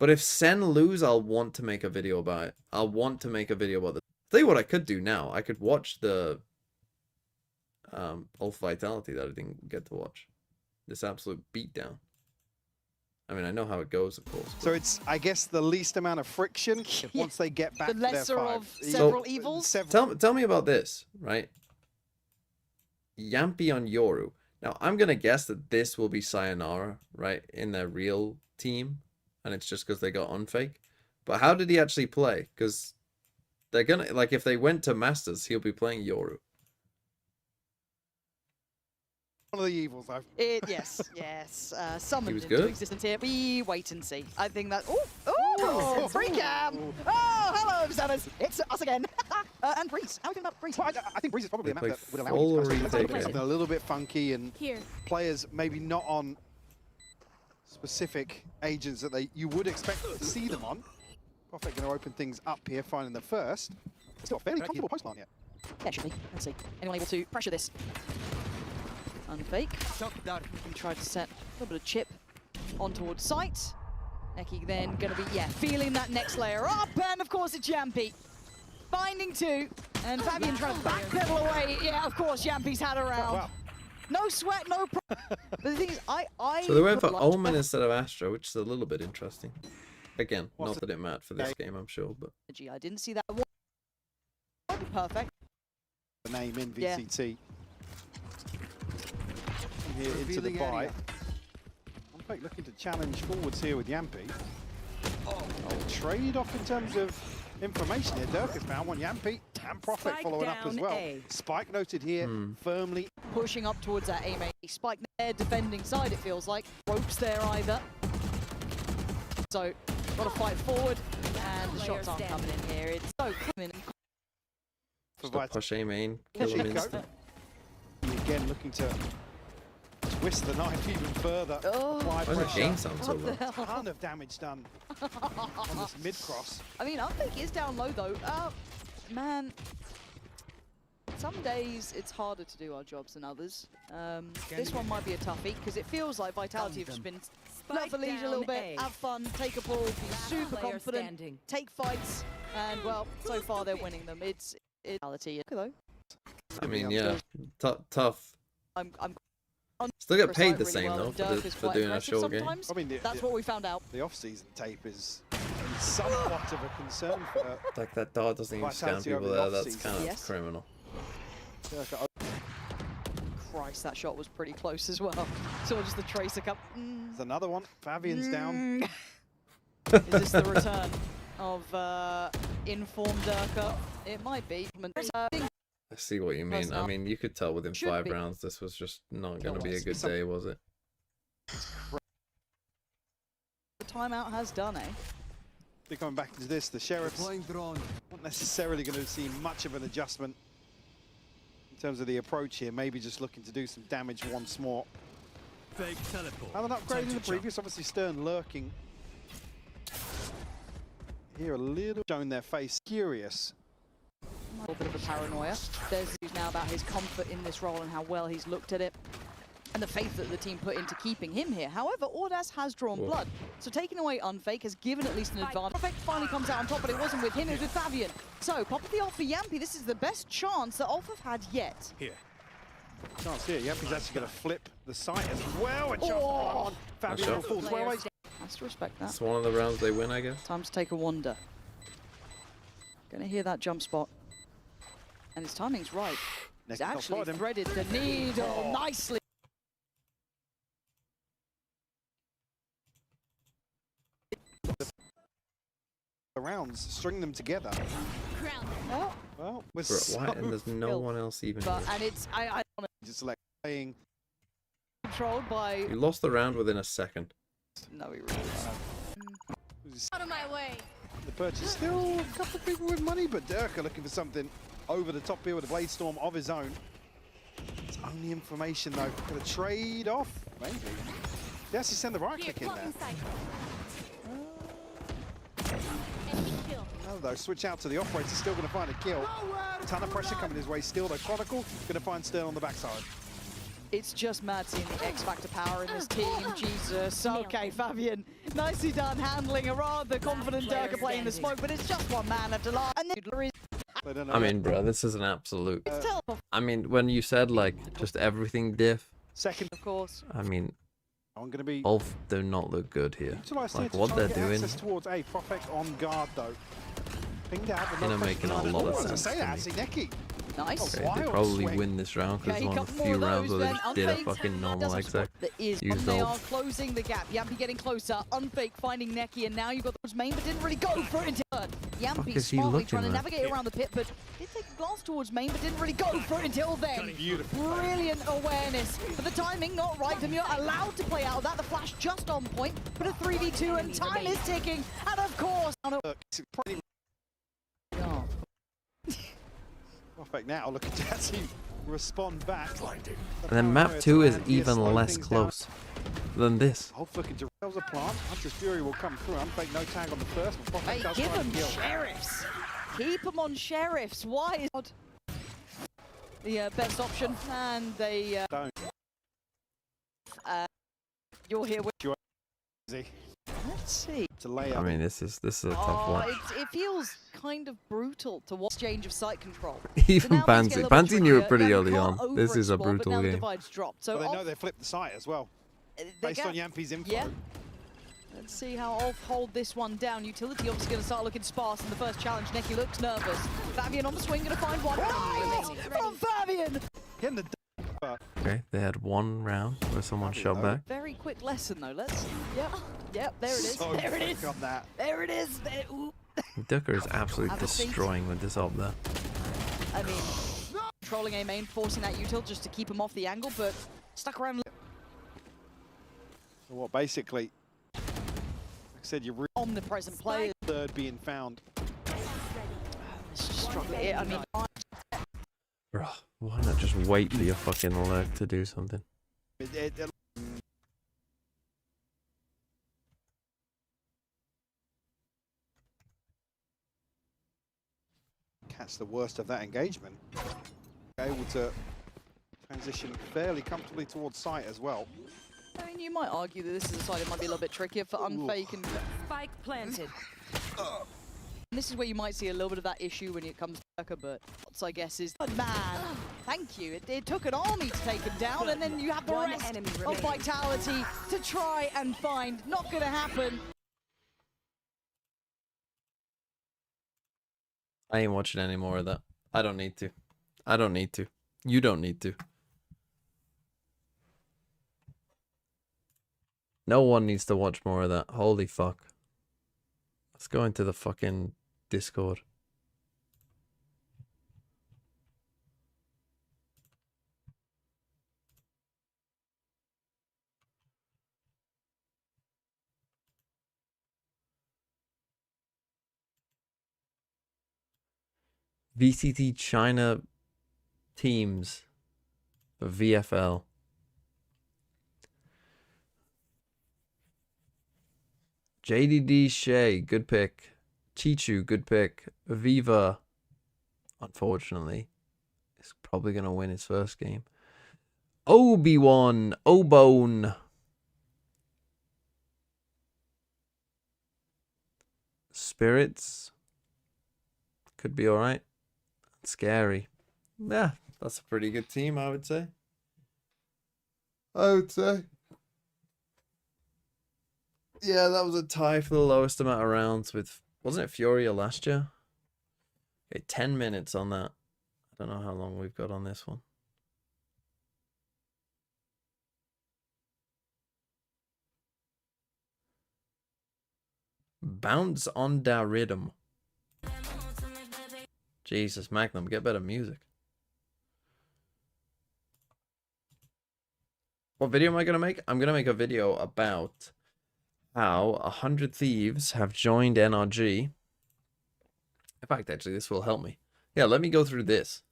But if Sen lose, I'll want to make a video about it. I'll want to make a video about this. Tell you what I could do now. I could watch the Ulf Vitality that I didn't get to watch. This absolute beatdown. I mean, I know how it goes, of course. So it's, I guess, the least amount of friction once they get back The to their lesser five. of several evils. Tell me about this, right? Yampi on Yoru. Now, I'm going to guess that this will be Sayonara, right, in their real team, and it's just because they got unfake. But how did he actually play? Because they're going to, like, if they went to Masters, he'll be playing Yoru. One of the evils I've... Yes. Summoned was into good. existence here. We wait and see. I think that... Oh, free cam! Oh, hello, Xanas. It's us again. And Breeze. How do you think about Breeze? Well, I think Breeze is probably a map They that would play allow you to full play retake, something a little bit funky and Here. players maybe not on specific agents that you would expect to see them on. Prophet going to open things up here, finding the first. It's still a fairly comfortable post line yet. Yeah, should be. Let's see. Anyone able to pressure this? Unfake. You can try to set a little bit of chip on towards sight. Neki then going to be, feeling that next layer up. And of course it's Yampi. Finding two. And Fabian trying to backpedal away. Yeah, of course, Yampi's had a round. Wow. No sweat, no problem. But the thing is, I So they went for would like Omen instead of Astra, which is a little bit interesting. Again, What's not that it mattered for this game, I'm sure, but... I didn't see that one. Perfect. The name in VCT. Here into the buy. Unfake looking to challenge forwards here with Yampi. Trade off in terms of information here. Dirk has found one. Yampi and Prophet Spike following up as down well. A. Spike noted here firmly. Pushing up towards that A main. Spike their defending side, it feels like. Ropes there either. So, got to fight forward, and the shots aren't coming in here. It's so coming. Just got push A main, kill him Kashiko. instant. Again looking to twist the knife even further. Apply Why does the pressure. game sound so low? A ton of damage done on this mid-cross. I mean, Unfake is down low though. Man, some days it's harder to do our jobs than others. This one might be a toughie because it feels like Vitality have just been let for leisure a little bit, have fun, take a ball, be super confident, take fights, and well, so far they're winning them. It's Vitality. Okay, though. I mean, yeah, tough. I'm Still get paid the really same well, though and Dirk for is quite doing a aggressive short game. sometimes. I mean, That's what we found out. The off-season tape is somewhat of a concern for Like that dart doesn't even scan Vitality people over there. the That's off-season. kind of Yes. criminal. Dirk. Christ, that shot was pretty close as well. So just the tracer cup. There's another one. Fabian's down. Is this the return of informed Durka? It might be. I see what you mean. I mean, you could tell within Should 5 be. rounds this was just not going to No, be a it's good some- day, was it? The timeout has done, eh? They're coming back into this. The Sheriffs not necessarily going to see much of an adjustment in terms of the approach here. Maybe just looking to do some damage once more. Fake teleport. Have an upgrade in the previous. Obviously, Stern lurking here a little. Showing their face. Curious. A little bit of a paranoia. There's news now about his comfort in this role and how well he's looked at it. And the faith that the team put into keeping him here. However, Audas has drawn blood. So taking away Unfake has given at least an advantage. Unfake finally comes out on top, but it wasn't with him, it was with Fabian. So, pop the ult for Yampi. This is the best chance that Ulf have had yet. Here. Chance here. Yampi's actually going to flip the site as well. A shot on Fabian shot. falls well away. Has to respect that. It's one of the rounds they win, I guess. Time to take a wander. Gonna hear that jump spot. And his timing's right. He's Next, actually spotted him. threaded the needle nicely. The rounds, string them together. Oh, Well, we're Bro, so why? And there's no Phil. one else even but, here. and it's, I just like playing. controlled by, You lost the round within a second. no, he really doesn't. Out of my way. The purchase still a couple of people with money, but Dirk are looking for something over the top here with a Blade Storm of his own. It's only information though. Gonna trade off, maybe. They actually send the right Here, click in there. sight. Enemy kill. No though, switch out to the operator, still gonna find a kill. Ton of pressure coming his way still though. Chronicle gonna find Stern on the backside. It's just mad seeing the X Factor power in this team. Jesus. Okay, Fabian, nicely done handling a rather confident Durka playing the smoke, but it's just one man left alive. And then there is They don't know I mean, bro, this is an absolute... it's teleport, I mean, when you said, like, just everything diff, second. of course. I mean, I'm going to be Both do not look good here. utilised Like here to what try they're and get doing, access towards a Prophet on guard though. Pinged out, but you no know, pressure making a behind it. lot of Oh, as I sense say to that, me. actually, Neki. Nice. Okay, they Wild probably swing. win this round because Okay, it's one of the couple few more of rounds where those they then. just did a Unfaked fucking normal doesn't exec. spot. There is Used one. They ult. are closing the gap. Yampy getting closer. Unfake finding Neki, and now you've got those main, but didn't really go for it until Yampy is he smartly looking trying to at? navigate around the pit, but did take a glance towards main, but didn't really go for it until then. Brilliant awareness, but the timing not right. Demure allowed to play out of that. The flash just on point, but a 3v2 and time is ticking, and of course. Oh. Prophet now looking to actually respond back. And then map 2 is even less close than this. Hold looking to rails a plant. Hunter's Fury will come through. Unfake no tag on the first, but Prophet Hey, does give find them the kill. sheriffs. Keep them on sheriffs. Why is the best option? And they Don't. you're here with. Easy. Let's see. To lay I out. mean, this is a tough one. It feels kind of brutal to watch exchange of site control. Even So now things get a Pansy. little bit Pansy knew it trickier. pretty Yeah, you early can't on. This is a overexplore, but brutal now the game. divide's dropped. So But they know they flipped the site as well, based on Yampy's info. Yeah. Let's see how Ulf hold this one down. Utility obviously going to start looking sparse in the first challenge. Neki looks nervous. Fabian on the swing, going to find one. Nice from Fabian! Getting the Okay, they had one round where someone shot back. Very quick lesson though. Let's. Yep. There it is. So there it is. quick on that. There it is. There, ooh. Ducker is absolutely Have a seat. destroying with this up there. I mean, controlling a main, forcing that util just to keep him off the angle, but stuck around. So what basically, like I said, you're Omnipresent players. third being found. It's just struggle here. I mean, Bruh, why not just wait for your fucking alert to do something? Catch the worst of that engagement. Able to transition fairly comfortably towards site as well. I mean, you might argue that this is a side that might be a little bit trickier for Unfake and Spike planted. And this is where you might see a little bit of that issue when it comes to Tucker, but what's, I guess, is... But man, thank you. It took an army to take him down, and then you have the rest of Vitality to try and find. Not going to happen. I ain't watching any more of that. I don't need to. I don't need to. You don't need to. No one needs to watch more of that. Holy fuck. Let's go into the fucking Discord. VCT China teams for VFL. JDD Shea, good pick. Chichu, good pick. Viva, unfortunately, is probably going to win his first game. Obi-Wan, Obone. Spirits. Could be alright. Scary. Yeah, that's a pretty good team, I would say. Yeah, that was a tie for the lowest amount of rounds with, wasn't it Furia last year? Okay, 10 minutes on that. I don't know how long we've got on this one. Bounce on da rhythm. Jesus, Magnum, get better music. What video am I going to make? I'm going to make a video about how 100 Thieves have joined NRG. In fact, actually, this will help me. Yeah, let me go through this.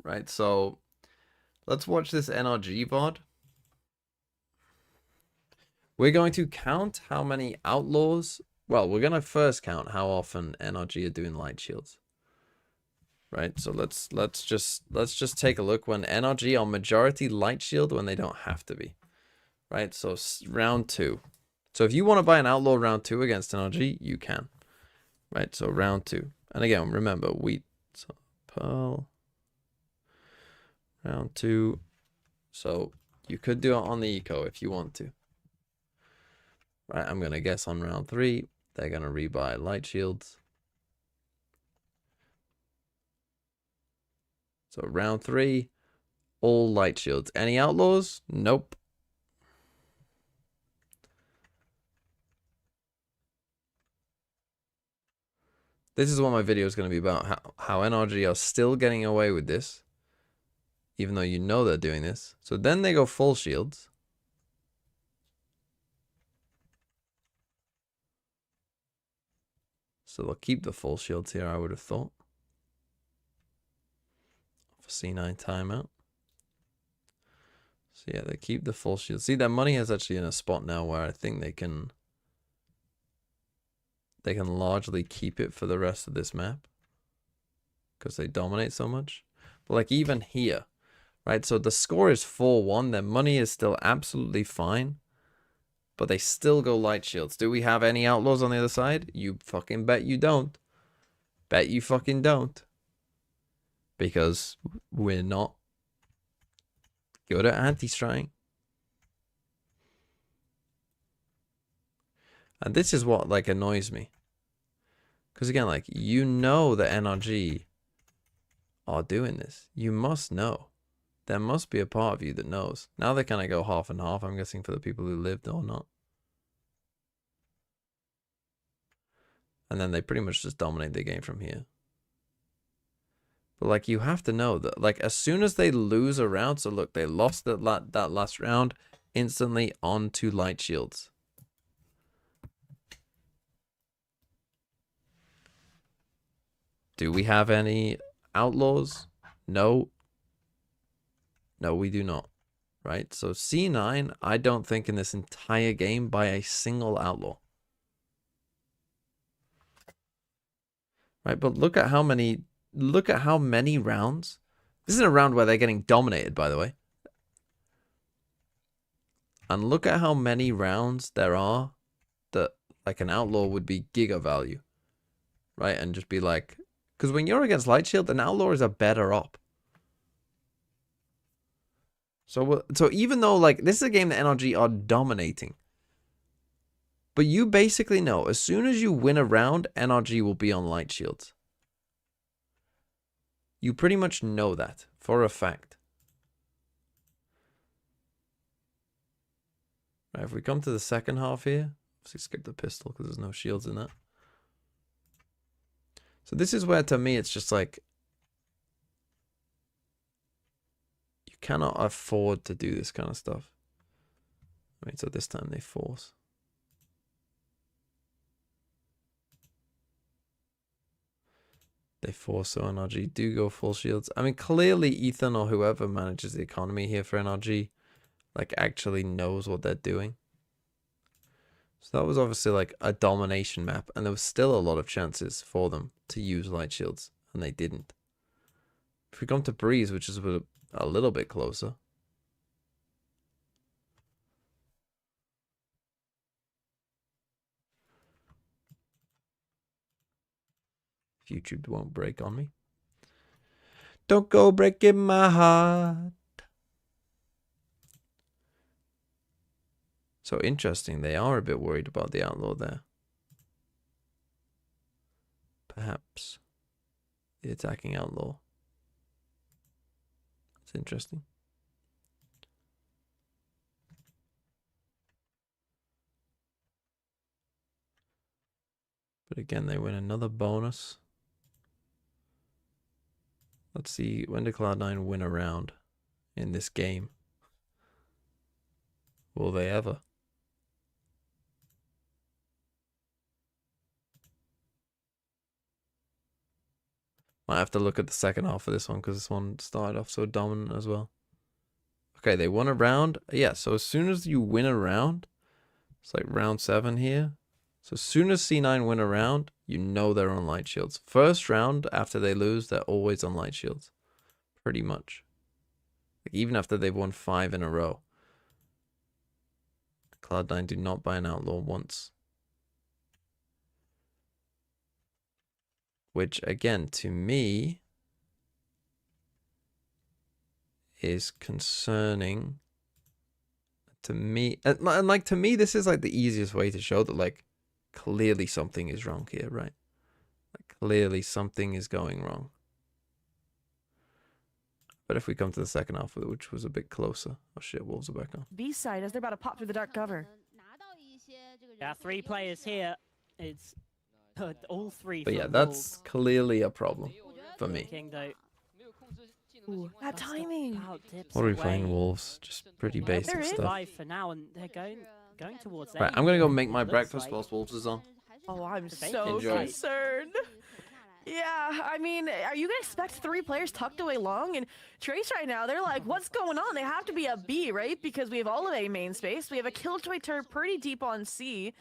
Right, so let's watch this NRG VOD. We're going to count how many outlaws. Well, we're going to first count how often NRG are doing light shields. Right, so let's just take a look when NRG on majority light shield when they don't have to be. Right, so round 2. So if you want to buy an outlaw round 2 against NRG, you can. Right, so round 2. And again, remember, wheat, so pearl, round 2. So you could do it on the eco if you want to. Right, I'm going to guess on round 3, they're going to rebuy light shields. So round 3, all light shields. Any outlaws? Nope. This is what my video is going to be about. How NRG are still getting away with this. Even though you know they're doing this. So then they go full shields. So they'll keep the full shields here, I would have thought. For C9 timeout. So yeah, they keep the full shield. See, their money is actually in a spot now where I think they can largely keep it for the rest of this map. Because they dominate so much. But like even here, right? So the score is 4-1. Their money is still absolutely fine. But they still go light shields. Do we have any outlaws on the other side? You fucking bet you don't. Bet you fucking don't. Because we're not good at anti-straying. And this is what like annoys me. Because again, like you know the NRG are doing this. You must know. There must be a part of you that knows. Now they kind of go half and half, I'm guessing, for the people who lived or not. And then they pretty much just dominate the game from here. But like you have to know that like as soon as they lose a round, so look, they lost that last round, instantly onto light shields. Do we have any outlaws? No. No, we do not. Right? So C9, I don't think in this entire game by a single outlaw. Right? But look at how many rounds. This is a round where they're getting dominated, by the way. And look at how many rounds there are that like an outlaw would be giga value. Right? And just be like, because when you're against light shield, an outlaw is a better op. So even though like this is a game that NRG are dominating, but you basically know as soon as you win a round, NRG will be on light shields. You pretty much know that for a fact. Right, if we come to the second half here, obviously skip the pistol because there's no shields in that. So this is where to me it's just like you cannot afford to do this kind of stuff. I mean, so this time they force. They force, so NRG do go full shields. I mean, clearly Ethan or whoever manages the economy here for NRG, like, actually knows what they're doing. So that was obviously, like, a domination map, and there was still a lot of chances for them to use light shields, and they didn't. If we come to Breeze, which is a little bit closer. If YouTube won't break on me. Don't go breaking my heart. So interesting, they are a bit worried about the outlaw there. Perhaps the attacking outlaw. It's interesting. But again, they win another bonus. Let's see, when did Cloud9 win a round in this game? Will they ever? Might have to look at the second half of this one because this one started off so dominant as well. Okay, they won a round. Yeah, so as soon as you win a round, it's like round 7 here. So as soon as C9 win a round, you know they're on light shields. First round after they lose, they're always on light shields. Pretty much. Like even after they've won 5 in a row. Cloud9 do not buy an outlaw once. Which, again, to me, is concerning to me, and like to me, this is like the easiest way to show that like clearly something is wrong here, right? Like, clearly something is going wrong. But if we come to the second half, which was a bit closer, oh shit, Wolves are back on. B-side as they're about to pop through the dark cover. Yeah, 3 players here. It's all 3. But yeah, that's clearly a problem for me. King, though. Ooh, that timing. What are we playing, Wolves? Just pretty basic stuff. 5 for now, and they're going towards Right, I'm gonna go make my breakfast whilst Wolves is on. Oh, I'm so Enjoy. concerned. Yeah, I mean, are you gonna expect 3 players tucked away long? And Trace right now, they're like, what's going on? They have to be a B, right? Because we have all of A main space. We have a Killjoy turret pretty deep on C.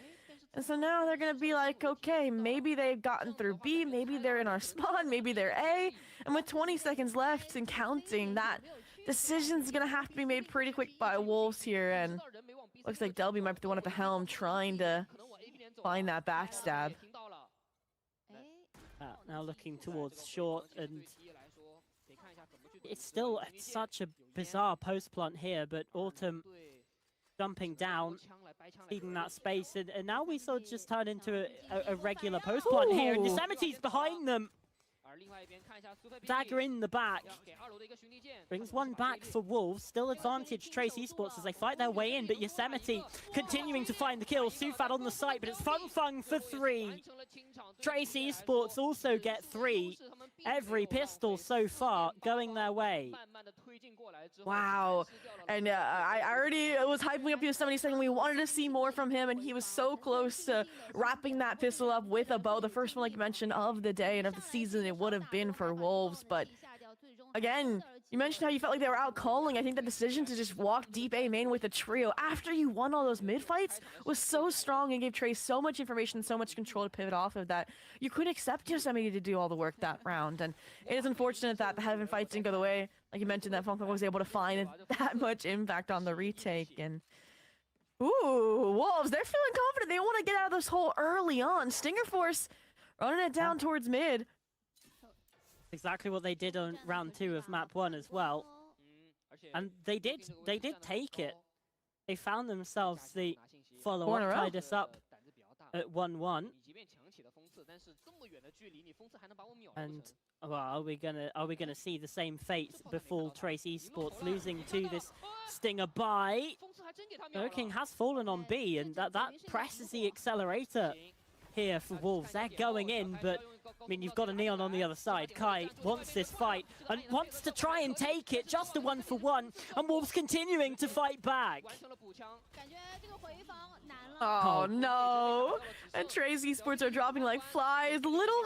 And so now they're gonna be like, okay, maybe they've gotten through B, maybe they're in our spawn, maybe they're A. And with 20 seconds left and counting, that decision's gonna have to be made pretty quick by Wolves here. And looks like Delby might be the one at the helm trying to find that backstab. Now looking towards short, and it's still such a bizarre post plant here, but Autumn jumping down, feeding that space, and now we sort of just turn into a regular post plant here, and Yosemite's behind them. Dagger in the back. Brings one back for Wolves. Still advantage Trace Esports as they fight their way in, but Yosemite continuing to find the kill. Sufat on the site, but it's Fung Fung for 3. Trace Esports also get 3. Every pistol so far going their way. Wow. And I already was hyping up Yosemite saying we wanted to see more from him, and he was so close to wrapping that pistol up with a bow. The first one, like you mentioned, of the day and of the season it would have been for Wolves. But again, you mentioned how you felt like they were out calling. I think the decision to just walk deep A main with a trio after you won all those mid fights was so strong and gave Trace so much information, so much control to pivot off of that. You couldn't accept Yosemite to do all the work that round. And it is unfortunate that the Heaven fights didn't go the way. Like you mentioned, that Funk was able to find that much impact on the retake. And ooh, Wolves, they're feeling confident. They want to get out of this hole early on. Stinger Force running it down towards mid. Exactly what they did on round 2 of map 1 as well. And they did take it. They found themselves the follow-up, tied us up at 1-1. And well, are we gonna see the same fate befall Trace Esports, losing to this Stinger buy? King has fallen on B, and that presses the accelerator here for Wolves. They're going in, but I mean, you've got a Neon on the other side. Kai wants this fight and wants to try and take it, just a 1-for-1, and Wolves continuing to fight back. Oh no! And Trace Esports are dropping like flies. Little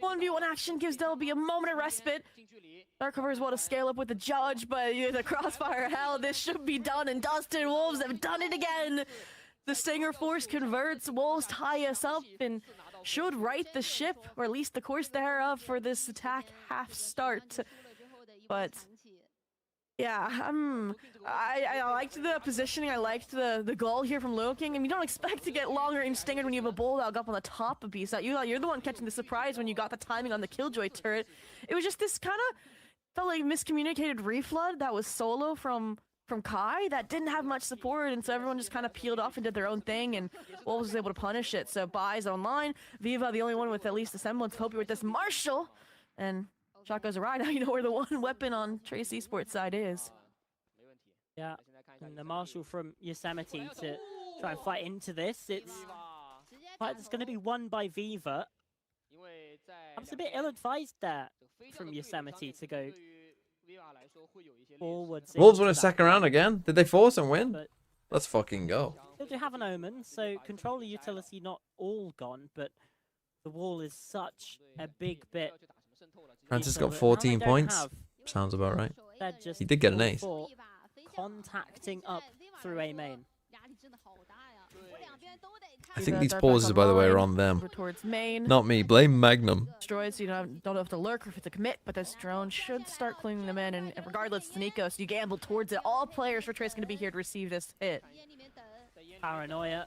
1v1 action gives Delby a moment of respite. Dark cover as well to scale up with the judge, but the crossfire hell, this should be done and dusted. Wolves have done it again. The Stinger Force converts, Wolves tie us up and should right the ship, or at least the course thereof, for this attack half start. But yeah, I liked the positioning, I liked the goal here from King. And you don't expect to get longer range Stinger when you have a bulldog up on the top of B-side. You're the one catching the surprise when you got the timing on the Killjoy turret. It was just this kind of felt like miscommunicated reflood that was solo from Kai that didn't have much support, and so everyone just kind of peeled off and did their own thing, and Wolves was able to punish it. So buys online, Viva the only one with at least a semblance of hope with this Marshall, and shot goes awry. Now you know where the one weapon on Trace Esports side is. Yeah, and the Marshall from Yosemite to try and fight into this. It's a fight that's going to be won by Viva. I was a bit ill-advised there from Yosemite to go forwards. Wolves win a second round again. Did they force and win? Let's fucking go. Still do have an Omen, so controller utility not all gone, but the wall is such a big bit. Francis got 14 points. Sounds about right. He did get an ace. Contacting up through A main. I think these pauses, by the way, are on them. Not me. Blame Magnum. Destroyed, so you don't have to lurk or if it's a commit, but this drone should start cleaning them in, and regardless, it's Nico, so you gamble towards it. All players for Trace going to be here to receive this hit. Paranoia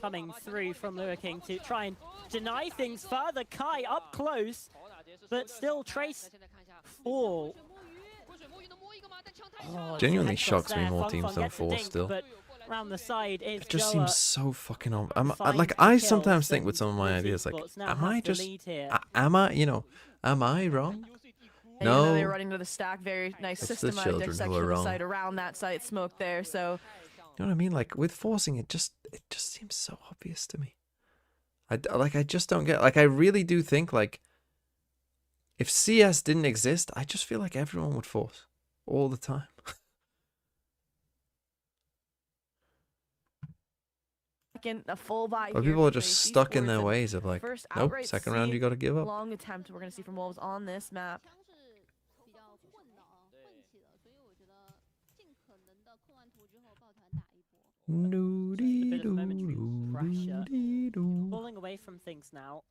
coming through from King to try and deny things further. Kai up close, but still Trace fall. Genuinely shocks me more teams don't force still. But Around the side is It just Joa. seems so fucking on. Find like the I kills, sometimes think with and some of my Zeta ideas, like, Esports now am have I the just, lead here. am I, am I wrong? And even though they No. were running to the stack, very nice It's the systematic children who dissection are of the wrong. site around that site, smoke there, so You know what I mean? Like with forcing it just seems so obvious to me. I just don't get, like, I really do think, like, if CS didn't exist, I just feel like everyone would force all the time. again, a full buy But here people are for just Trace stuck in Esports, their and ways of like, first nope, outright second round you seed, got to give up. long attempt we're going to see from Wolves on this map. Pulling away from things now.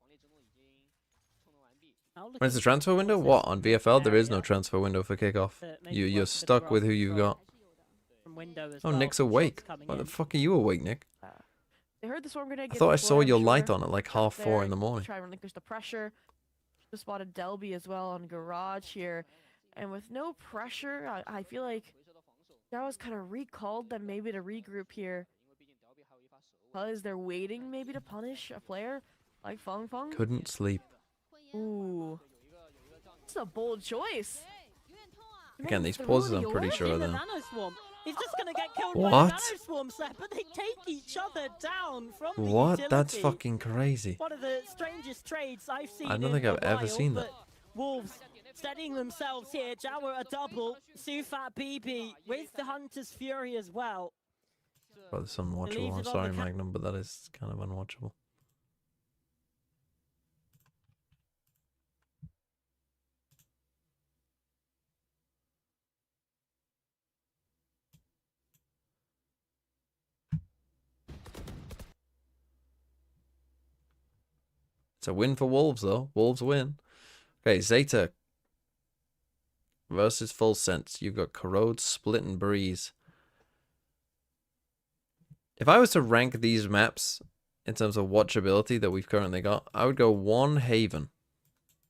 When's the transfer window? What, on VFL? There is no transfer window for kickoff. You're stuck with who you've got. Oh, Nick's awake. Why the fuck are you awake, Nick? They heard the swarm grenade. I thought I saw your light on at like 4:30 in the morning. Try and relinquish the pressure. Just spotted Delby as well on Garage here, and with no pressure, I feel like that was kind of recalled them maybe to regroup here, because they're waiting maybe to punish a player like Feng Feng. Couldn't sleep. Ooh, it's a bold choice. Again, these pauses I'm pretty sure are them. He's just gonna get killed What? by the nanoswarms there, but they take each other down from the What? That's utility. fucking crazy. One of the strangest trades I've seen. I don't in think a I've ever while, seen that. but Wolves steadying themselves here. Jawa a double, Sufat BB with the Hunter's Fury as well. Well, it's unwatchable. Leaves I'm it on sorry, the Magnum, but that is kind of unwatchable. It's a win for Wolves, though. Wolves win. Okay, Zeta versus Full Sense. You've got Corrode, Split, and Breeze. If I was to rank these maps in terms of watchability that we've currently got, I would go 1 Haven.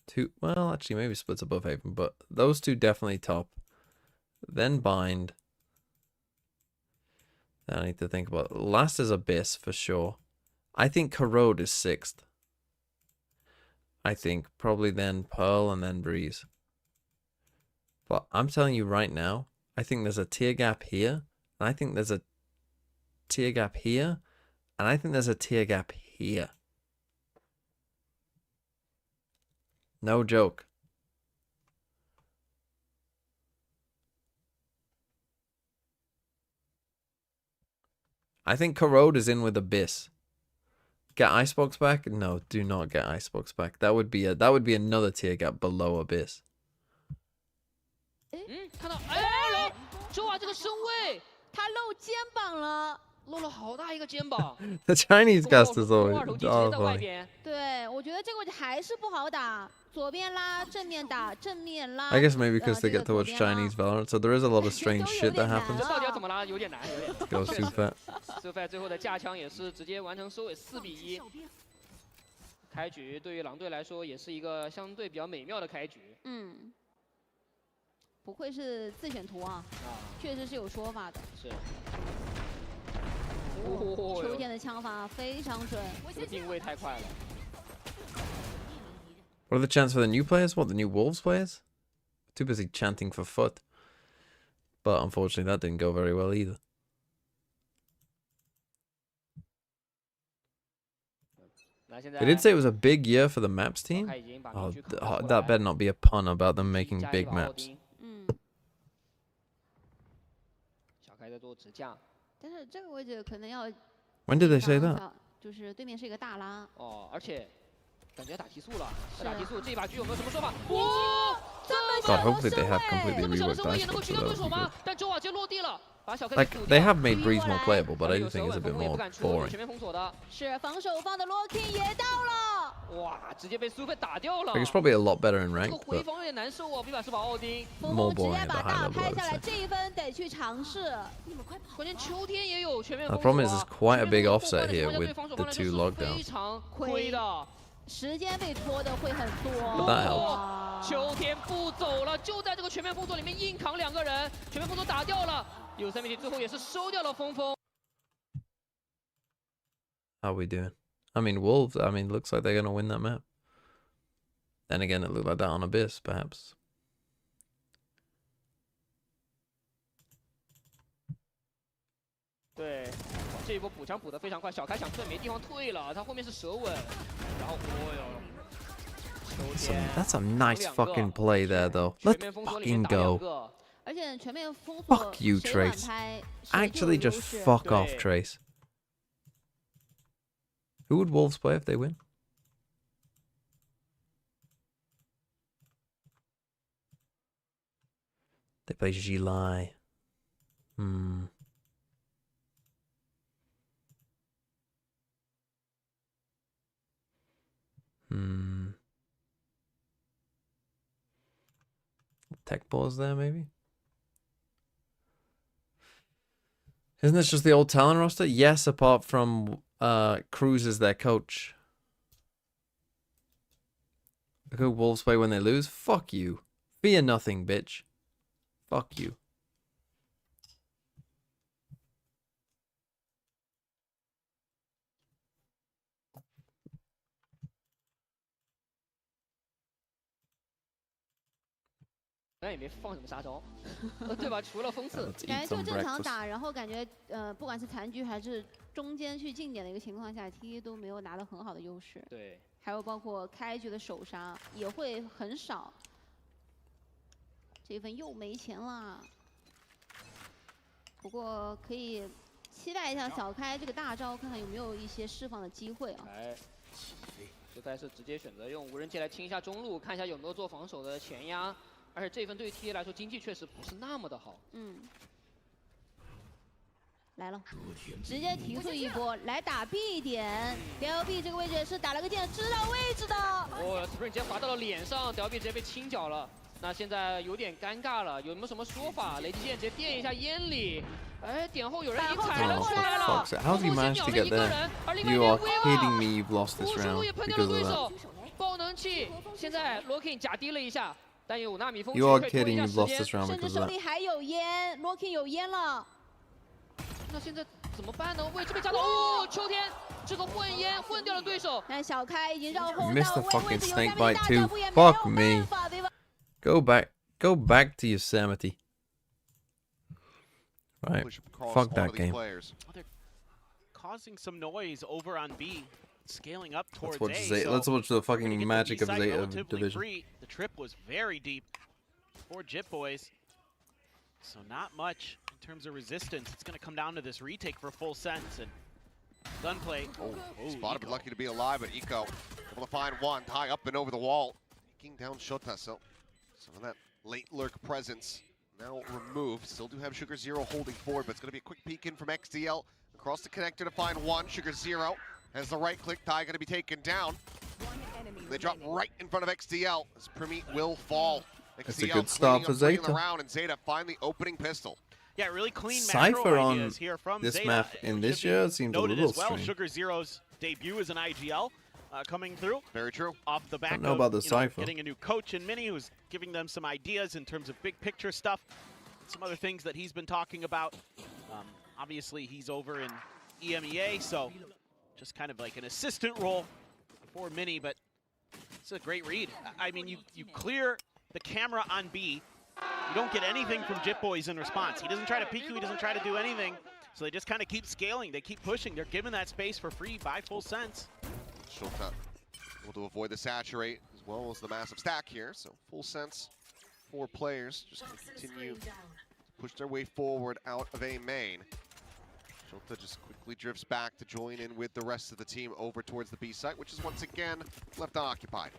2, well, actually, maybe Split's above Haven, but those two definitely top. Then Bind. Then I need to think about it. Last is Abyss, for sure. I think Corrode is 6th. I think probably then Pearl and then Breeze. But I'm telling you right now, I think there's a tier gap here, and I think there's a tier gap here, and I think there's a tier gap here. No joke. I think Corrode is in with Abyss. Get Icebox back? No, do not get Icebox back. That would be another tier gap below Abyss. 看到，哎，周华这个身位，他露肩膀了，露了好大一个肩膀。The Chinese casters always 二头地直接在外 funny. 边。对，我觉得这个位置还是不好打，左边拉，正面打，正面拉。 I guess maybe because they get to watch Chinese Valorant, so there is a lot of strange shit that happens. 这到底要怎么拉？有点难，有点。 Go Sufat. Sufat 最后的架枪也是直接完成收尾，4比1。开局对于狼队来说也是一个相对比较美妙的开局。嗯。 不愧是自选图啊，确实是有说法的。是。秋天的枪法非常准，这个定位太快了。What are the chants for the new players? What, the new Wolves players? Too busy chanting for foot. But unfortunately, that didn't go very well either. They did say it was a big year for the maps team. Oh, that better not be a pun about them making big maps. 小开在做直架，但是这个位置可能要。When did they say that? 就是对面是一个大拉。哦，而且感觉打提速了，打提速，这一把局有没有什么说法？哇，这么小 God, hopefully they have 的 completely 这么小的 reworked 身位也能够 Icebox, 取 so 得 that 对手 would be 吗 good.？但周瓦直接落地了。 Like, they have made Breeze more playable, but I do think it's a bit more boring. 是防守方的 Locking 也到了，哇，直接被苏菲打掉了。 Like, it's probably a lot better in 这 rank, 个回 but 防有点难受啊，比马斯堡奥丁。 more 直 boring 接 at the 把 high 大 level, 拍 I 下来， would say. 这一分得去尝试。关键秋天也有全面 The 封锁。 problem is, there's quite a big 全面 offset 封锁 here 的 with 防守 the 方来 two 说是非 lockdowns. 常亏的。时间被拖的会很多。 But that helps. 秋天不走了，就在这个全面封锁里面硬扛2个人，全面封锁打掉了。有3比0，最后也是收掉了峰峰。How are we doing? I mean, Wolves, I mean, looks like they're going to win that map. Then again, it looked like that on Abyss, perhaps. 对，这一波补枪补得非常快，小开想退没地方退了，他后面是蛇吻，然后哦哟，秋天 That's a nice fucking play there, though. Let's fucking go. 而且全面封锁 Fuck you, 谁晚 Trace. 拍 Actually, just fuck off, Trace. Who would Wolves play if they win? They play July. Hmm. Tech balls there, maybe? Isn't this just the old talent roster? Yes, apart from Cruz as their coach. Look who Wolves play when they lose. Fuck you. Fear nothing, bitch. Fuck you. 那也没放什么杀招，对吧？除了封刺，感觉就正常打，然后感觉不管是残局还是中间去近点的一个情况下 ，T 都没有拿到很好的优势。对，还有包括开局的首杀也会很少。这一份又没钱了，不过可以期待一下小开这个大招，看看有没有一些释放的机会啊。哎，现在是直接选择用无人机来清一下中路，看一下有没有做防守的前压。 而且这份对于 TA 来说，经济确实不是那么的好。来了，直接提速一波，来打 B 点。DLB 这个位置是打了个剑，知道位置的。哦 ，Spring 直接划到了脸上，DLB 直接被清剿了。那现在有点尴尬了，有没有什么说法？雷击剑直接电一下烟里。哎，点后有人已经踩了出来了。How do you manage to get there? You are kidding me! You've lost this round because of that. 爆能器，现在 Locking 假低了一下。 但有纳米风 You are kidding! You've lost this round 甚至 because 手 of 里 that. 还有烟 ，Locking 有烟了。那现在怎么办呢？位置被炸到，哦，秋天这个混烟混掉了对手。但小开已经绕后 Missed the 到位，位 fucking 置有 snake 下面 bite 大 too. 脚步也没有 Fuck 办 me. 法，对吧？ Go back to Yosemite. Right. Fuck that game. They're causing some noise over on B. Scaling up towards Let's watch A. Zeta. Let's watch the fucking magic of Zeta division. Free. The trip was very deep for Jit Boys. So not much in terms of resistance. It's going to come down to this retake for full sense and gunplay. Spotted, but lucky to be alive, but Eco able to find one high up and over the wall, taking down Shota. So some of that late lurk presence now removed. Still do have Sugar Zero holding forward, but it's going to be a quick peek in from XDL across the connector to find one. Sugar Zero has the right click. Die going to be taken down. They drop right in front of XDL as Primi will fall. That's a good start for Zeta. And Zeta find the opening pistol. Yeah, really clean Cypher on ideas here from this Zeta. map in this year seems a little as well. strange. Sugar Zero's debut as an IGL coming through. Very true. Off the back Don't know about the of Cypher. Getting a new coach in Mini who's giving them some ideas in terms of big picture stuff. Some other things that he's been talking about. Obviously, he's over in EMEA, so just kind of like an assistant role for Mini, but it's a great read. I mean, you clear the camera on B. You don't get anything from Jit Boys in response. He doesn't try to peek you, he doesn't try to do anything. So they just kind of keep scaling, they keep pushing. They're given that space for free by full sense. Shota able to avoid the saturate as well as the massive stack here. So full sense, 4 players just continue to push their way forward out of A main. Shota just quickly drifts back to join in with the rest of the team over towards the B site, which is once again left unoccupied.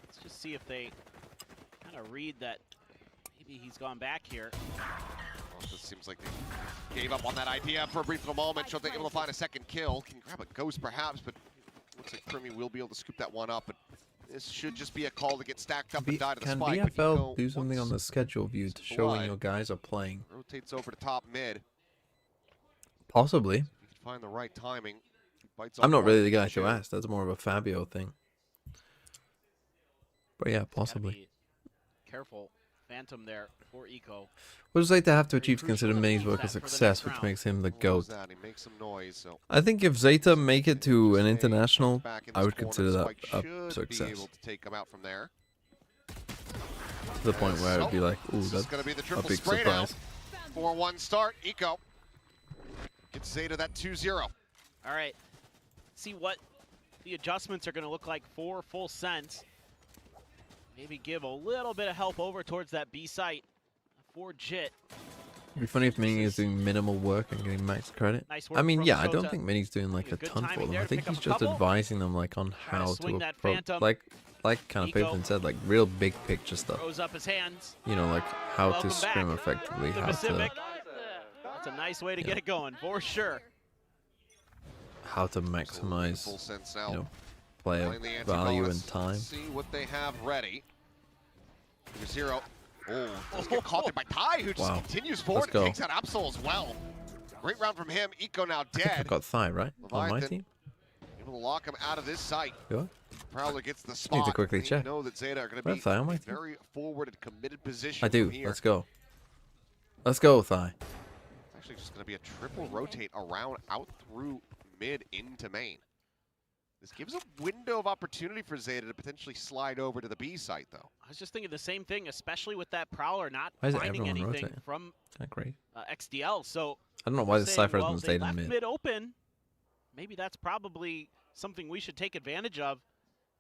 Let's just see if they kind of read that maybe he's gone back here. Well, it just seems like they gave up on that idea for a brief little moment. Shota able to find a second kill. Can grab a ghost perhaps, but looks like Primi will be able to scoop that one up. But this should just be a call to get stacked up and die to the Can spike. BFL do something on the schedule view to show when your guys are playing? Rotates over to top mid. Possibly. If you can find the right timing. I'm not really the guy to ask. That's more of a Fabio thing. But yeah, possibly. Careful Phantom there for Eco. What does Zeta have to achieve to consider Mini's work a success, which makes him the GOAT? I think if Zeta make it to an international, I would consider that a success. To the point where it'd be like, ooh, that's a big surprise. 4-1 start, Eco gets Zeta that 2-0. All right, see what the adjustments are going to look like for Full Sense. Maybe give a little bit of help over towards that B site for Jit. It'd be funny if Mini is doing minimal work and getting max credit. Nice work I mean, from yeah, I Zota. don't think Mini's doing like a ton for them. I think he's just advising them like on how to approach, like kind of Pavement said, like real big picture stuff. Throws up his hands. You know, like how Welcome to scrim back effectively, to how Pacific. to That's a nice way to get it going, for sure. maximize, you know, player Playing the value anti-bonus. and time. See what they have ready. 0. Oh, does get caught there by Ty, who just continues forward and takes out Absol as well. Great round from him. Eco now dead. I've got Thigh, right? On my team? Able to lock him out of this site. Good. Prowler gets the spot. Need to quickly They check. know that Zeta are going to Do I be have Thigh on my in a team? very forward and committed position. I do. From here. Let's go. Let's go, Thigh. It's actually just going to be a triple rotate around, out through mid into main. This gives a window of opportunity for Zeta to potentially slide over to the B site, though. I was just thinking the same thing, especially with that Prowler not Why is finding everyone anything rotating? from Great. XDL. So I don't know why the saying, Cypher well, hasn't they stayed in left mid. mid open. Maybe that's probably something we should take advantage of.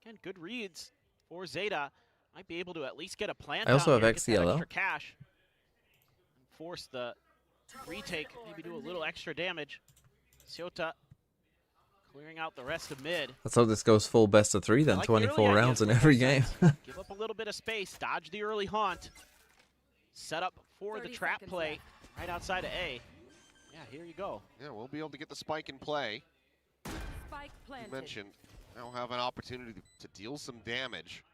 Again, good reads for Zeta. Might be able to at least get a plant. I also out have here, get that XDLL. extra cash. And force the retake. Maybe do a little extra damage. Zeta clearing out the rest of mid. Let's hope this goes full best of 3 then. I like the early 24 rounds in ideas, every Full game. Sense. Give up a little bit of space. Dodge the early haunt. Set up for the trap play right outside of A. Yeah, here you go. Yeah, we'll be able to get the spike in play. Spike planted. You mentioned now have an opportunity to deal some damage.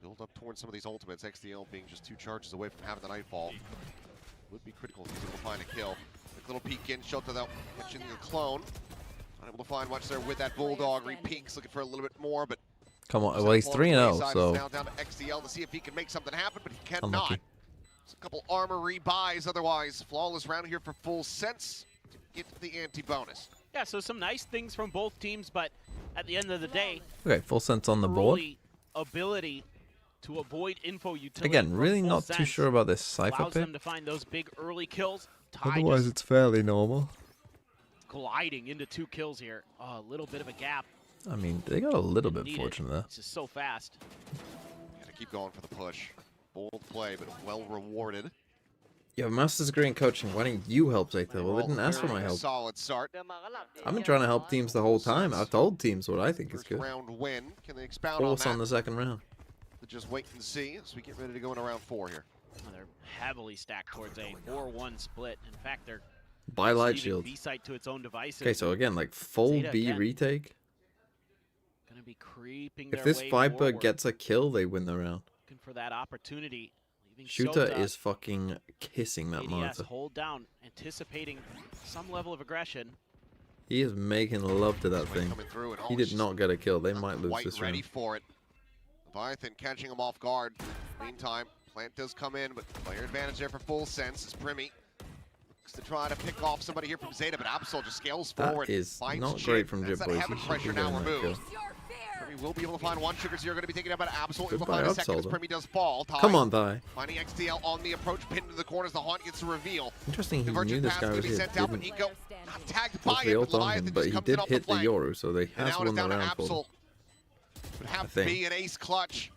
Build up towards some of these ultimates. XDL being just 2 charges away from having the Nightfall. Would be critical if he's able to find a kill. Quick little peek in. Shota though catching the clone. Unable to find much there with that Bulldog. Re-peeks looking for a little bit more, but Come on. Well, he's 3-0, so now down to XDL to see if he can make something happen, but he cannot. Unlucky. It's a couple armor rebuys, otherwise flawless round here for Full Sense to get the anti-bonus. Yeah, so some nice things from both teams, but at the end of the day, okay, Full Sense on the board. early ability to avoid info utility. Again, from really Full not too Sense sure about this Cypher allows pick. them to find those big early kills. Ty Otherwise, just it's fairly normal. gliding into 2 kills here. Oh, a little bit of a gap. I mean, they got a little bit Needed. fortunate there. This is so fast. Gotta keep going for the push. Bold play, but well rewarded. You have a master's degree in coaching. Why didn't you help Zeta? Well, they didn't ask for my help. Solid start. I've been trying to help teams the whole time. I've told teams what I think is First good. round win. Can they expound Force on on that? the second round. We'll just wait and see as we get ready to go into round 4 here. Oh, they're heavily stacked towards a 4-1 split. In fact, they're Buy light leaving shield. B site to its own devices. Okay, so again, like full Zeta B again. retake. Gonna be creeping If their this way Viper forward. gets a kill, they win the round. Looking for that opportunity. Leaving Shooter Zota, is fucking kissing that ADS monitor. hold down, anticipating some level of aggression. He is making love to that thing. Coming through and He did not get a kill. They might lose Quite this ready round. for it. Leviathan catching him off guard. Meantime, Plant does come in, but player advantage there for Full Sense as Primi looks to try to pick off somebody here from Zeta, but Absol just scales forward. That is finds not Jit. great from That's Jit that Boys. heaven He should pressure be now getting that removed. kill. Primi will be able to find one. Sugars here are going to be thinking about Absol. Able to Goodbye, find a second as Absol, Primi does fall. Ty Come on, Thigh. finding XDL on the approach, pinned to the corners. The haunt gets a reveal. Interesting, he knew Divergent this pass guy gonna was be here. sent out, but Didn't Eco not tagged push by the it, ult but on Leviathan him, but just he comes did in off hit the flank. Yoru, so they And has now won it's the down to round for them. Absol. Would have to think. be an ace clutch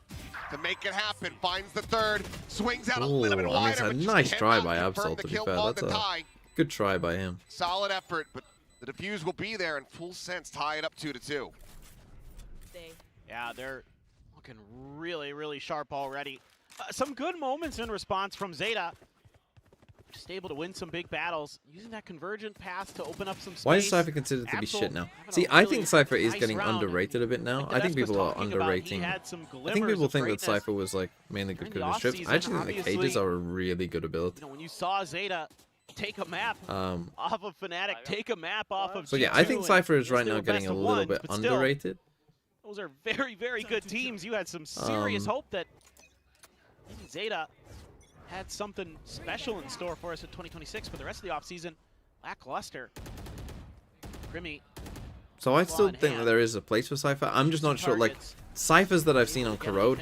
to make it happen. Finds the third, swings out a Ooh, little bit I mean, wider, it's a but just nice try cannot by confirm Absol, the to be kill fair. on That's the a tie. good try by him. Solid effort, but the defuse will be there, and Full Sense tie it up 2-2. Yeah, they're looking really, really sharp already. Some good moments in response from Zeta. Just able to win some big battles, using that convergent path to open up some space. Why is Cypher considered to be Absol shit now? having See, a I really think Cypher is nice getting round. underrated a bit now. Like I think Dedesk was people are talking about, underrating. he had some I think glimmers people of think that greatness Cypher was like mainly good during the with ships. I offseason. actually think the cages Obviously, are a really good ability. You know, when you saw Zeta take a map Um, off of Fnatic, take a map off of So yeah, I G2, think and Cypher is yes, right they now were getting best a of little ones, bit but still, underrated. those are very, very good teams. You had some serious hope that maybe Zeta had something special in store for us in 2026, but the rest of the offseason, lackluster. Grimmy. So I still think that there is a place for Cypher. I'm just not sure. Like, Cyphers that I've seen on Corrode,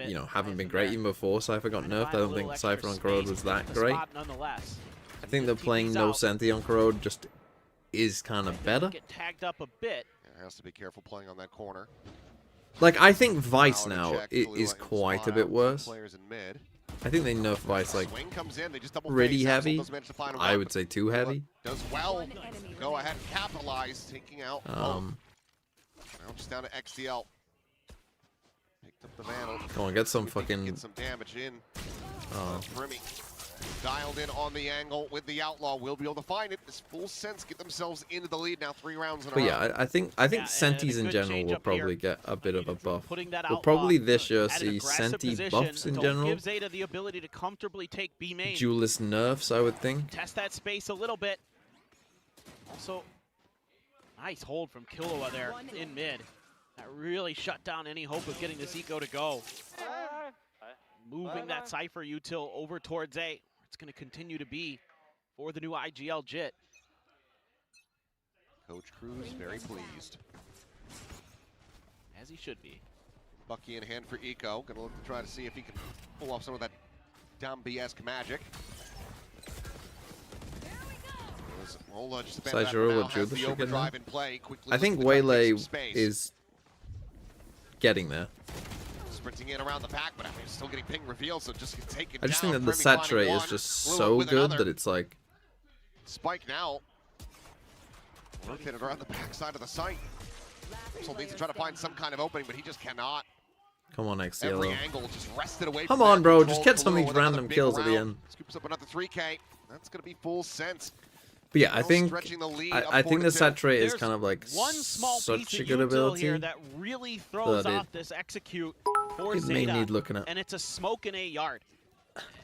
you know, haven't been great. Even before Cypher got nerfed, I don't think Cypher on Corrode was that great. I think that playing no Senti on Corrode just is kind of better. Get tagged up a bit. Has to be careful playing on that corner. Like, I think Vice now is quite a bit worse. Players in mid. I think they nerf Vice like Swing comes in, they just double pretty face. heavy. Doesn't manage to find a I run, would say too heavy. Does well. Go ahead and capitalize, taking out. Now just down to XDL. Picked up the Vandal. Come on, get some fucking. Get some damage in. Grimmy dialed in on the angle with the Outlaw. Will be able to find it. This full sense get themselves into the lead now. 3 rounds in a row. But yeah, I think Sentis in general will probably get a bit of a buff. We'll probably this year see Senti buffs in general. Give Zeta the ability to comfortably take B main. Duelist nerfs, I would think. Test that space a little bit. Also, nice hold from Killua there in mid. That really shut down any hope of getting this eco to go. Moving that Cypher util over towards A. It's going to continue to be for the new IGL JIT. Coach Cruz very pleased. As he should be. Bucky in hand for Eco. Gonna look to try to see if he can pull off some of that down B-esque magic. I think Waylay is getting there. Sprinting in around the back, but I mean, still getting ping revealed, so just take it I just down. think that the saturate is just so good that it's like. Spike now. Rotated around the backside of the site. So needs to try to find some kind of opening, but he just cannot. Come on, XCLO. Every angle just rested away. Come on, bro. Just get some of these random kills at the end. Scoops up another 3K. That's going to be full sense. But yeah, I think the saturate is kind of like one small such a piece good of ability here that really throws off this execute for it may Zeta, need looking at. and it's a smoke in a yard.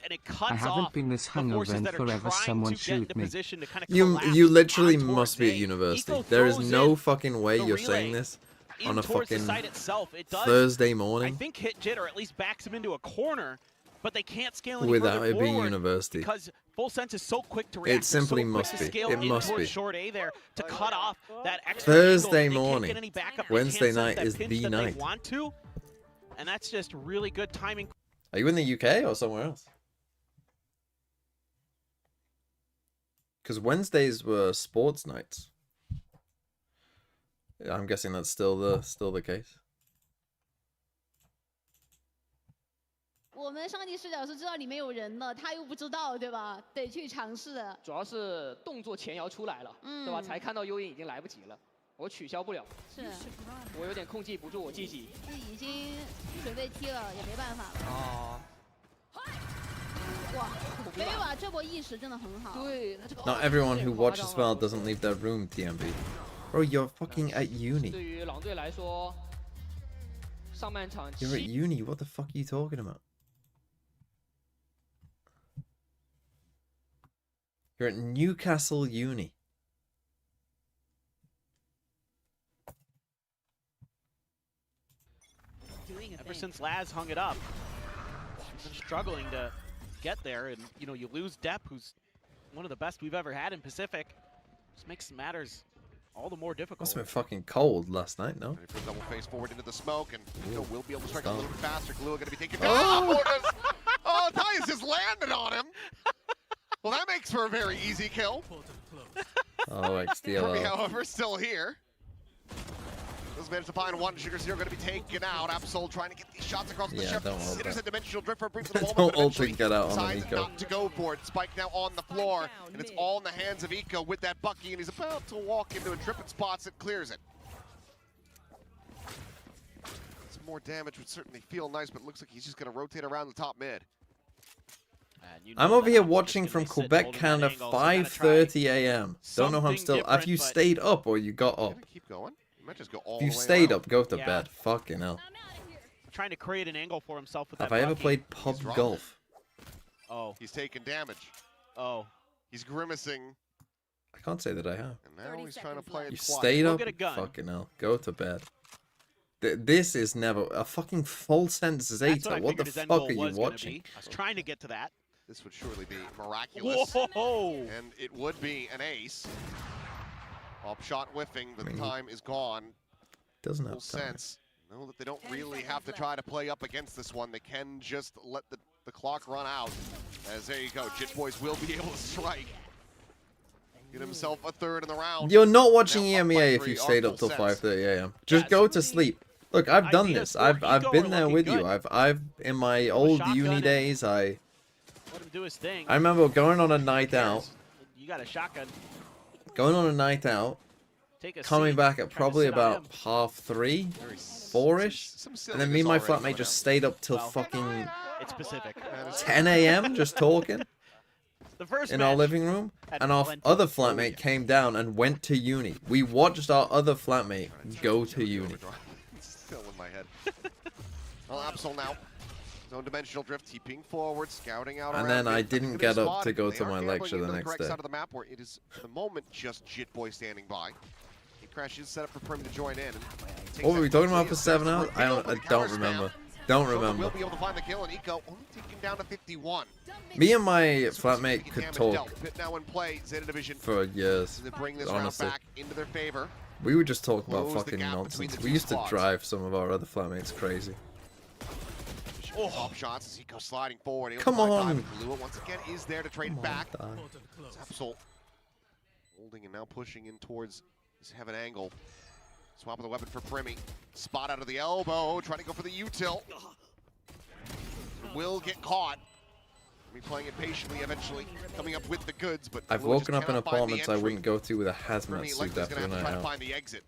And it cuts I haven't off been this the hungover forces in that are forever. trying Someone to get shoot into me. position to kind of You literally collapse must be at ontowards university. Eco There is throws no in fucking way the you're relay saying this on a towards the fucking site itself. It does, Thursday I morning think hit JIT, or at least backs him into a corner, but they can't scale any without further it being forward university. because Full Sense is so quick to react. It simply so must quick to be. scale It in must towards be. short A there to cut off that extra Thursday angle. They can't morning. get any backup. Wednesday They can't set night that is pinch the that night. They want to, and that's just really good timing. Are you in the UK or somewhere else? Because Wednesdays were sports nights. Yeah, I'm guessing that's still the case. 我们上帝视角是知道里面有人的，他又不知道，对吧？得去尝试。主要是动作前摇出来了，对吧？才看到幽影已经来不及了，我取消不了。是。我有点控制不住我自己。是已经准备踢了，也没办法了。哦。哇，没有啊，这波意识真的很好。对，他这个。 Not everyone who watches well doesn't leave their room, TMB. Bro, you're fucking at uni. 对于狼队来说，上半场。You're at uni. What the fuck are you talking about? You're at Newcastle Uni. Ever since Laz hung it up, she's been struggling to get there, and you know, you lose Depp, who's one of the best we've ever had in Pacific. Just makes matters all the more difficult. Must have been fucking cold last night, no? Ready for a double face forward into the smoke, and Eco will be able to strike a little bit faster. Glua gonna be taken down. Oh, Tyus just landed on him. Well, that makes for a very easy kill. Oh, Kirby, XDLO. however, still here. Does manage to find one. Sugar Zero going to be taken out. Absol trying to get these shots across the ship. Considers a dimensional drift for a brief moment. Don't ult and get out on decides Eco. not to go for it. Spike now on the floor, and it's all in the hands of Eco with that Bucky, and he's about to walk into a trippet spots it clears it. Some more damage would certainly feel nice, but it looks like he's just going to rotate around the top mid. I'm over here watching from Quebec, Canada, 5:30 a.m. Don't know how I'm still. Have you stayed up or you got up? Keep going. You might just go all If you the way stayed out. up, go to bed. Fucking hell. Trying to create an angle for himself with Have that I ever Bucky. played pub golf? Oh. He's taking damage. Oh. He's grimacing. I can't say that I have. And now he's trying to play it You quiet. stayed Go up? get a gun. Fucking hell. Go to bed. This is never a fucking full sense Zeta. What the fuck are you watching? I was trying to get to that. This would surely be miraculous. Whoa! And it would be an ace. Pop shot whiffing, the time is gone. Doesn't Full have time. sense. Know that they don't really have to try to play up against this one. They can just let the clock run out. As there you go, Jit Boys will be able to strike. Get himself a third in the round. You're not watching Now up by EMEA if 3 you on stayed up full till sets. 5:30 a.m. Just go to sleep. Look, I've done Idea this. for I've Eco been are there looking with you. good. I've in my old uni shotgun days. I Let him do his thing. remember going on a night out. You got a shotgun. Going on a night out. Take a Coming seat, back at trying to probably sit on about him. 3:30, 4ish, and then me and my flatmate just stayed up till fucking It's Pacific. 10 a.m. just talking The first in our match living room, had and our plenty. other flatmate came down and went to uni. We watched our other flatmate go to uni. Still in my head. Well, Absol now. Zone dimensional drift, TPing forward, scouting out. And around then I mid. didn't Gonna be get up spotted. to go They to are my gambling lecture into the the next correct day. side of the map, where it is for the moment just Jit Boy standing by. He crashes set up for Prim to join in. What were we talking about for 7 hours? I don't remember. Don't We'll remember. be able to find the kill, and Eco only taking down to 51. Me and my flatmate could Damage talk dealt. Pit now in play. Zeta Division for years. to bring this Honestly. round back into their favor. We would just talk about Close the fucking gap between nonsense. the We two used to squads. drive some of our other flatmates crazy. Oh, pop shots as Eco sliding forward. Able to Come find on. time. Kalua once again is there to trade it back. Die. Absol holding and now pushing in towards this heaven angle. Swap of the weapon for Primmy. Spot out of the elbow, trying to go for the U-tilt. Will get caught. Be playing it patiently, eventually coming up with the goods, but I've Kalua woken just up in cannot find the apartments I entry. wouldn't go to with a hazmat Primmy suit likely is after gonna a have to night try to out. find the exit.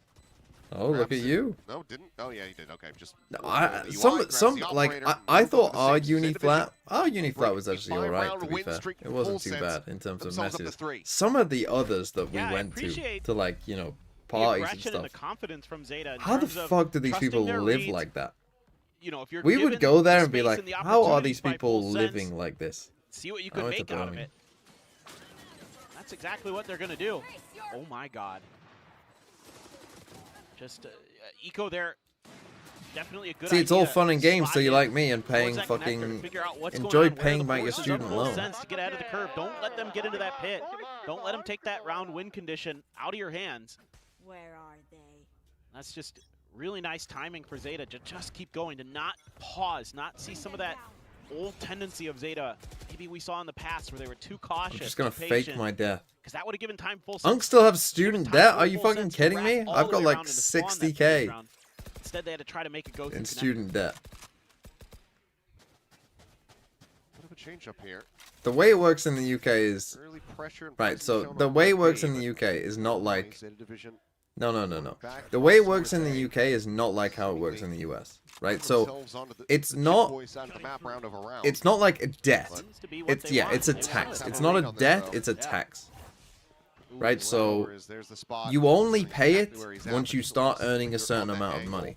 Oh, look at Perhaps- you. No, didn't. Oh yeah, he did. Okay, just No, the UI, some grabs like the operator, I move thought over to our six, uni Zeta flat Division. was actually Break a alright, five-round to be win fair. streak It in wasn't full too sense. bad in terms of Themselves up to messages. 3. Some of the others that we Yeah, I went to appreciate to like, you know, The parties and aggression and the stuff. confidence from Zeta. in How the terms of fuck do these trusting people their live reads. like that? You know, if you're We would given go there the and be space like, and the how are opportunities these by people full living sense, like this? see what you I can went to make out of Birmingham. it. That's exactly what they're going to do. Oh my god. Just Eco there. Definitely a good See, it's all idea. fun and games Slide till you in like me and towards paying that connector to fucking figure out what's enjoy going on, where paying the back your forces are student full loan. sense to get out of the curve. Don't let them get into that pit. Don't let them take that round win condition out of your hands. Where are they? That's just really nice timing for Zeta to just keep going, to not pause, not see some of that old tendency of Zeta maybe we saw in the past where they were too cautious. I'm just gonna too fake patient, my death. because that would have given time full Unc sense. still have student Time debt? for Are you full fucking sense to kidding wrap me? all I've the got way like around and to spawn that 60k first round. Instead, they had to try to make it go through in connector. student debt. Bit of a change up here. The way it works in the UK is Early pressure and right. pressing So shown the on way it Primmy, works in but the UK is not like Zeta Division no. back The way it towards works in the Zeta. UK is not like how it works in the US, right? Put So themselves onto the- it's the Jit not Boy side of the map round over round. it's not like a debt. Seems to be what It's they yeah, want. it's a They want tax. to It's have not a on this, debt. though. It's a Yeah. tax. Ooh, right, well, so whereas there's the spot. You only pay it Exactly where he's at, once but you just start always earning a on certain that amount of angle. money,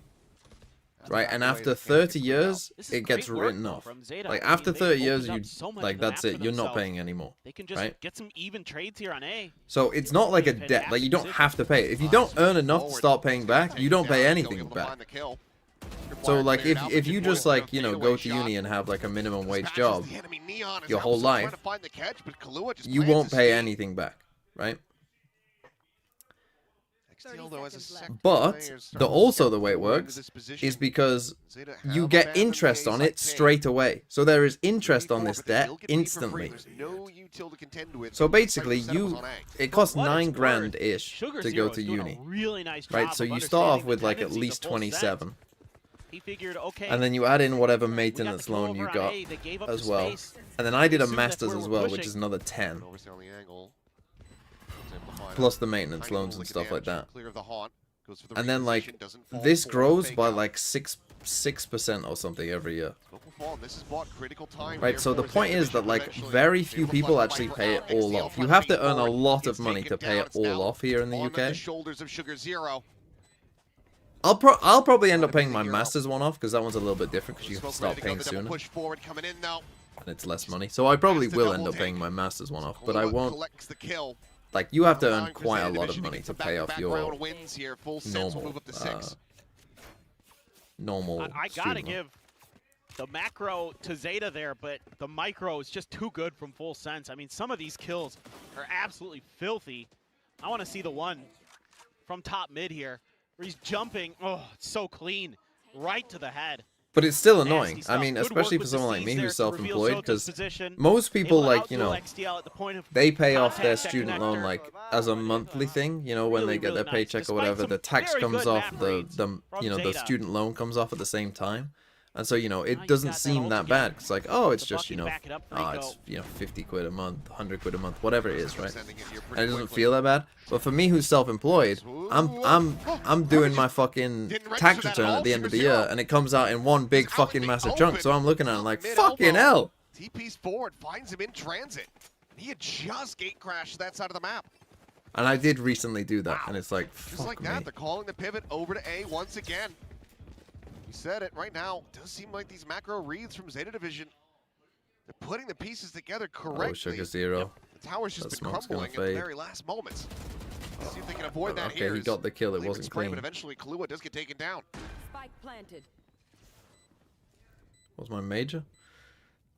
That's right? back And away, after they can't 30 get years, This is it gets great work, written though, off. from Zeta. Like I mean, after they've 30 years, opened you up so much like of the that's map it. for You're not themselves. paying anymore, They can just right? get some even trades here on A. So it's not like a Really debt. Like you don't fantastic have to pay it. If you don't earn enough to start paying back, you don't pay anything back. So like if you just like, you know, go to uni and have like a minimum wage job your whole life, you won't pay anything back, right? But the way it works is because you get interest on it straight away. So there is interest on this debt instantly. So basically it costs $9,000-ish to go to uni, Really nice right? job So of you start off understanding with the like at tendencies least of full set. 27. He figured, okay, And then you add in whatever we got the maintenance kill loan you over on got A, they gave up as the well. space. And then I did a Assume that's master's where as we're well, which pushing. is another 10. Overstay on the angle. Plus the maintenance loans and stuff like that. And then like this grows by like 6% or something every year. Right, so the point is that like very few people actually pay it all off. You have to earn a lot of money to pay it all off here in the UK. I'll probably end up paying my master's one off because that one's a little bit different because you have to start paying sooner. And it's less money. So I probably will end up paying my master's one off, but I won't. Like, you have to earn quite a lot of money to pay off your normal normal. I gotta give the macro to Zeta there, but the micro is just too good from Full Sense. I mean, some of these kills are absolutely filthy. I want to see the one from top mid here, where he's jumping. Oh, it's so clean, right to the head. But it's still annoying. I mean, especially for someone like me who's self-employed, because most people, like, you know, they pay off their student loan, like, as a monthly thing, you know, when they get their paycheck or whatever, the tax comes off, the you know, the student loan comes off at the same time. And so, you know, it doesn't seem that bad. It's like, oh, it's just, you know, it's, you know, 50 quid a month, 100 quid a month, whatever it is, right? And it doesn't feel that bad. But for me who's self-employed, I'm doing my fucking tax return at the end of the year, and it comes out in one big fucking massive chunk. So I'm looking at it like, fucking hell. TP's forward, finds him in transit. He had just gate crashed that side of the map. And I did recently do that, and it's like, just like that, they're calling the pivot over to A once again. You said it right now. It does seem like these macro reads from Zeta Division, they're putting the pieces together correctly. Oh, Sugar Zero. The tower's just been crumbling at the very last moments. Let's see if they can avoid that here. Okay, he got the kill. It wasn't clean. But eventually, Kahlua does get taken down. Spike planted. What was my major?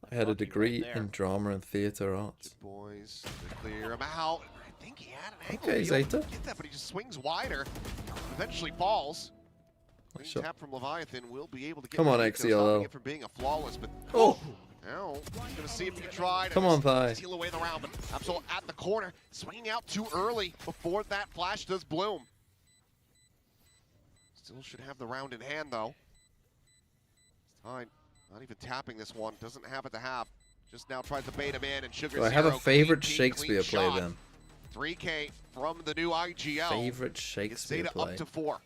I had a degree in drama and theater arts. Good boys, they clear him out. I think he had an angle. Okay, Zeta. Get that, but he just swings wider. Eventually falls. Clean tap from Leviathan will be able to get. Come on, XCLL. For being a flawless, but oh. Now he's gonna see if he can try to come on, Thigh. steal away the round, but Absol at the corner, swinging out too early before that flash does bloom. Still should have the round in hand though. Time, not even tapping this one, doesn't have it to have. Just now tries to bait him in, and Sugar Zero. I have a favorite clean Shakespeare play shot. then. 3K from the new IGL. Favorite Shakespeare Zeta play. Up to 4.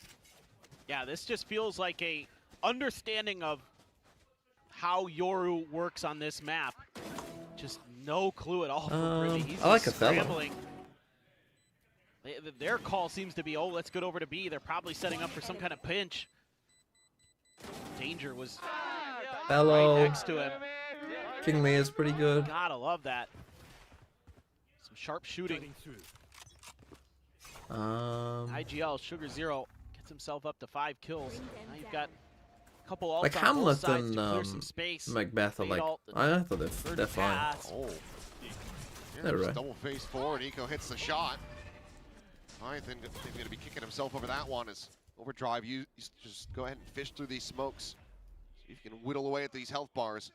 Yeah, this just feels like a understanding of how Yoru works on this map. Just no clue at all from Brimmy. He's I like just Othello. scrambling. Their call seems to be, oh, let's get over to B. They're probably setting up for some kind of pinch. Danger was right next to him. King Lear's pretty good. Gotta love that. Some sharp shooting. IGL, Sugar Zero gets himself up to 5 kills. Now you've got a couple ults like on Hamlet both sides and to clear some space. Macbeth are like, I thought they're fine. Oh. Yeah, They're right. Double face forward, Eco hits the shot. I think he's going to be kicking himself over that one as Overdrive, you just go ahead and fish through these smokes. See if you can whittle away at these health bars.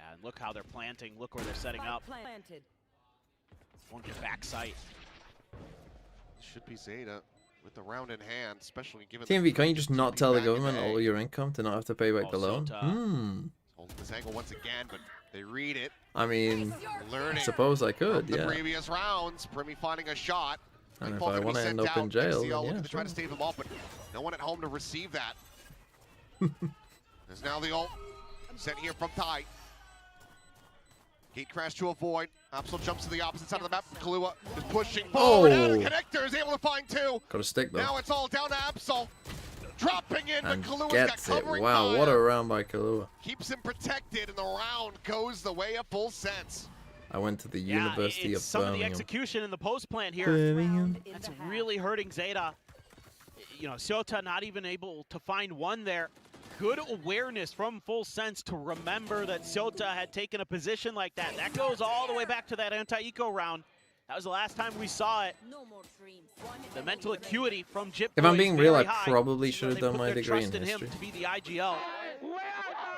And look how they're planting. Look where they're setting up. Planted. Won't get back sight. Should be Zeta with the round in hand, especially given. TMV, can't you just not tell the government all your income to not have to pay back the loan? Holding this angle once again, but they read it. I mean, learning. I suppose I could, the yeah. previous rounds, Brimmy finding a shot. And if I want to end up in jail, then yeah, to try to stave him off, but no one at home to receive that. There's now the ult sent here from Ty. Gate crash to avoid. Absol jumps to the opposite side of the map. Kahlua is pushing forward. Out of connector is able to find 2. Got a stick though. Now it's all down to Absol. Dropping in, and but Kalua's gets got it. covering Wow, fire. what a round by Kahlua. Keeps him protected, and the round goes the way of Full Sense. I went to the University of some Birmingham. of the execution in the post plant here. Birmingham. That's really hurting Zeta. You know, Zeta not even able to find one there. Good awareness from Full Sense to remember that Zeta had taken a position like that. That goes all the way back to that anti-eco round. That was the last time we saw it. The mental acuity from Jip. If I'm being real, I high. probably should have done my degree in Him history. to be the IGL.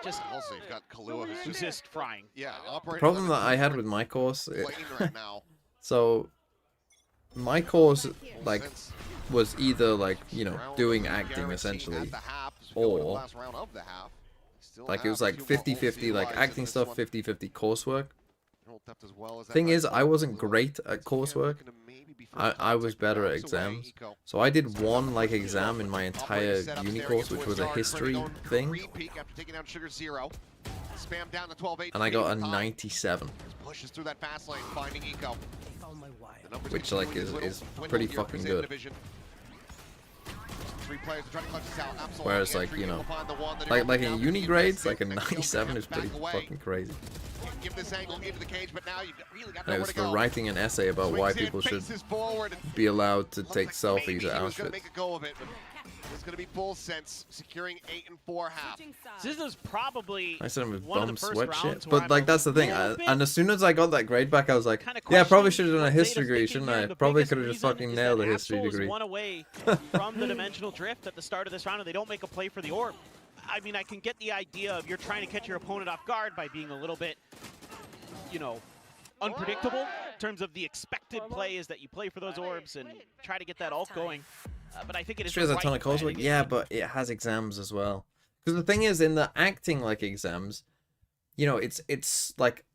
Just also, you've got Kahlua who's just frying. Yeah, The problem that I had with my course, right now. so my course like was either like, you know, doing acting essentially, or like it was like 50-50 like acting stuff, 50-50 coursework. Thing is, I wasn't great at coursework. I was better at exams. So I did one like exam in my entire uni course, which was a history thing. And I got a 97. Pushes through that fast lane, finding Eco. Which like is pretty fucking good. Whereas like, you know, like in uni grades, like a 97 is pretty fucking crazy. Give this angle into the cage, but now you've really got and it was for writing an essay about why people should be allowed to take selfies at Auschwitz. It's going to be Full Sense securing 8 and 4 half. This is probably I said him with one of bum the first sweat rounds shit. where But I'm like a that's the thing. little bit And as soon as I got that grade back, I was like, kinda yeah, I probably questioning should have done a what history Zeta's degree, thinking shouldn't here, I? and the Probably biggest could have just reason fucking is nailed that a history Absol's degree. one away from the dimensional drift at the start of this round, and they don't make a play for the orb. I mean, I can get the idea of you're trying to catch your opponent off guard by being a little bit, you know, unpredictable in terms of the expected play is that you play for those orbs and try to get that ult going. But I think it is History has a ton of right coursework. Yeah, but it has exams as well. Because the thing is, in the acting like exams, you know, it's like,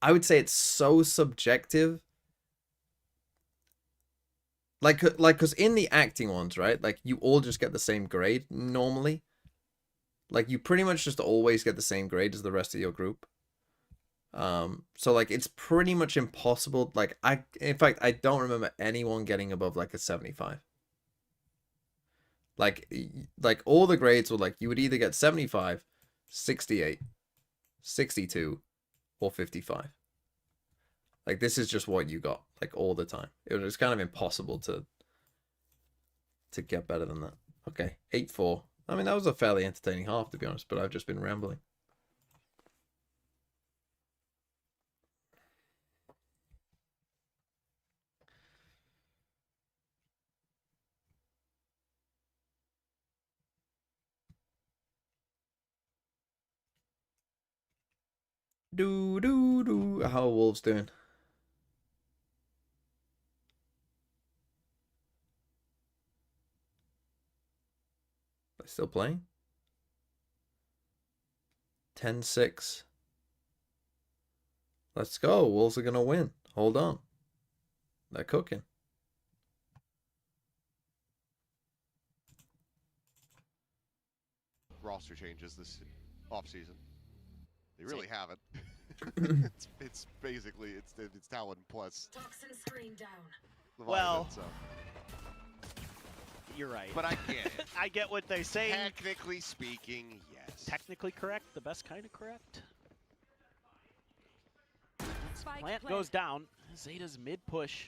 I would say it's so subjective. Like, because in the acting ones, right? Like, you all just get the same grade normally. Like, you pretty much just always get the same grade as the rest of your group. So like, it's pretty much impossible. Like, in fact, I don't remember anyone getting above like a 75. Like all the grades were like, you would either get 75, 68, 62, or 55. Like, this is just what you got, like, all the time. It was kind of impossible to get better than that. Okay, 8-4. I mean, that was a fairly entertaining half, to be honest, but I've just been rambling. How are Wolves doing? Are they still playing? 10-6. Let's go. Wolves are gonna win. Hold on. They're cooking. Roster changes this offseason. They really haven't. it's basically it's Talon plus Toxin screen down. Well, so. You're right. But I get it. I get what they're saying. Technically speaking, yes. Technically correct, the best kind of correct. Spike Plant goes down. Zeta's mid push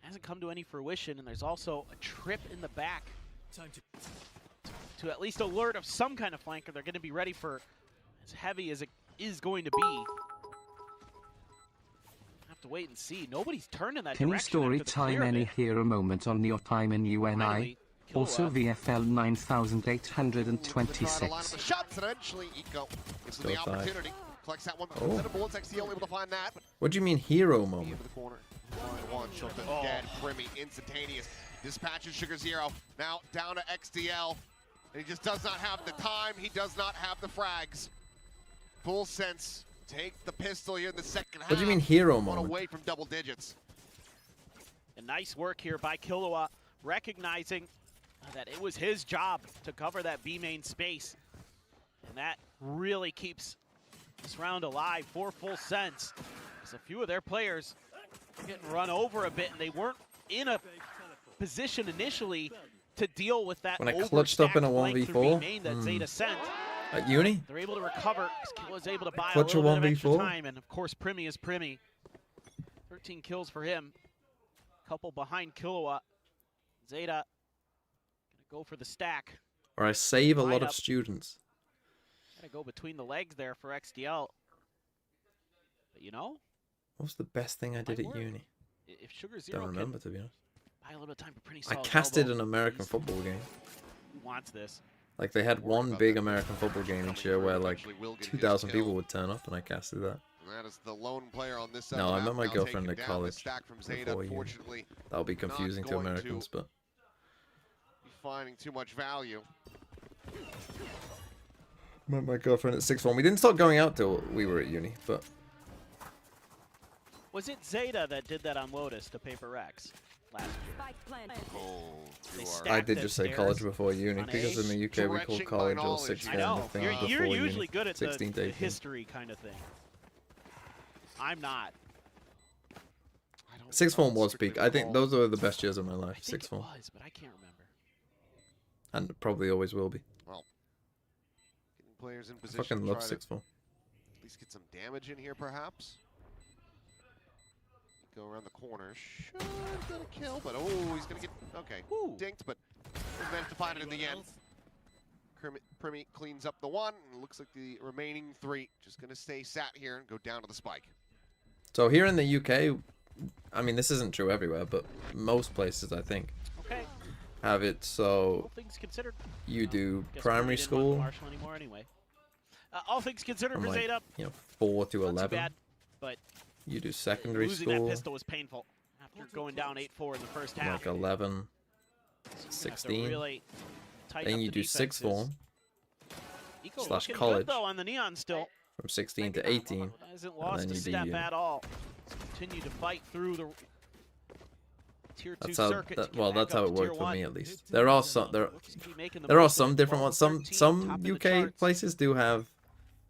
hasn't come to any fruition, and there's also a trip in the back to at least alert of some kind of flanker. They're going to be ready for as heavy as it is going to be. Have to wait and see. Nobody's turned in that Can you direction. story after the time clear any bit. hero moment on your time in UNI? Finally, Also Kilowatt. VFL 9826. The shots, and eventually Eco gives them the Still tied. opportunity. Collects that one. Oh. Set of bullets. XTL able to find that. What do you mean hero moment? Into the corner. One shot dead. Primmy instantaneous. Dispatches Sugar Zero. Now down to XTL. And he just does not have the time. He does not have the frags. Full Sense take the pistol here in the second half. What do you mean hero One moment? away from double digits. And nice work here by Kilowatt, recognizing that it was his job to cover that B main space. And that really keeps this round alive for Full Sense. Because a few of their players are getting run over a bit, and they weren't in a position initially to deal with that When I clutched up in a overstacked flank through 1v4? B main that Zeta sent. At uni? They're able to recover. Skill was able to buy Clutch a a little bit of extra 1v4? time, and of course Primmy is Primmy. 13 kills for him. Couple behind Kilowatt. Zeta gonna go for the stack. Or I save a Line lot of up. students. Gotta go between the legs there for XDL. But you know, What was the best thing I did Might at work. uni? if Sugar Zero Don't can remember, to be honest. buy a little bit of time for pretty I solid casted elbow, an American he's- football game. Who wants this? Like, they had one big American football game each year where like 2,000 people would turn up, and I casted that. And that is the lone player on this side. No, of the I met map my now girlfriend taking at down the college stack from Zeta. before uni. Unfortunately, That'll be not confusing to going to Americans, but be finding too much value. met my girlfriend at 6th form. We didn't start going out till we were at uni, but Was it Zeta that did that on Lotus to Paper Rex last year? Spike planted. Oh, They you are I stacked did the just say stairs college before uni, on because A. in the UK we call Stretching my college or knowledge. 6th I form know. the thing You're before usually uni. good at 16th, the 18th. history kind of thing. I'm not. I don't 6th form was strictly peak. I think recall. those were the best years of my life. I think 6th it form. was, but I can't remember. And probably always will be. Well, getting players in I position fucking to love try 6th form. at least get some damage in here, perhaps. Go around the corner. Should get a kill, but oh, he's gonna get okay. Woo. Dinked, but managed to find it in the end. Primi cleans up the one, and it looks like the remaining 3 just going to stay sat here and go down to the spike. So here in the UK, I mean, this isn't true everywhere, but most places, I think, have it so all things considered, you do primary school Marshall anymore anyway. All things considered from for like, Zeta, 4 to not 11. too bad, but You do secondary losing school that pistol was painful after going down 8-4 in the first half. like 11, So 16. really tighten Then up you the do sixth defenses. form Eco / looking college good, though, on the neon still. from 16 to 18. Hasn't and lost then a you do step uni. at all. Continue to fight through the tier 2 That's how. circuit. That's how it worked for me at least. There are some some different ones. Some UK places do have.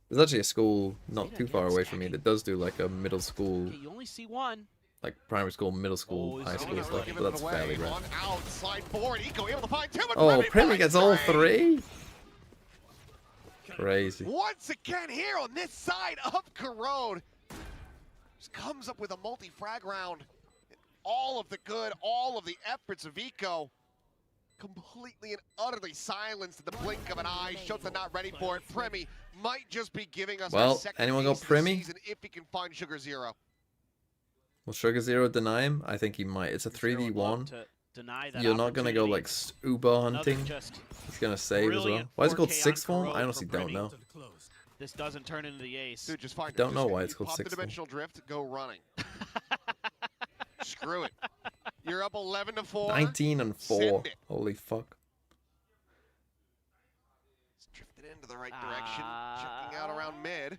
There's actually a school not too far away from me that does do like a middle school, You only see one. like primary school, middle school, high school stuff, but that's fairly rare. On outside board, Eco able to find 2. Oh, Primi gets all 3. Crazy. Once again here on this side of Corrode. Just comes up with a multi-frag round. All of the good, all of the efforts of Eco. Completely and utterly silenced at the blink of an eye. Shota not ready for it. Primi might just be giving us our second anyone got ace of the Primi? season if he can find Sugar Zero. Will Sugar Zero deny him? I think he might. It's a 3v1. You're not gonna go like Uber hunting. He's gonna save as well. Why is it called sixth form? I honestly don't know. This doesn't turn into the ace. Dude, just find Don't know why it's called pop the sixth form. dimensional drift, go running. Screw it. You're up 11 to 4. 19 and 4. Send it. Holy fuck. It's drifted into the right direction. Checking out around mid.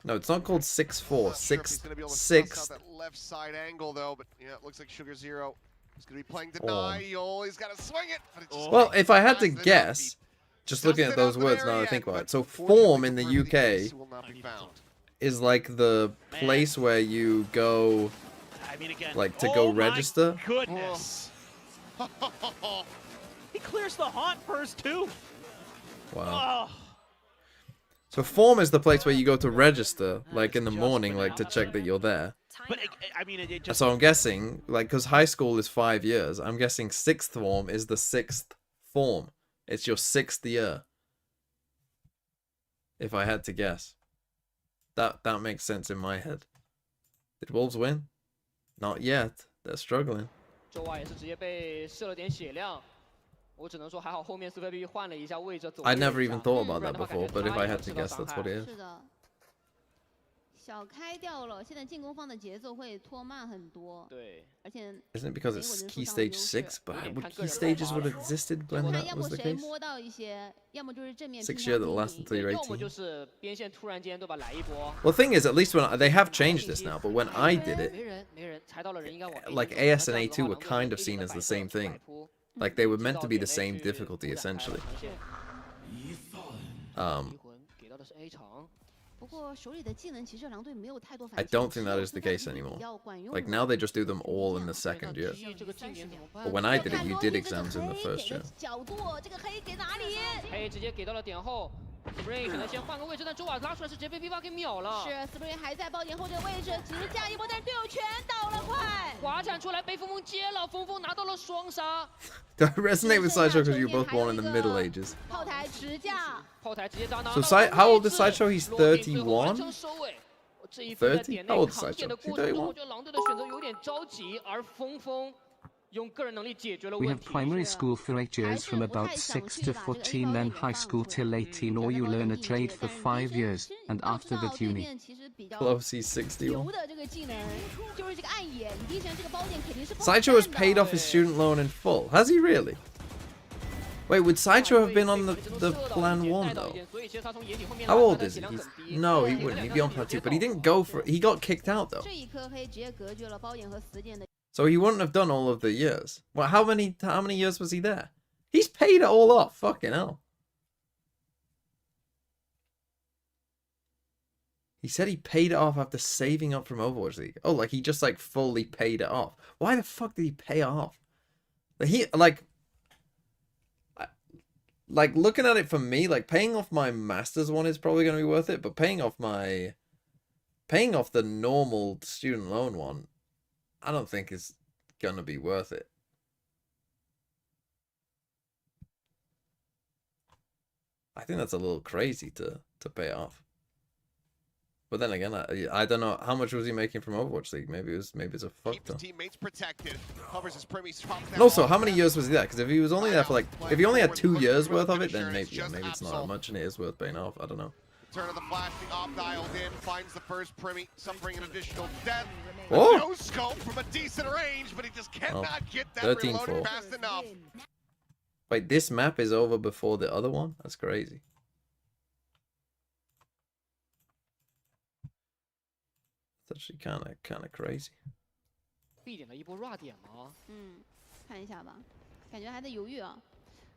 No, it's not called 6-4. Sure if he's 6 gonna be able to suss 6. out that left side angle though, but yeah, it looks like Sugar Zero is gonna be playing deny. He always gotta swing it. But it's just Well, if I had to fast enough. guess, just looking at those words now that I think about it. So form in the UK will not be found. is like the place where you go, I mean, again, like to go register. Goodness. He clears the haunt first too. Wow. Oh. So form is the place where you go to register, like in the morning, like to check that you're there. But I mean, it just. So I'm guessing, like, because high school is 5 years, I'm guessing sixth form is the 6th form. It's your 6th year. If I had to guess. That makes sense in my head. Did Wolves win? Not yet. They're struggling. 周外也是直接被射了点血量，我只能说还好后面斯菲比换了一下位置走。 I never even thought about that before, but if I had to guess, that's what it is. 是的，小开掉了，现在进攻方的节奏会拖慢很多。对，而且 Isn't it because it's key stage 6? But would key stages would have existed when 看 that 要 was 么 the 谁 case? 摸到一些，要么就是正面 6 乒乓 year that lasts until you're 要么 18. 就是边线突然间对吧来一波。 Well, the thing is, at least when they have changed this now, but when I did it, 没人，踩到了人应该往 like AS and A2 were kind of seen as the same thing. Like they were meant to be the same difficulty essentially. 给到的是 A 场。 不过手里的技能其实狼队没有太多 I don't think that is the case anymore. Like now they just do them all in the second year. But when I did it, you did exams in the first year. 角度，这个黑给哪里？黑直接给到了点后 ，Spring 选择先换个位置，但周瓦拉出来是直接被 V8 给秒了。是 Spring 还在爆点后这个位置，直架一波，但是队友全倒了，快！滑铲出来被峰峰接了，峰峰拿到了双杀。 Do I resonate with Sideshow because you were both born in the Middle Ages? 炮台直架，炮台直接砸拿。 So how old is Sideshow? He's 31? 30? How old is Sideshow? 我觉得狼队的选择有点着急，而峰峰 用个人能力解决了 We 问 have 题。 primary school for 8 years from about 6 to 14, then high school till 18, or you learn a trade for 5 years, and after that uni. Close, he's 61. 牛的这个技能就是这个暗野，你第一时间这个包点肯定是 Sideshow has paid off his student loan in full. Has he really? Wait, would Sideshow have been on the plan 1 though? How old is he? No, he wouldn't. He'd be on plan 2. But he didn't go for it. He got kicked out though. 这一颗黑直接隔绝了包点和死点的。 So he wouldn't have done all of the years. Well, how many years was he there? He's paid it all off. Fucking hell. He said he paid it off after saving up from Overwatch League. Oh, like he just like fully paid it off. Why the fuck did he pay it off? He like looking at it for me, like paying off my Masters one is probably going to be worth it, but paying off the normal student loan one, I don't think is gonna be worth it. I think that's a little crazy to pay off. But then again, I don't know how much was he making from Overwatch League. Maybe it's a fuck ton. Teammates protected. Covers his premise, drops And also, how many years was he there? Because if he was only there for like, if he only had 2 years worth of it, then maybe it's not that much, and it is worth paying off. I don't know. Turn of the flash, the op dialed in, finds the first Primi, suffering an additional death. Oh! No scope from a decent range, but he just cannot get that 13-4. reloaded fast enough. Wait, this map is over before the other one? That's crazy. It's actually kind of crazy. 必点的一波 raw 点吗？看一下吧，感觉还在犹豫啊。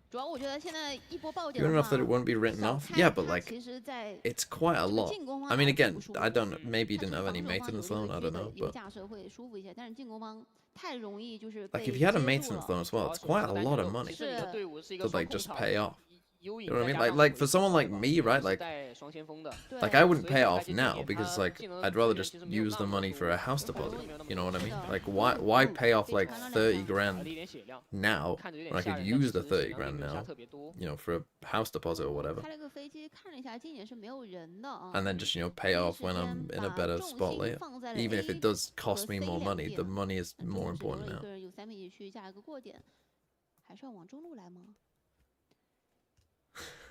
主要我觉得现在一波爆 Good 点的 enough 话 that it won't be written off. Yeah, but like, 其实在 it's quite a lot. 进攻方 I mean, again, 不舒服 I don't know. Maybe you 它 didn't 这 have 个 any 防守 maintenance 方 loan. I 有 don't know, 一个 but 架势会舒服一些，但是进攻方太容易就是 like 被 if you had a 接住 maintenance 了 loan as well, it's quite a lot of money 是你的队伍是一个 to 双 like 控 just 场 pay off. 优 You 影 know what I 再 mean? 加 Like 上 like for someone like 对 me, right? 是 Like 带双先锋的 like I wouldn't 所以 pay 说 off 开局 now 进 because 点 like 技能 I'd rather 资源 just 其实没有 use the 那么 money 多 for a house 然后 deposit. 没有那么 You know what I 多 mean? 是的 Like why pay off like 30 grand 少了一点血量 now 看着有 when I 点吓 could 人但 use 其 the 实 30血量 grand 并没有差 now, 特别多 you know, for a house deposit or whatever. 开了个飞机，看了一下近点是没有人的啊。 And then just, you know, pay off when I'm in a better spot later. Even if it does cost me more money, the money is more important 有 now. 一个人有3米去架一个过点，还是要往中路来吗？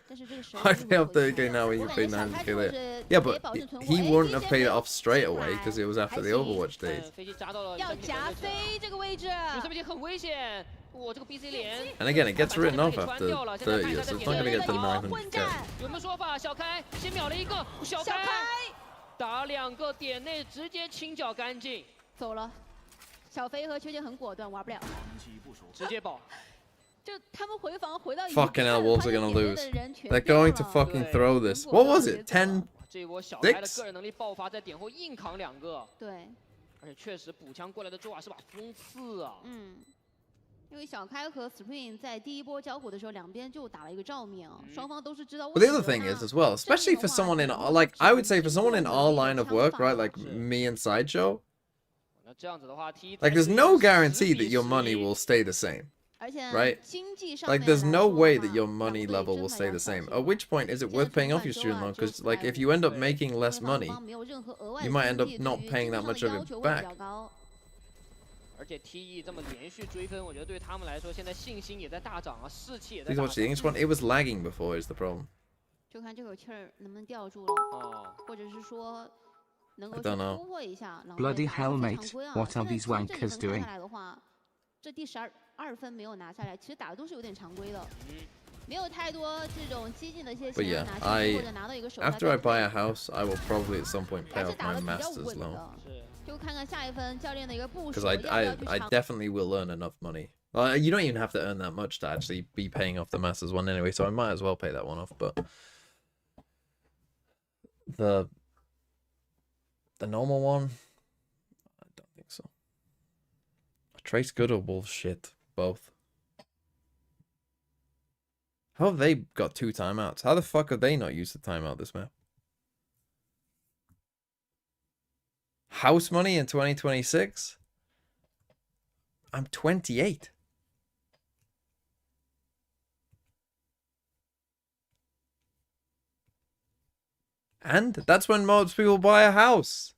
但是这个时候 I pay off 30k now when you pay 90k later. Yeah, but he wouldn't have paid it off straight away because it was after the Overwatch days. 飞机扎到了要夹飞这个位置，有这边很危险，我这个 BC 连 And again, it gets written off after 30 years, so it's not going to get to 900k. 有没有说法？小开先秒了一个，小开打2个点内直接清剿干净，走了。小飞和秋千很果断，玩不了，直接保。就他们回防回到 Fucking hell, Wolves are going to lose. They're going to fucking throw this. What was it? 10? 这一波小开的个人能力爆发，在点后硬扛2个。对，而且确实补枪过来的做法是把封刺啊。因为小开和 Spring 在第一波交火的时候，两边就打了一个照面啊，双方都是知道。 But the other thing is as well, especially for someone in like I would say for someone in our line of work, right? Like me and Sideshow. 那这样子的话 Like there's no guarantee that your money will stay the same. Right? Like there's no way that your money level will stay the same. At which point is it worth paying off your student loan? Because like if you end up making less money, you might end up not paying that much of it back. 而且 TE 这么连续追分，我觉得对他们来说，现在信心也在大涨啊，士气也在 Please 大 watch the 涨。 English one. It was lagging before is the problem. 就看这口气儿能不能吊住了，或者是说能够去突破一下。 Bloody hell, mate! What are these wankers doing? 下来的话，这第12分没有拿下来，其实打的都是有点常规的，没有太多这种激进的一些 But 想要 yeah, 拿下或者拿到一个手。 after I buy a house, I will probably at some point pay 还是 off 打 my 的比较 master's 稳 loan. 的，就看看下一分教练的一个部署。 Because I definitely will earn enough money. You don't even have to earn that much to actually be paying off the masters one anyway, so I might as well pay that one off. But the normal one, I don't think so. Trace good or Wolf shit, both. How have they got 2 timeouts? How the fuck have they not used the timeout this map? House money in 2026? I'm 28. And that's when most people buy a house.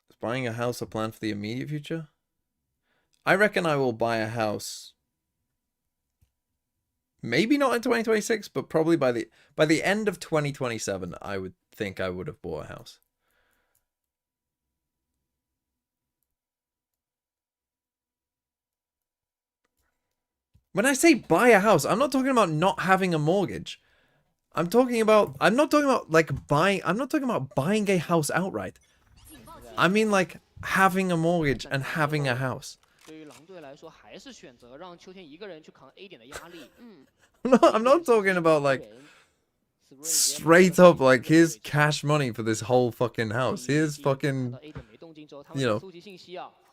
Is buying a house a plan for the immediate future? I reckon I will buy a house. Maybe not in 2026, but probably by the end of 2027, I would think I would have bought a house. When I say buy a house, I'm not talking about not having a mortgage. I'm not talking about like buying. I'm not talking about buying a house outright. I mean like having a mortgage and having a house. 对于狼队来说，还是选择让秋天一个人去扛 A 点的压力。I'm not talking about like straight up like here's cash money for this whole fucking house. Here's fucking, you know,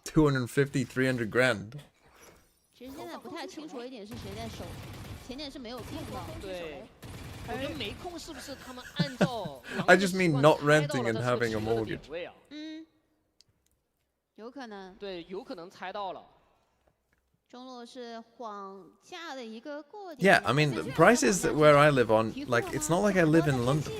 250, 300 grand. 其实现在不太清楚一点是谁在守，前点是没有控的。对，我觉得没控是不是他们按照 I just mean not renting and having a mortgage. 有可能。对，有可能猜到了。中路是晃架的一个过点。 Yeah, I mean, prices where I live on, like, it's not like I live in London.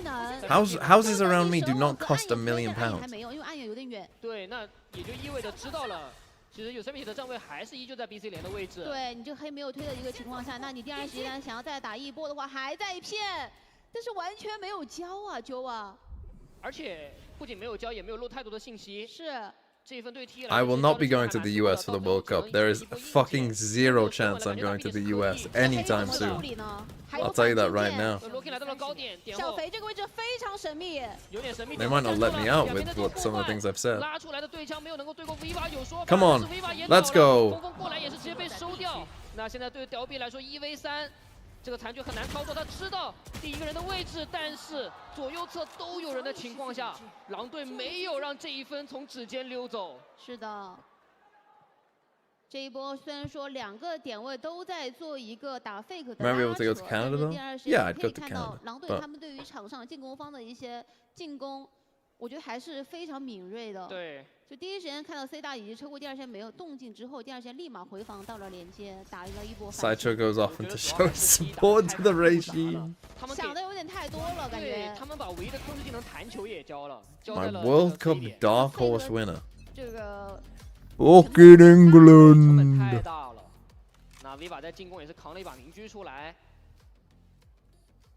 Houses around me do not cost £1 million. 还没有，因为暗眼有点远。对，那也就意味着知道了。 其实有生命体的站位还是依旧在 BC 连的位置。对你这黑没有推的一个情况下，那你第二时间想要再打一波的话，还在骗，但是完全没有交啊，揪啊！而且不仅没有交，也没有露太多的信息。是。 I will not be going to the US for the World Cup. There is fucking 0 chance I'm going to the US anytime soon. I'll tell you that right now. They might not let me out with some of the things I've said. Come on, let's go. 这个残局很难操作，他知道第一个人的位置，但是左右侧都有人的情况下，狼队没有让这一分从指尖溜走。是的，这一波虽然说2个点位都在做一个打 fake 的拉扯，但是第二时间可以看到狼队他们对于场上进攻方的一些进攻，我觉得还是非常敏锐的。对。 就第一时间看到 Zeta 已经车过，第二时间没有动静之后，第二时间立马回防到了连接，打了一波。Sideshow goes off to show support to the regime. 想的有点太多了，感觉。他们把唯一的控制技能弹球也交了。My World Cup dark horse winner. 这个。Fucking England. 太大了。那 Viva 在进攻也是扛了一把明狙出来。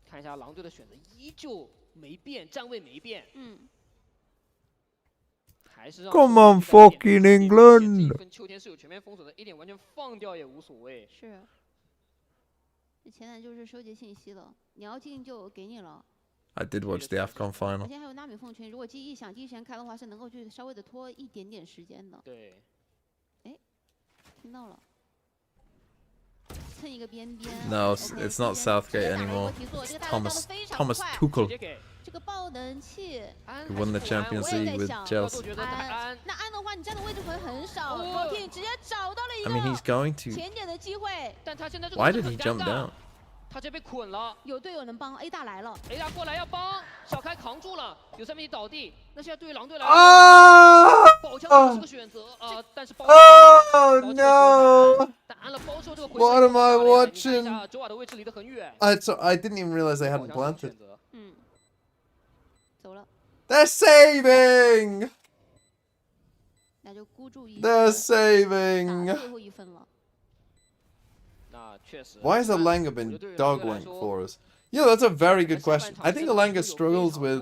看一下狼队的选择依旧没变，站位没变。嗯。 Come on, fucking England! 跟秋天是有全面封锁的，一点完全放掉也无所谓。是，这前台就是收集信息了，你要进就给你了。I did watch the AFCON final. 而且还有纳米凤群，如果记忆想第一时间开的话，是能够去稍微的拖一点点时间的。对。哎，听到了。蹭一个边边。No, it's not Southgate anymore. It's Thomas Tuchel. 这个爆能器 Who won the Champions League with Chelsea. 那安的话，你站的位置会很少。Rocky 直接找到了一个 I mean, he's going to. 前点的机会，但他现在 Why did he jump down? 他这被捆了。有队友能帮 ，A 大来了 ，A 大过来要帮，小开扛住了，有3名倒地。那现在对于狼队来说，宝枪是个选择啊，但是包。Oh no! 但安了包之后这个回 What am I watching? 周瓦的位置离得很远。I didn't even realize they hadn't planted. 嗯，走了。 They're saving. 那就孤注一掷。 They're saving. 最后一分了。 Why has Alanga been dogling for us? Yeah, that's a very good question. I think Alanga struggles with...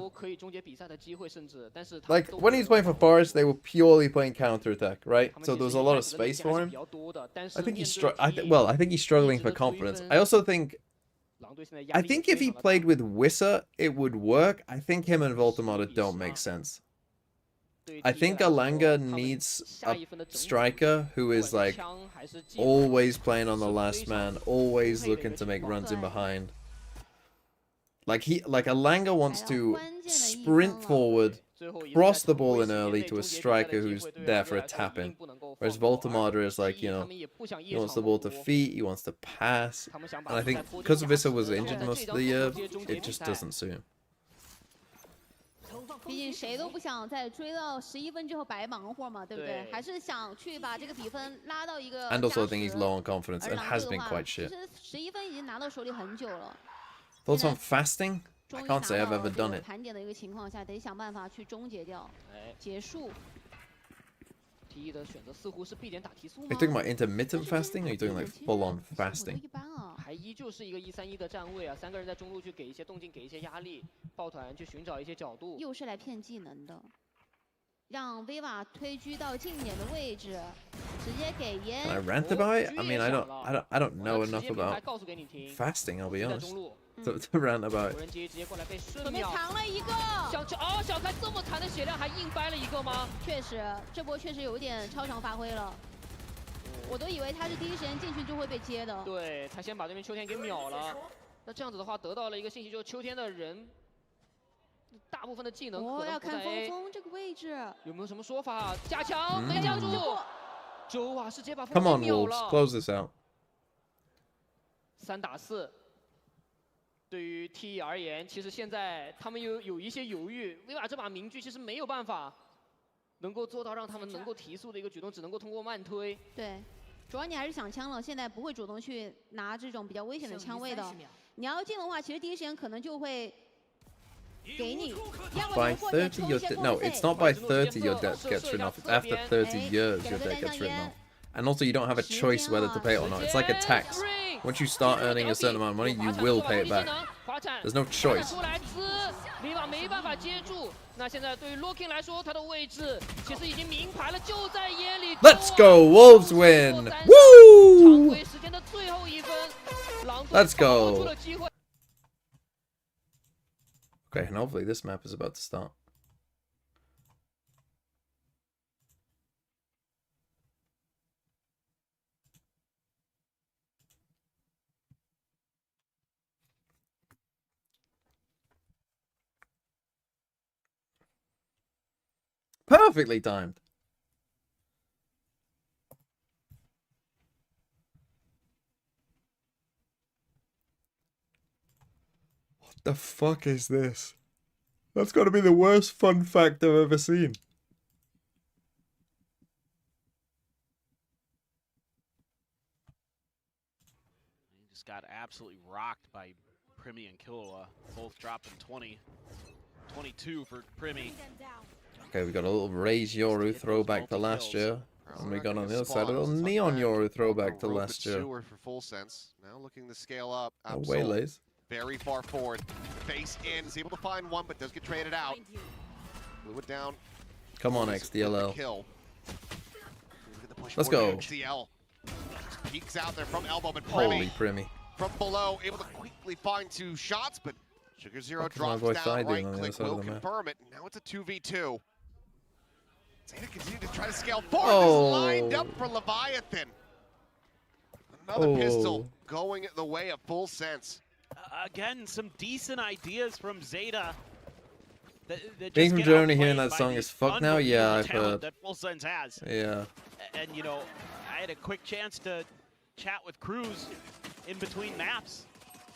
Like, when he's playing for Forest, they were purely playing counter-attack, right? So there was a lot of space for him. I think he's I think he's struggling for confidence. I also think... I think if he played with Wissa, it would work. I think him and Voltamata don't make sense. I think Alanga needs a striker who is like always playing on the last man, always looking to make runs in behind. Like Alanga wants to sprint forward, cross the ball in early to a striker who's there for a tap-in. Whereas Voltamata is like, you know, he wants the ball to feet, he wants to pass. And I think because Vissa was injured most of the year, it just doesn't suit him. 毕竟谁都不想在追到11分之后白忙活嘛，对不对？还是想去把这个比分拉到一个。And also, I think he's low on confidence and has been quite shit. 其实11分已经拿到手里很久了。Thoughts on fasting? I can't say I've ever done it. 盘点的一个情况下，得想办法去终结掉，结束。 T 一的选择似乎是必点打提速吗 Are you talking about intermittent fasting, or are you talking like full-on fasting? 还依旧是一个1-3-1的站位啊，3个人在中路去给一些动静，给一些压力，抱团去寻找一些角度。又是来骗技能的，让 Viva 推狙到近点的位置，直接给烟。Can I rant about it? I mean, I don't know enough about fasting. I'll be honest. To rant about it. 左边藏了一个，小开这么残的血量还硬掰了一个吗？确实，这波确实有点超常发挥了。我都以为他是第一时间进去就会被接的。对他先把这边秋天给秒了，那这样子的话得到了一个信息，就是秋天的人大部分的技能可能不在 A。要看峰这个位置有没有什么说法？加强没加住，周瓦是直接把 Come on, Wolves, close this out. 3打4。 对于 T 而言，其实现在他们有一些犹豫。Viva 这把明狙其实没有办法能够做到让他们能够提速的一个举动，只能够通过慢推。对，主要你还是抢枪了，现在不会主动去拿这种比较危险的枪位的。你要进的话，其实第一时间可能就会给你。 By 30, your no, it's not by 30 your debt gets written off. It's after 30 years your debt gets written off. And also you don't have a choice whether to pay it or not. It's like a tax. Once you start earning a certain amount of money, you will pay it back. There's no choice. 米网没办法接住。那现在对于 Looking 来说，他的位置其实已经明牌了，就在眼里。Let's go, Wolves win! Woo! Let's go. Okay, and hopefully this map is about to start. Perfectly timed. What the fuck is this? That's got to be the worst fun fact I've ever seen. He just got absolutely rocked by Primi and Killua, both dropping 20. 22 for Primi. Okay, we got a little Raise Yoru throwback to last year. And we got on the other side a little Neon Yoru throwback to last year. For full sense. Now looking to scale up. Oh, waylays. Very far forward. Face in, is able to find one, but does get traded out. Blew it down. Come on, XDLL. Kill. Let's go. XDL peeks out there from elbow, but Holy Primi. From below, able to quickly find 2 shots, but Sugar Zero What drops boy down. Right on the click other side will of the map? confirm it. Now it's a 2v2. Zeta continuing to try to scale forward. Oh. This lined up for Leviathan. Another pistol going the way of Full Sense. Again, some decent ideas from Zeta. Being from Germany, hearing that song is fucked now? Yeah, I've heard. That Full Sense has. Yeah. And, you know, I had a quick chance to chat with Cruz in between maps.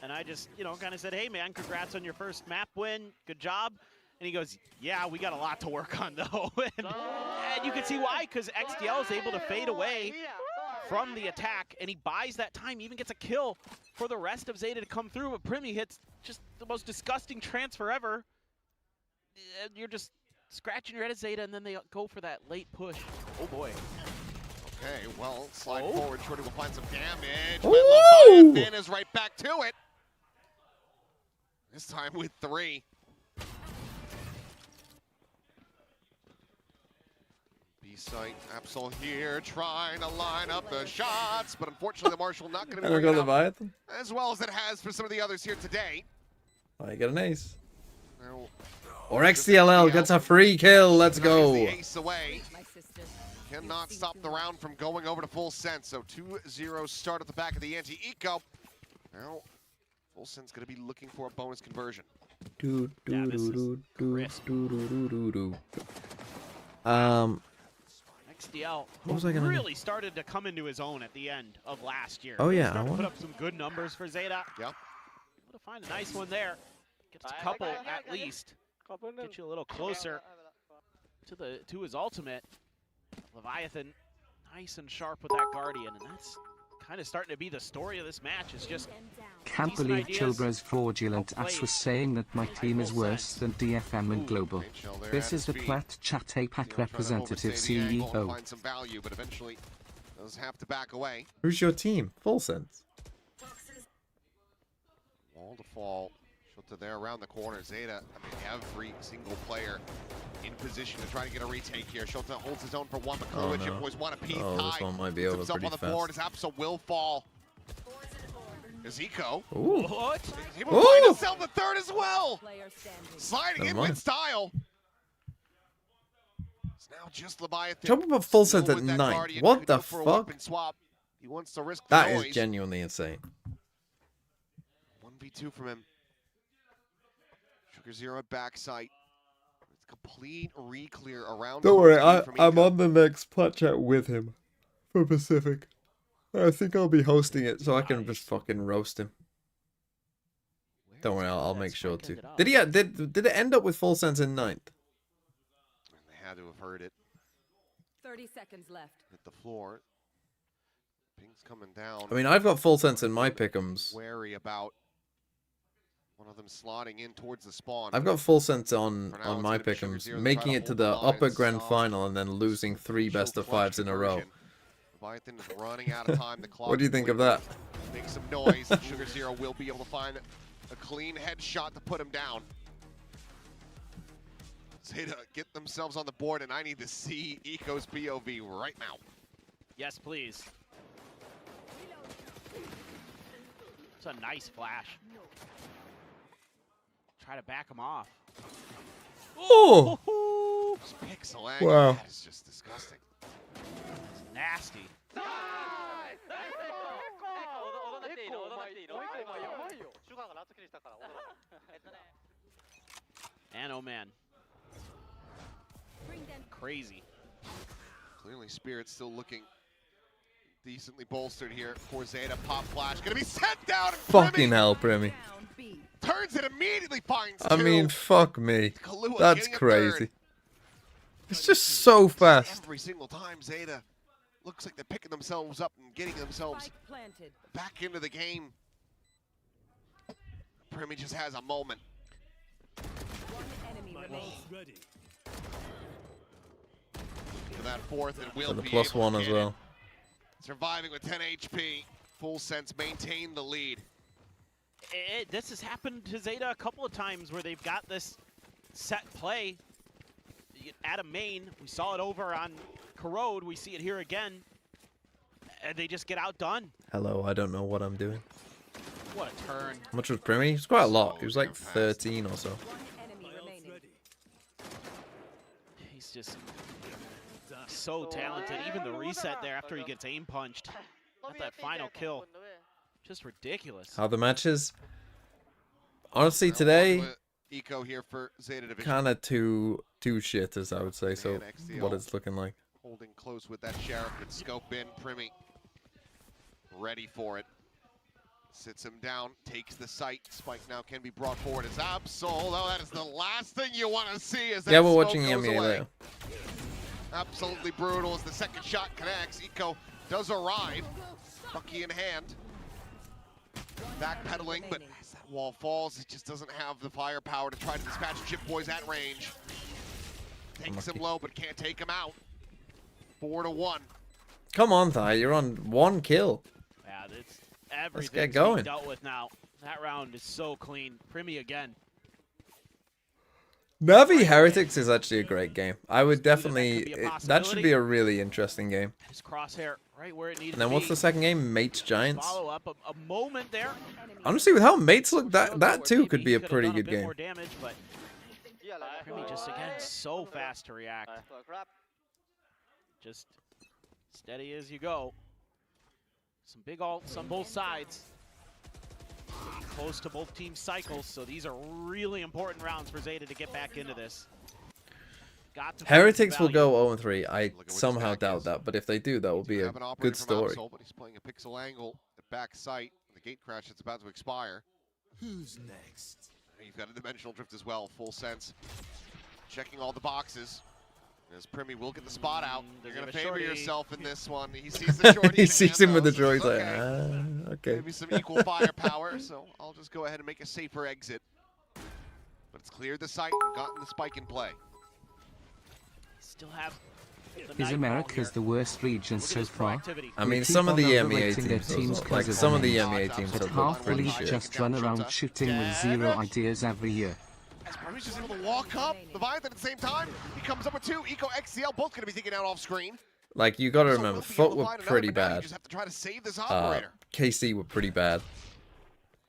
And I just, you know, kind of said, hey, man, congrats on your first map win. Good job. And he goes, yeah, we got a lot to work on, though. and you can see why, because XDL is able to fade away from the attack, and he buys that time, even gets a kill for the rest of Zeta to come through. But Primi hits just the most disgusting transfer ever. And you're just scratching your head at Zeta, and then they go for that late push. Oh, boy. Okay, well, slide forward. Shorty will find some damage. Ooh! But Leviathan is right back to it. This time with 3. B-site, Absol here, trying to line up the shots, but unfortunately the Marshal not going to be working out as well as it has for some of the others here today. Oh, you got an ace. Now, or XDLL gets a free kill. Let's go. The ace away. Cannot stop the round from going over to Full Sense. So 2-0 start at the back of the anti-eco. Now, Full Sense going to be looking for a bonus conversion. XDL, what was I gonna really started to come into his own at the end of last year. Oh yeah, Started to put up some good numbers for Zeta. Yep. Able to find a nice one there. Gets a couple at least. Get you a little closer to his ultimate. Leviathan, nice and sharp with that Guardian, and that's kind of starting to be the story of this match. Is just can't believe Chilbro's fraudulent ass was saying that my team is worse than DFM and Global. This is the Plat Chat APAC representative CEO. Find some value, but eventually does have to back away. Who's your team? Full Sense. Wall to fall. Shota there around the corner. Zeta, I mean, every single player in position to try to get a retake here. Shota holds his own for one, but Kruic boys want a piece this one might be over himself pretty on the fast. board. His Absol will fall. Ezekiel. Ooh. What? He will find himself the third as well. Sliding in with style. It's now just Leviathan. Jump up Full Sense at 9. What the fuck? He wants to risk that the is noise. genuinely insane. 1v2 from him. Sugar Zero at backside. It's a complete re-clear around. Don't worry, I'm on the next Plat Chat with him for Pacific. I think I'll be hosting it so I can just fucking roast him. Don't worry, I'll make sure to. Did it end up with Full Sense in 9th? They had to have heard it. 30 seconds left. Hit the floor. Ping's coming down. I mean, I've got full sense in my pick'ems. Wary about one of them slotting in towards the spawn. I've got full sense on my pick'ems, making it to the upper grand final and then losing 3 best-of-5s in a row. Leviathan is running out of time. The clock What do you think of that? Make some noise. Sugar Zero will be able to find a clean headshot to put him down. Zeta get themselves on the board, and I need to see Eco's POV right now. Yes, please. It's a nice flash. Try to back him off. Oh! Pixel angle. Wow. That is just disgusting. It's nasty. And oh man. Crazy. Clearly Spirit's still looking decently bolstered here for Zeta. Pop flash. Gonna be sent down. And Fucking hell, Primi. turns it, immediately finds I mean, fuck me. That's crazy. It's just so fast. Every single time Zeta looks like they're picking themselves up and getting themselves back into the game. Primi just has a moment. Ready. For that fourth, and will For the be +1 as well. Surviving with 10 HP. Full sense, maintain the lead. This has happened to Zeta a couple of times where they've got this set play at a main. We saw it over on Corrode. We see it here again. And they just get outdone. Hello, I don't know what I'm doing. What a turn. How much was Primi? It was quite a lot. It was like 13 or so. He's just so talented. Even the reset there after he gets aim punched. At that final kill. Just ridiculous. How the matches? Honestly, today, Eco here for Zeta Division. kind of two shitters, I would say. So, what it's looking like. Holding close with that Sheriff, but scope in. Primi ready for it. Sits him down, takes the site. Spike now can be brought forward as Absol. Oh, that is the last thing you want to see as that Yeah, we're smoke watching goes EMEA away. later. Absolutely brutal as the second shot connects. Eco does arrive. Bucky in hand. Backpedaling, but as that wall falls, it just doesn't have the firepower to try to dispatch Chip Boys at range. Takes him low, but can't take him out. 4-1. Come on, Thai. You're on 1 kill. Yeah, it's Let's get everything's going. being dealt with now. That round is so clean. Primi again. Navi Heretics is actually a great game. I would definitely... that should be a really interesting game. His crosshair right where it needed And then to what's be. the second game? Mates Giants. Follow up a moment there. Honestly, with how Mates look, that too could be a pretty good game. More damage, but Primi just again so fast to react. Just steady as you go. Some big ults on both sides. Getting close to both team cycles, so these are really important rounds for Zeta to get back into this. Got to Heretics will go 0-3. I somehow doubt that, but if they do, that will be a good story. Absol, but he's playing a pixel angle at back sight. The gate crash that's about to expire. Who's next? You've got a dimensional drift as well, full sense. Checking all the boxes. As Primi will get the spot out. You're going to favor yourself in this one. He sees the shorty. He sees him with the droid. droid. Like, okay. Maybe some equal firepower, so I'll just go ahead and make a safer exit. But it's cleared the site and gotten the spike in play. Still have Is America's the worst region so far? I mean, We some of keep the on EMEA overrating their teams, teams like because some of of the their EMEA names, teams but look half the pretty league shit. just run around shooting with 0 ideas every year. As Primi's just able to walk up, Leviathan at the same time. He comes up with 2. Eco, XCL, both going to be taken out off screen. Like, you got to So remember, we'll be able Foot to were find another, pretty but now you bad. just have to try to save this operator. KC were pretty bad.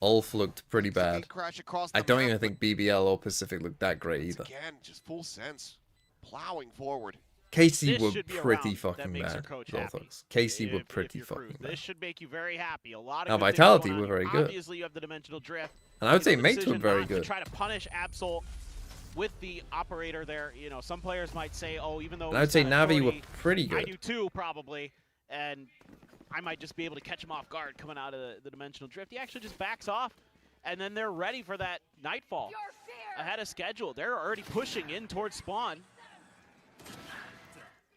Ulf looked pretty bad. Gate crash across I the don't map, even think BBL or Pacific looked that great but either. again, just full sense. Plowing forward. KC This were should be a pretty round that fucking makes your bad. coach Both happy. of us. KC were If pretty you're Cruz. fucking bad. This should make you very happy. A lot of Now, good things Vitality going were on. very good. Obviously, you have the dimensional drift. And I would You say know, the Mates were decision very not to good. try to punish Absol with the operator there. You know, some players might say, oh, even though And I would he's say got Navi were authority, pretty I good. do too, probably. And I might just be able to catch him off guard coming out of the dimensional drift. He actually just backs off, and then they're ready for that nightfall ahead of schedule. They're already pushing in towards spawn.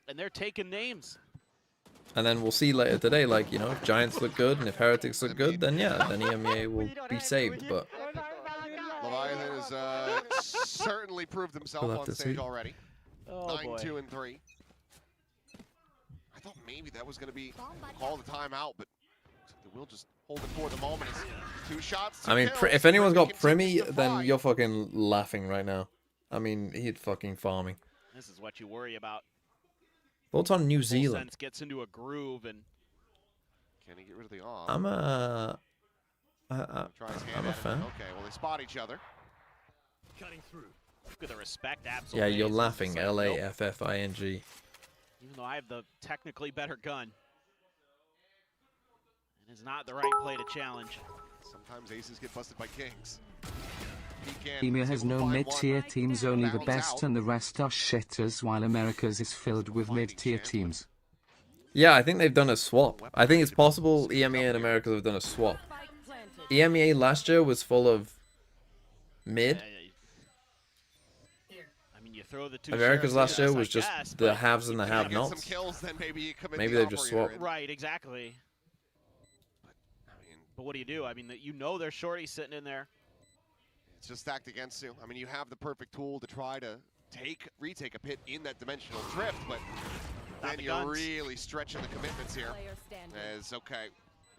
And they're taking names. And then we'll see later today, like, you know, if Giants look good and if Heretics look good, then yeah, then EMEA will be saved, but... Leviathan has certainly proved himself We'll have on to stage see. already. Oh, 9-2-3. I thought maybe that was going to be call the timeout, but they will just hold it for the moment. It's 2 shots, 2 I mean, kills. if anyone's got continues Primi, to then fight. you're fucking laughing right now. I mean, he's fucking farming. This is what you worry about. Thoughts on New Full Zealand? Sense gets into a groove and Can he get rid of the off? I'm a fan. Okay, well they spot each other. Cutting through. look at the respect Absol Yeah, you're pays. laughing. It's like, nope. L-A-F-F-I-N-G. Even though I have the technically better gun. It is not the right play to challenge. Sometimes aces get busted by kings. EMEA has no mid-tier teams, only the best and the rest are shitters, while America's is filled with mid-tier teams. Yeah, I think they've done a swap. I think it's possible EMEA and America have done a swap. EMEA last year was full of mid. I mean, you throw the two America's last year sheriffs in, was I just guess, the but haves and the If you get some have-nots. kills, then maybe you commit Maybe the they've just operator swapped. in. Right, exactly. But what do you do? I mean, you know there's shorties sitting in there. It's just stacked against you. I mean, you have the perfect tool to try to retake a pit in that dimensional drift, but then you're really stretching the commitments here. As okay,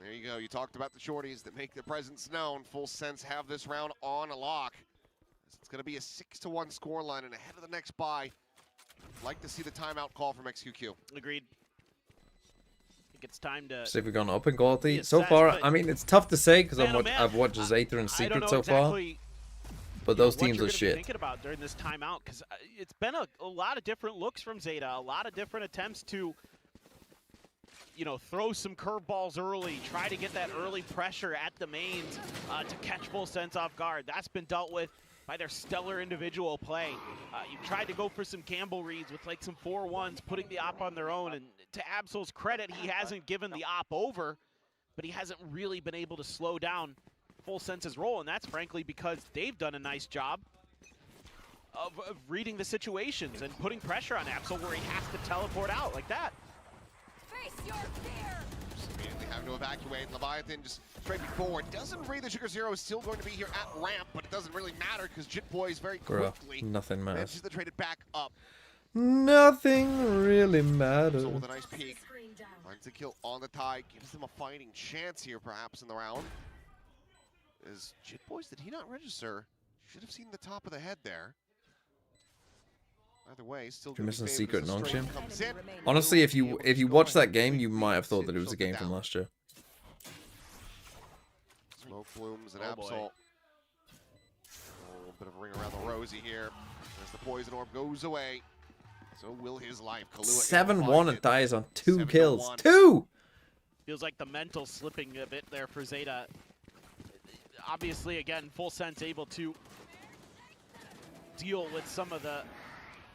there you go. You talked about the shorties that make their presence known. Full Sense have this round on a lock. It's going to be a 6-1 scoreline and ahead of the next bye. Like to see the timeout call from XQQ. Agreed. I think it's time to See if we've gone up in quality. reassess, So far, but I mean, it's tough to say because man, oh, man. I've watched Zeta and I don't Secret know so far. exactly But those what teams you're are gonna be shit. thinking about during this timeout, because it's been a lot of different looks from Zeta, a lot of different attempts to, you know, throw some curveballs early, try to get that early pressure at the mains to catch Full Sense off guard. That's been dealt with by their stellar individual play. You tried to go for some gamble reads with like some 4-1s, putting the op on their own, and to Absol's credit, he hasn't given the op over, but he hasn't really been able to slow down Full Sense's role, and that's frankly because they've done a nice job of reading the situations and putting pressure on Absol where he has to teleport out like that. Face your fear. Just immediately having to evacuate. Leviathan just straight forward. Doesn't read the Sugar Zero is still going to be here at ramp, but it doesn't really matter because Jit Boys very Bro, quickly nothing matters. manages to trade it back up. Nothing really matters. So with a nice peek, finds a kill on the tie, gives them a fighting chance here perhaps in the round. Is Jit Boys, did he not register? Should have seen the top of the head there. Either way, still You're missing favored Secret as the Nongshim. strike comes in. Honestly, if you watched that game, you might have thought that it was a game from last year. Smoke blooms and Oh, boy. Absol. A little bit of a ring around the rosy here. As the poison orb goes away, so will his life. Kahlua 7-1 and dies on 2 7-1. kills. 2! Feels like the mental slipping a bit there for Zeta. Obviously, again, Full Sense able to deal with some of the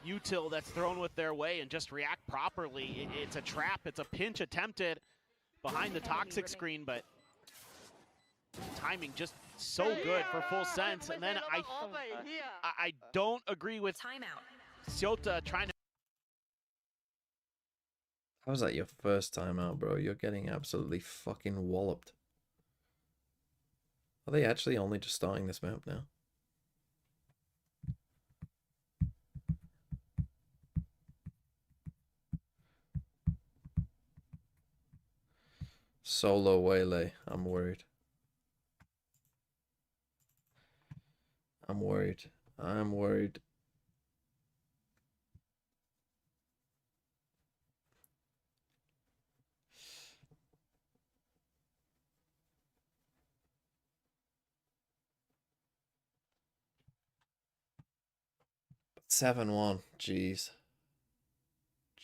util that's thrown with their way and just react properly. It's a trap, it's a pinch attempted behind the toxic screen, but timing just so good for Full Sense. And then I don't agree with Zeta trying to. How's that your first time out, bro? You're getting absolutely fucking walloped. Are they actually only just starting this map now? Solo Waylay. I'm worried. I'm worried. I'm worried. But 7-1. Jeez.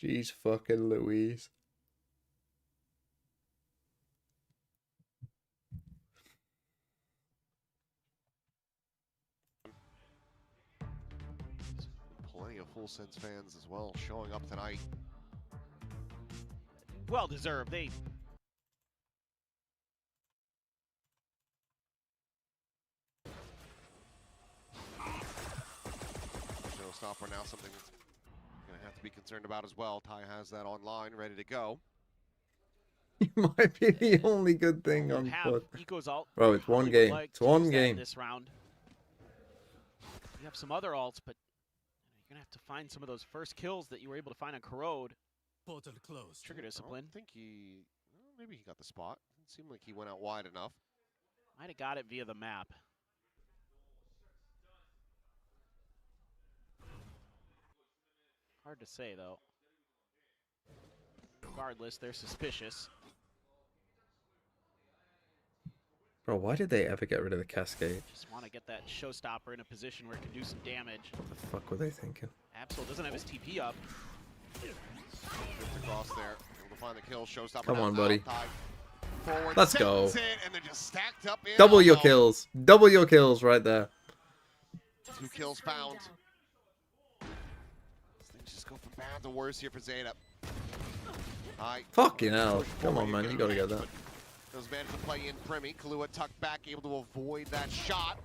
Jeez fucking Louise. Plenty of Full Sense fans as well showing up tonight. Well deserved. They Showstopper now something that's going to have to be concerned about as well. Ty has that online, ready to go. It might be the only good thing on foot. Bro, it's one game. It's one game. This round. You have some other alts, but you're gonna have to find some of those first kills that you were able to find on Corrode. Portal closed. Trigger discipline. I think he, well, maybe he got the spot. It seemed like he went out wide enough. Might have got it via the map. Hard to say though. Regardless, they're suspicious. Bro, why did they ever get rid of the cascade? Just want to get that showstopper in a position where it can do some damage. What the fuck were they thinking? Absol doesn't have his TP up. Across there, able to find the kill. Showstopper. Come on, buddy. Forward, Let's go. it, and they're just stacked up in Double your elbow. kills. Double your kills right there. 2 kills found. Things just go from bad to worse here for Zeta. Fucking hell. Come on, man. You gotta get that. Those managed to play in Primi. Kahlua tucked back, able to avoid that shot.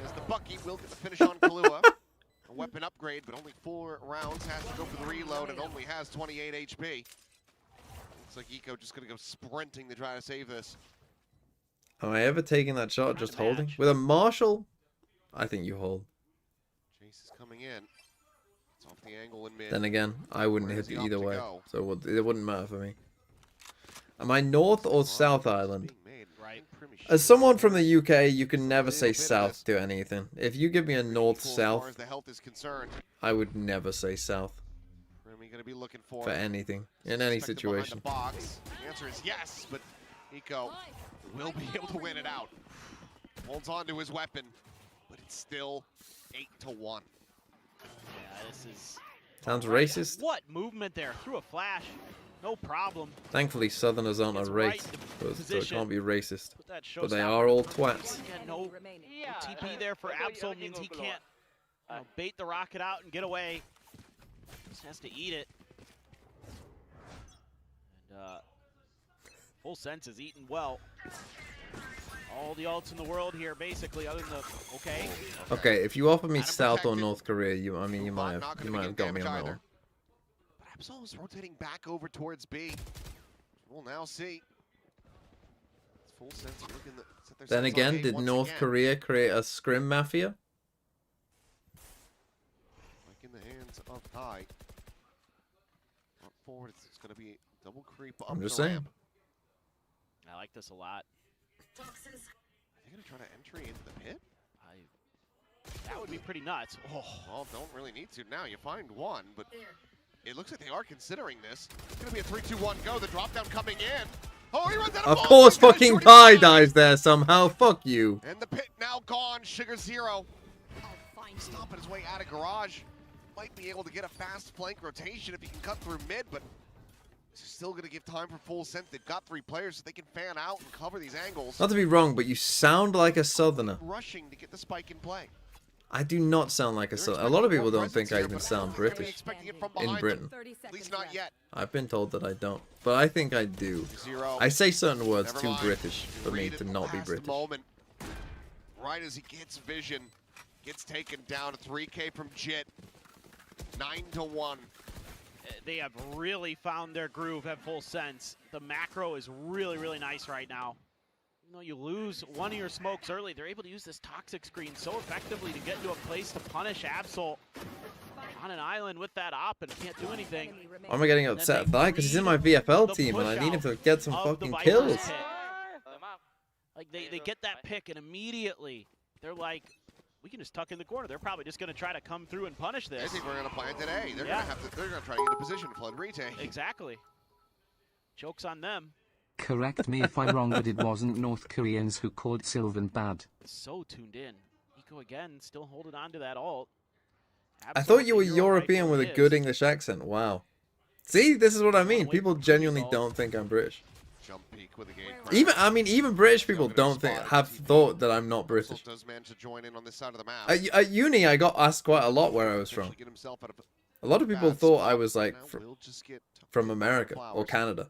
As the Bucky will get the finish on Kahlua. A weapon upgrade, but only 4 rounds. Has to go for the reload and only has 28 HP. Looks like Eco just gonna go sprinting to try to save this. Am I ever taking that shot just holding? With a Marshall? I think you hold. Chase is coming in. It's off the angle in mid. Then again, I wouldn't Where hit does he it opt either to way. go? So it wouldn't matter for me. Am I North or South Island? Right. As someone from the UK, you can never say South to anything. If you give me a North-South, The health is concerned. I would never say South. Primi gonna be looking for anything. In any Suspected behind situation. the box. The answer is yes, but Eco will be able to win it out. Holds on to his weapon, but it's still 8-1. Yeah, this is... Sounds racist. What movement there? Through a flash. No problem. Thankfully, Southerners aren't a Gets race, right so it can't be racist. Put that But they showstopper are all in. twats. Yeah, no TP there for Absol means he can't bait the rocket out and get away. Just has to eat it. And Full Sense is eaten well. All the ults in the world here, basically, other than the okay. Okay, if you offer me South or North Korea, you might have got me on that one. But Absol is rotating back over towards B. We'll now see. It's Full Sense looking to set their Then sights on again, A did once North again. Korea create a scrim mafia? Like in the hands of Ty. Up forward, it's going to be double creep up I'm just the saying. ramp. I like this a lot. Are they going to try to entry into the pit? That would be pretty nuts. Oh. Well, don't really need to now. You find one, but it looks like they are considering this. It's going to be a 3-2-1 go. The drop down coming in. Oh, he runs out Of of course fucking Pi dies there somehow. Fuck you. And the pit now gone. Sugar 0. Stomping his way out of garage. Might be able to get a fast flank rotation if he can cut through mid, but still going to give time for Full Sense. They've got 3 players, so they can fan out and cover these angles. Not to be wrong, but you sound like a Southerner. Rushing to get the spike in play. I do not sound like a Southerner. A lot of people don't think I even sound British in Britain. At least not yet. I've been told that I don't, but I think I do. I say certain words too British for me to not be British. Moment. Right as he gets vision, gets taken down. 3K from Jit. 9-1. They have really found their groove at Full Sense. The macro is really, really nice right now. Even though you lose one of your smokes early, they're able to use this toxic screen so effectively to get into a place to punish Absol on an island with that op and can't do anything. Why am I getting upset at that? Because he's in my VFL team and I need him to get some fucking kills. Like they get that pick and immediately they're like, we can just tuck in the corner. They're probably just going to try to come through and punish this. I think we're going to plant it A. They're going to try to get a position flood retake. Exactly. Joke's on them. Correct me if I'm wrong, but it wasn't North Koreans who called Sylvan bad. So tuned in. Eco again, still holding on to that ult. I thought you were European with a good English accent. Wow. See, this is what I mean. People genuinely don't think I'm British. Jump peek with a gate Even British people don't have thought that I'm not British. Does manage to join in on this side of the map. At uni, I got asked quite a lot where I was from. A lot of people thought I was like from America or Canada.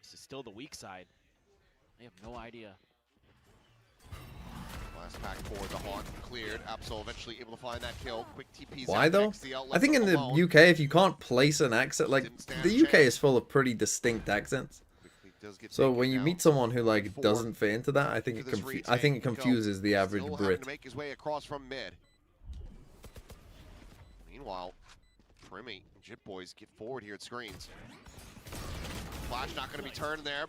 This is still the weak side. They have no idea. Last pack for the Haunt cleared. Absol eventually able to find that kill. Quick TP's Why out. though? I think in the UK, if you can't place an accent, like the UK is full of pretty distinct accents. So when you meet someone who like doesn't fit into that, I think it confuses the average Brit. To make his way across from mid. Meanwhile, Primmy and Jip Boys get forward here at screens. Flash not going to be turned there.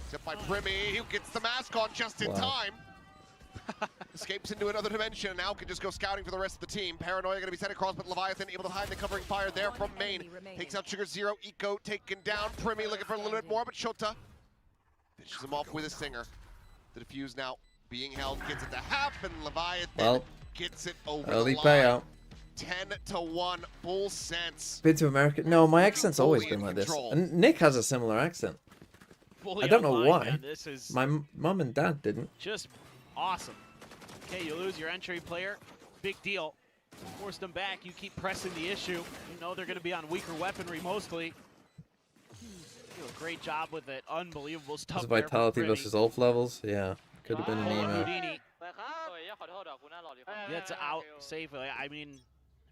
Except by Primmy, who gets the mask on just in time. Escapes into another dimension, now can just go scouting for the rest of the team. Paranoia going to be sent across, but Leviathan able to hide the covering fire there from main. Takes out Sugar Zero, Eco taken down. Primmy looking for a little bit more, but Shota finishes him off with a stinger. The defuse now being held, gets it to happen. Leviathan gets it over Early the line. payout. 10-1, full sense. Been to America? No, my accent's always been like this. And Nick has a similar accent. I don't know why. Man, this is my mum and dad didn't. Just awesome. Okay, you lose your entry player. Big deal. Force them back. You keep pressing the issue. You know they're going to be on weaker weaponry mostly. Do a great job with it. Unbelievable stuff. This Vitality versus Ulf levels? Yeah. Could have been an email. Gets out safely. I mean,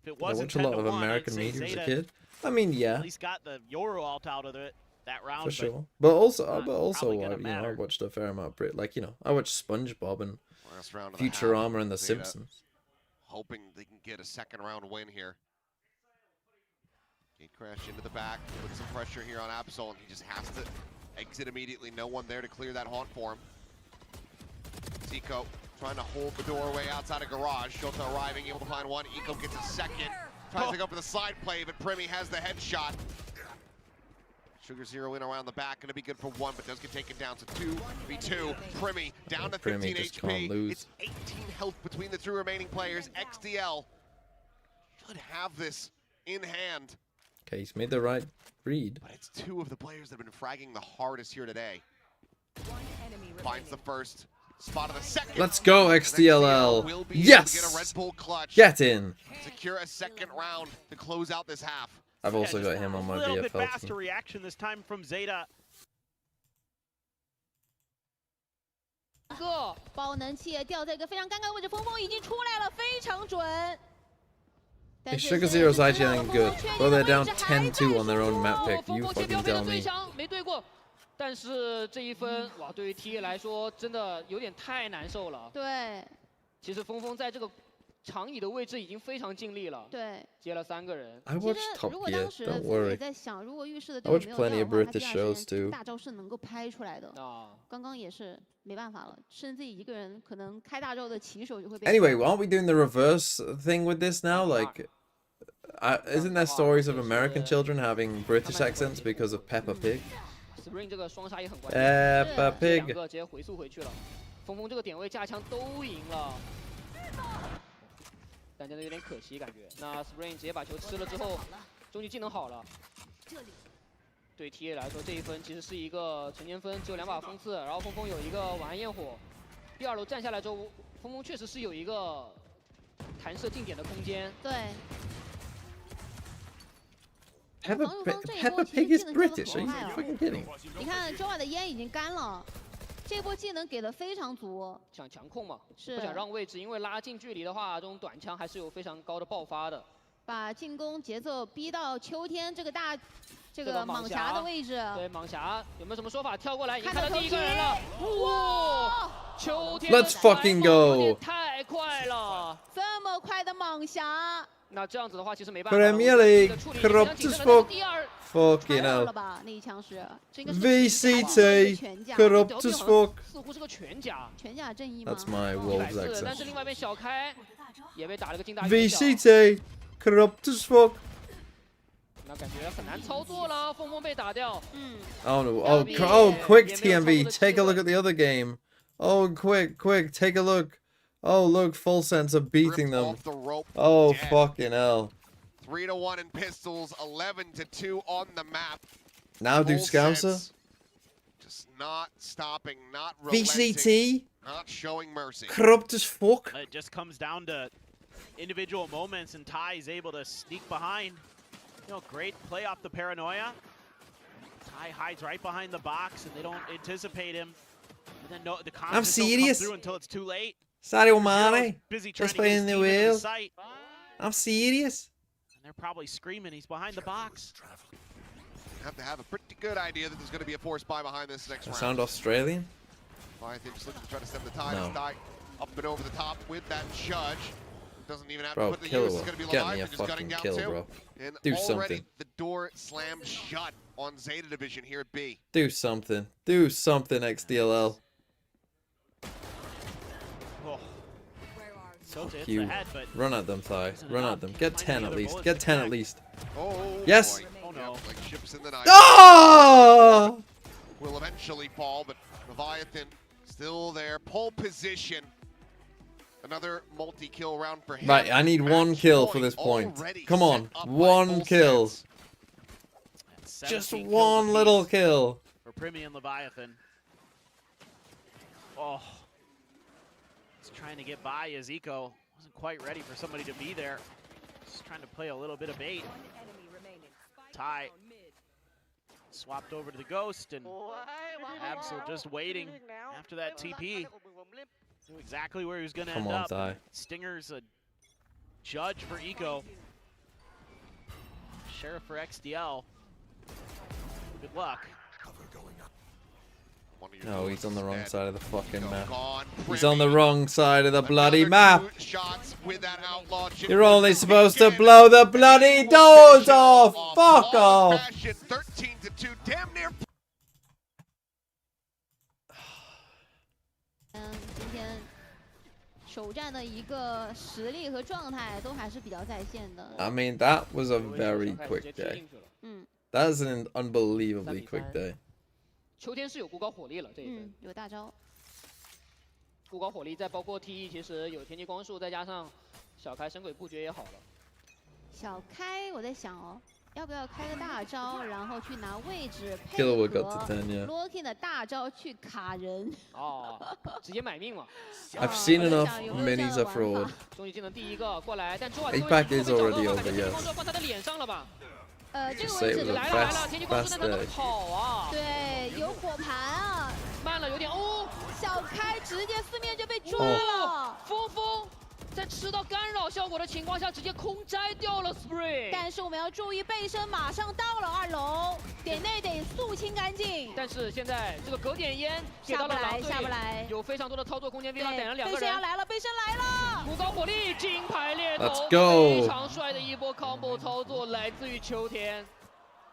if it I wasn't watch a lot of American media as a kid. I mean, yeah. At least got the Euro alt out of it that round. For sure. But also, I watched a fair amount of Brit. Like, I watched SpongeBob and Futurama and The Simpsons. Hoping they can get a second round win here. Gate crash into the back, put some pressure here on Absol, and he just has to exit immediately. No one there to clear that haunt for him. Zico trying to hold the doorway outside of garage. Shota arriving, able to find one. Eco gets a second. Tries to go for the slide play, but Primmy has the headshot. Sugar Zero in around the back, going to be good for one, but does get taken down. So 2v2. Primmy down to 15 HP. It's 18 health between the two remaining players. XDL should have this in hand. Okay, he's made the right read. But it's two of the players that have been fragging the hardest here today. Finds the first, spot of the second. Let's go, XDLL. Yes! Get in. Secure a second round to close out this half. I've also got him on my BFL. A little bit BFL faster team. reaction this time from Zeta. 个爆能器掉在一个非常尴尬的位置，峰峰已经出来了，非常准。 Hey, Sugar Zero's actually ain't good. Well, they're down 10-2 on their own map pick. You fucking tell me. 没对过，但是这一分，哇，对于 TA 来说真的有点太难受了。对，其实峰峰在这个长椅的位置已经非常尽力了。对，接了3个人。 I watched Top Gear. Don't 我 worry. 也在想，如果浴室的 I 队友 watch 没有 plenty 掉 of 的话，他 British 第二 shows 时间 too. 大招是能够拍出来的。刚刚也是没办法了，甚至一个人可能开大招的起手就会被。 Anyway, aren't we doing the reverse thing with this now? Like, isn't there stories of American children having British accents because of Peppa Pig? Spring 这个双杀也很关键。 Peppa 2 Pig. 个直接回溯回去了。峰峰这个点位架枪都赢了。 但真的有点可惜，感觉。那 Spring 直接把球吃了之后，终极技能好了。对 TA 来说，这一分其实是一个成年分，只有2把锋刺，然后峰峰有一个晚安焰火。第2楼站下来之后，峰峰确实是有一个弹射定点的空间。对。 Peppa Pig is British. Are you fucking kidding? 你看 Joa 的烟已经干了。 这波技能给的非常足，想强控嘛，是不想让位置，因为拉近距离的话，这种短枪还是有非常高的爆发的。把进攻节奏逼到秋天这个蟒侠的位置。对，蟒侠有没有什么说法？跳过来，已经看到第1个人了。哇！秋天 Let's fucking go！ 太快了，这么快的蟒侠。 那这样子的话，其实没办法。 Premier League, corrupt as fuck. Fucking hell. VCT, corrupt as fuck. 似乎是个全甲。全甲正义吗 That's my Wolves accent. 但是另外一边小开也被打了个近大。 VCT, corrupt as fuck. 那感觉很难操作了，峰峰被打掉。Oh no! Oh, quick TMV! Take a look at the other game. Oh, quick! Take a look. Oh, look, full sense of beating them. Oh, fucking hell. 3-1 in pistols, 11-2 on the map. Now do Scouser. Just not stopping, not relenting, VCT. not showing mercy. Corrupt as fuck. It just comes down to individual moments, and Ty is able to sneak behind. Great play off the Paranoia. Ty hides right behind the box, and they don't anticipate him. And then the comms I'm just don't come serious. through until it's too late. Sadio Mane. Busy trying Let's to play get in his the team into the wheel. site. I'm serious. And they're probably screaming he's behind the box. Have to have a pretty good idea that there's going to be a force buy behind this next I round. sound Australian? I think just looking to try to stem the tide. No. Stike up and over the top with that judge. Doesn't even have Bro, to put the kill use. her. It's going to be Get me Leviathan a just fucking gutting down kill, two. bro. And Do already something. the door slammed shut on Zeta Division here at B. Do something. Do something, XDLL. Oh. So it's You. ahead, but Run at them, Thai. Run at them. Get 10 at least. bullets Get to 10 at connect. least. Oh, Yes! boy. Oh, no. Yep, like ships in the night. Oh! Will eventually fall, but Leviathan still there. Pole position. Another multi-kill round for him. Right, I need one Match kill for this point. already Come set on. up by One both kill. sets. Just 17 kills one little apiece kill. for Premium Leviathan. Oh. He's trying to get by as Eco wasn't quite ready for somebody to be there. Just trying to play a little bit of bait. Ty swapped over to the Ghost, and Absol just waiting after that TP. Knew exactly where he was going to end up. Ty. Stinger's a judge for Eco. Sheriff for XDL. Good luck. No, he's on the wrong side of the fucking map. Gone. He's on the wrong side of the bloody Another map. 2 shots with that outlaw chip. You're only supposed to blow the bloody doors off. Fuck off. 13-2, damn near. 今天首战的一个实力和状态都还是比较在线的。 I mean, that was a very quick day. 嗯 That is an unbelievably quick day. 秋天是有过高火力了，这一分。有大招。过高火力，再包括 TE， 其实有天机光束，再加上小开神鬼布局也好了。小开，我在想哦，要不要开个大招，然后去拿位置配 Killer 合 will got to 10, yeah. Locking 的大招去卡人。哦，直接买命嘛。 I've seen enough minis are fraud. 终于技能第一个过来，但朱瓦 Feedback is already over, yes. 放他的脸上了吧？这个 Say 位 it 置 was 来 a 了来了， fast, 天机光束 fast 在那 day. 跑啊！对，有火盘啊，慢了有点哦。小开直接四面就被抓了。峰峰在吃到干扰效果的情况下，直接空摘掉了 Spring。但是我们要注意，背身马上到了2楼，点内得肃清干净。但是现在这个隔点烟给到了狼队，下不来，有非常多的操作空间。V2点了2个人。背身要来了，背身来了。古高火力，金牌猎头， Let's go 非常帅的一波 combo 操作，来自于秋天。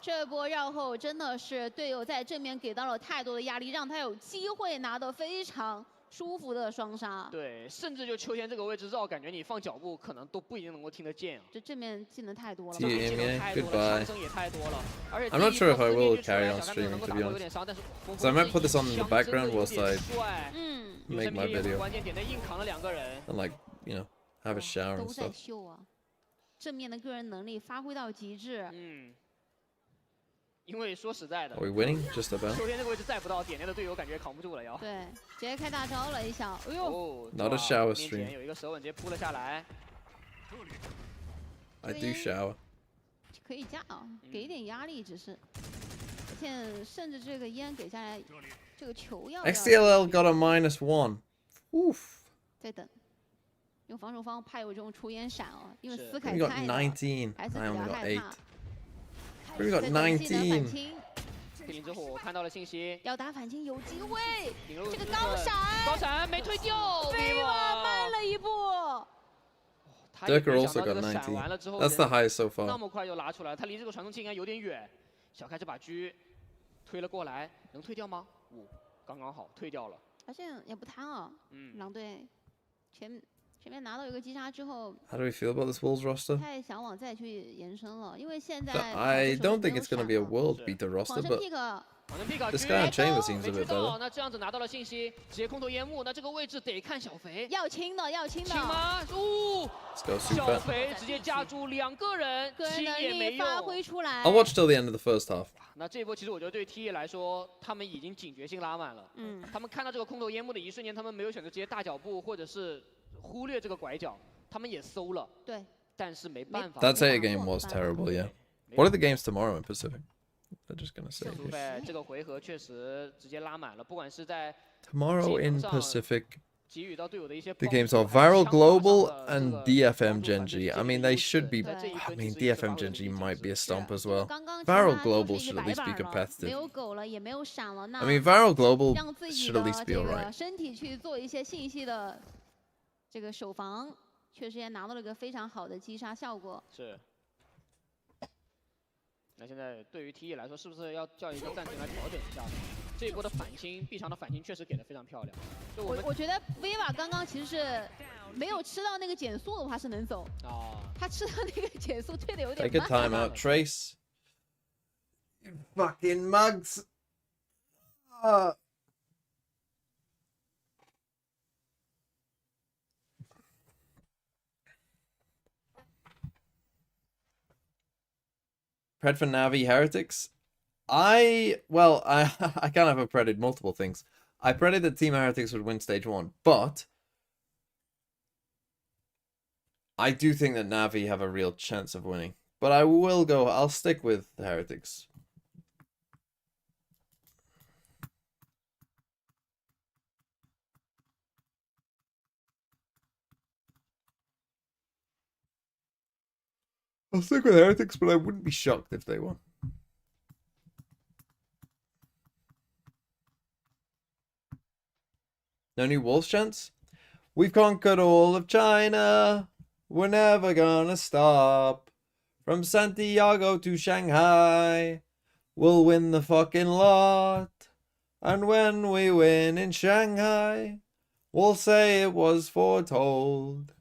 这波绕后真的是队友在正面给到了太多的压力，让他有机会拿到非常舒服的双杀。对，甚至就秋天这个位置绕，感觉你放脚步可能都不一定能够听得见。这正面技能太多了，技能太多了，枪声也太多了。而且 I'm not sure if I will carry on streaming, to be honest. So I might put this on in the background whilst I make my video. 关键点内硬扛了2个人。 And like, you know, have a shower and 都在 stuff. 秀啊，正面的个人能力发挥到极致。因为说实在的 Are we winning? Just about. 秋天这个位置再不到，点内的队友感觉扛不住了要。对，直接开大招了一下，哎呦 Not a shower 面 stream. 前有一个舌吻直接扑了下来。 I do shower. 可以加啊，给一点压力只是。而且甚至这个烟给下来，这个球要 XDLL got a -1. Oof. 再等，用防守方派有这种出烟闪哦，因为斯 We 凯 got 菜 19. 还是 I 比较 only got 害 8. 怕。 We got 19. 地灵之火，我看到了信息，要打反清有机会。这个高闪没推掉，飞瓦慢了一步。 Durker also got 19. That's the highest so 那 far. 么快就拿出来，他离这个传送器应该有点远。小开这把狙推了过来，能推掉吗？刚刚好推掉了。而且也不贪啊，狼队前面拿到一个击杀之后 How do we feel about this Wolves roster? 太想往再去延伸了，因为现在 I don't think it's going to be a world beater roster, but this guy on Chamber seems a bit better. 那这样子拿到了信息，直接空投烟幕，那这个位置得看小肥。要清的，要清的。清吗？Let's go 小 super. 肥直接架住2个人，个人能力发挥出来。 I'll watch till the end of the first half. 那这一波其实我觉得对 TE 来说，他们已经警觉性拉满了。他们看到这个空投烟幕的一瞬间，他们没有选择直接大脚步，或者是忽略这个拐角，他们也搜了。对。但是没办法。 That Zeta game was terrible, yeah. What are the games tomorrow in Pacific? They're just gonna say. 这个回合确实直接拉满了，不管是在 Tomorrow in Pacific The games are Viral Global and DFM Genji. I mean, they should be. I mean, DFM Genji might be a stomp as well. Viral Global should at least be competitive. I mean, Viral Global should at least be alright. 这个手防确实也拿到了一个非常好的击杀效果。是。那现在对于 TE 来说，是不是要叫一个暂停来调整一下呢？这一波的反清，B 场的反清确实给的非常漂亮。我觉得 Viva 刚刚其实是没有吃到那个减速的话是能走。啊。他吃到那个减速退的有点慢。Take a timeout, Trace. You fucking mugs. Pred for Navi Heretics. I kind of have predicted multiple things. I predicted that Team Heretics would win stage 1, but I do think that Navi have a real chance of winning. But I'll stick with the Heretics. I'll stick with Heretics, but I wouldn't be shocked if they won. No new Wolves chants? We've conquered all of China. We're never gonna stop. From Santiago to Shanghai, we'll win the fucking lot. And when we win in Shanghai, we'll say it was foretold.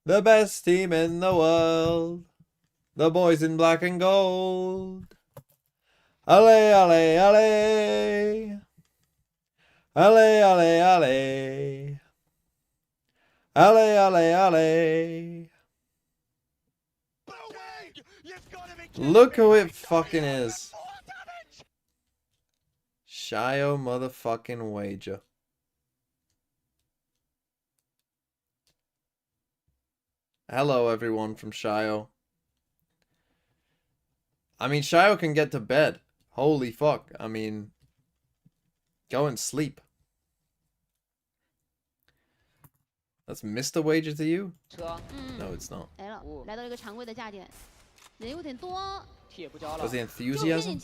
The best team in the world. The boys in black and gold. Allez, allez, allez. Allez, allez, allez. Allez, allez, allez. Look who it fucking is. Shio motherfucking Wager. Hello everyone from Shio. I mean, Shio can get to bed. Holy fuck. I mean, go and sleep. That's Mr. Wager to you? No, it's not. Was the enthusiasm?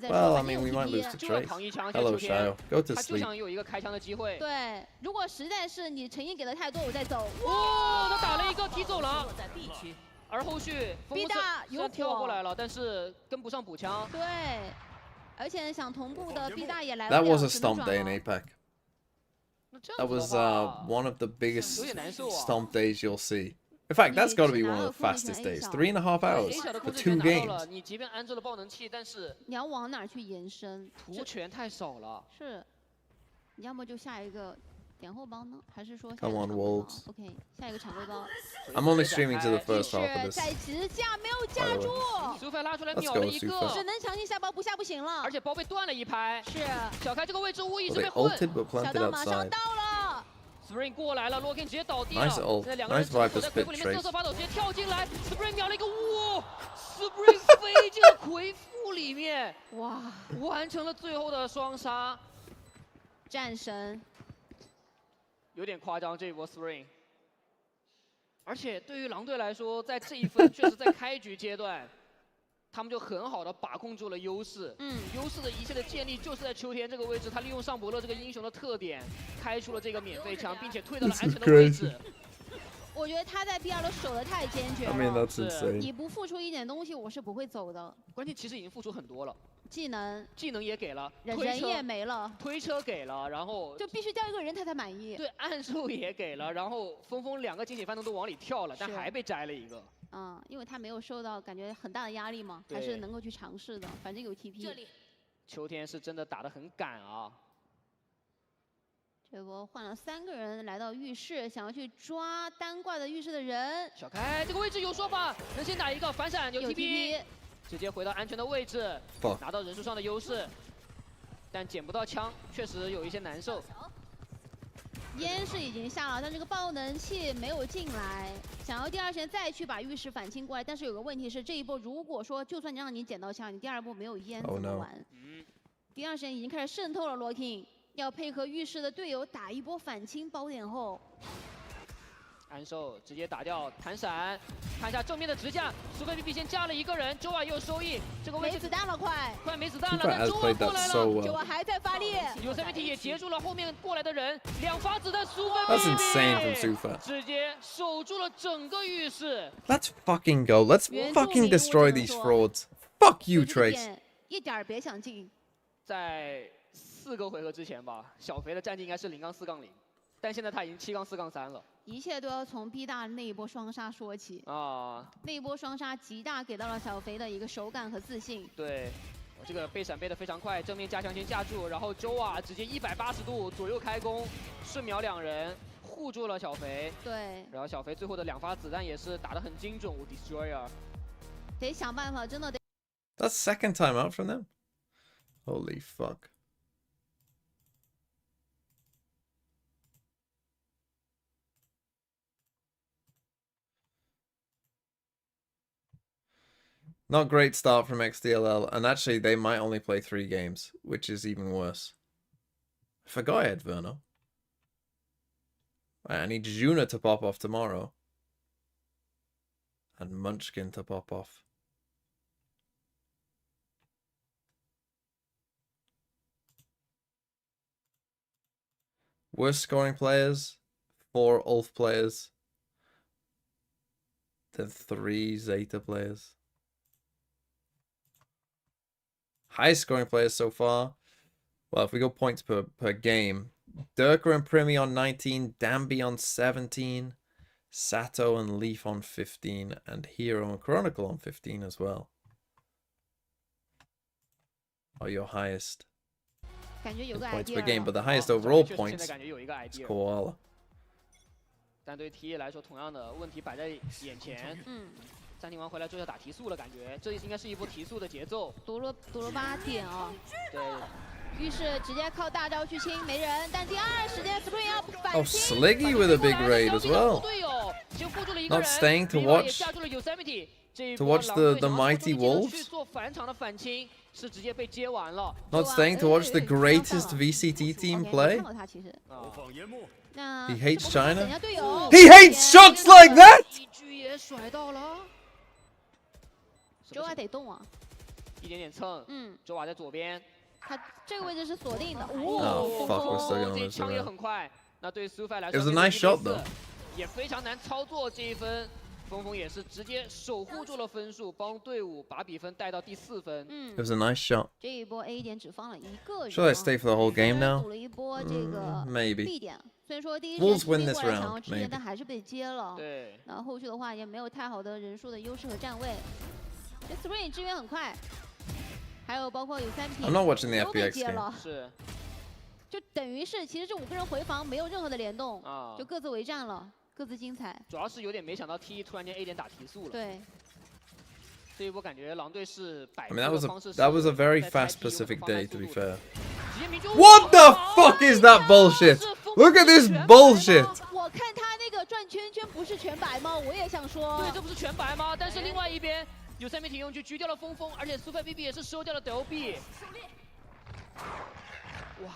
Well, I mean, we might lose to Trace. Hello, Shio. Go to sleep. 对，如果实在是你诚意给的太多，我再走。哇，他打了一个踢走了。而后续 B 大有跳过来了，但是跟不上补枪。对，而且想同步的 B 大也来不 That 了。 was a stomp day in APAC. That was one of the biggest stomp days you'll see. In fact, that's got to be one of the fastest days. 3.5 hours for 2 games. 你即便安置了爆能器，但是你要往哪去延伸？图权太少了。是，你要么就下一个点后包呢，还是说 Come on, Wolves. OK， 下一个常规包。I'm only streaming to the first half of this. 在直架没有架住，苏菲拉出来秒了一个，只能强行下包，不下不行了。而且包被断了一拍。是，小开这个位置无疑是被 ulted but planted 小刀马上到了。 Spring 过来了 ，Locking 直接倒地了。Nice 现在两个人守在葵府里面瑟瑟发抖，直接跳进来 ，Spring 秒了一个哇 ，Spring 飞进了葵府里面，哇，完成了最后的双杀，战神，有点夸张这一波 Spring。而且对于狼队来说，在这一分确实在开局阶段。 他们就很好的把控住了优势，优势的一切的建立就是在秋天这个位置，他利用上伯乐这个英雄的特点，开出了这个免费枪，并且退到了安全的位置。我觉得他在 B2 都守得太坚决了。 I mean, that's insane. 你不付出一点东西，我是不会走的。关键其实已经付出很多了，技能也给了，人也没了，推车给了，然后就必须掉一个人他才满意。对，暗术也给了，然后峰峰2个惊喜翻腾都往里跳了，但还被摘了一个。 因为他没有受到感觉很大的压力嘛，还是能够去尝试的，反正有 TP。秋天是真的打得很赶啊！这波换了3个人来到浴室，想要去抓单挂的浴室的人。小开这个位置有说法，能先打一个反闪，有 TP， 直接回到安全的位置，拿到人数上的优势，但捡不到枪，确实有一些难受。 烟是已经下了，但这个爆能器没有进来，想要第2时间再去把浴室反清过来，但是有个问题是，这一波如果说就算让你捡到枪，你第2波没有烟怎么玩？第2时间已经开始渗透了 Locking，要配合浴室的队友打一波反清包点后。 安寿直接打掉弹闪，看一下正面的直架，苏菲 BB 先加了一个人，周瓦又收益，这个位置没子弹了，快没子弹了，但周瓦过来了，周瓦还在发力，有三 BT 也截住了后面过来的人，2发子弹，苏菲 That's insane from Sufa. 直接守住了整个浴室。 Let's fucking go. Let's fucking destroy these frauds. Fuck you, Trace. 一点别想进。在4个回合之前吧，小肥的战绩应该是0-4-0，但现在他已经7-4-3了。 一切都要从 B 大那一波双杀说起啊！那一波双杀极大给到了小肥的一个手感和自信。对，我这个背闪背的非常快，正面加强先架住，然后周啊直接180度左右开弓，瞬秒2人护住了小肥。对，然后小肥最后的2发子弹也是打得很精准 ，Destroyer。得想办法，真的得。That's second time out from them. Holy fuck. Not great start from XDLL, and actually they might only play 3 games, which is even worse. I forgot I had Verno. Right, I need Juna to pop off tomorrow. And Munchkin to pop off. Worst scoring players, 4 Ulf players, then 3 Zeta players. Highest scoring players so far. Well, if we go points per game, Durka and Primi on 19, Dambi on 17, Sato and Leaf on 15, and Hero and Chronicle on 15 as well. Are your highest points per game, but the highest overall points is Koala. 但对 T 来说，同样的问题摆在眼前。暂停完回来就要打提速了，感觉这应该是一波提速的节奏。夺了8点啊！对，浴室直接靠大招去清没人，但第二时间 Spring 要反清。Oh, Sliggy with a big raid as well. Not staying to watch the mighty wolves. 做返场的反清是直接被接完了。Not staying to watch the greatest VCT team play. He hates China. He hates shots like that. 一狙也甩到了。周瓦得动啊！一点点蹭，周瓦在左边，他这个位置是锁定的。Oh fuck, we're still gonna 这 lose 枪也 around. 很快。那对 Sufi 来 It 说 was a nice shot though. 也非常难操作这一分。峰峰也是直接守护住了分数，帮队伍把比分带到第4分。It was a nice shot. 这一波 A 点只放了一个人。 Should I stay for the whole game now? 补了一波这个 Maybe. B 点。虽然说第一 Wolves 时 win 间 this 过来 round, 想要支援， maybe. 但还是被接了。对。然后后续的话也没有太好的人数的优势和站位。这 Spring 支援很快，还有包括有3P I'm not watching the 都被 FPX 接 game. 了。是。就等于是其实这5个人回防没有任何的联动，啊，就各自为战了。 各自精彩，主要是有点没想到 T 突然间 A 点打提速了。对，这一波感觉狼队是摆 I mean, that 出的方式 was a very 在 fast 开 Pacific 放开 day, to 速 be 度 fair. 直接明珠 What the fuck is that bullshit? Look at this bullshit! 我看他那个转圈圈不是全白吗？我也想说，对，这不是全白吗？但是另外一边有3名体用去狙掉了峰峰，而且苏菲 BB 也是收掉了 DLB。哇！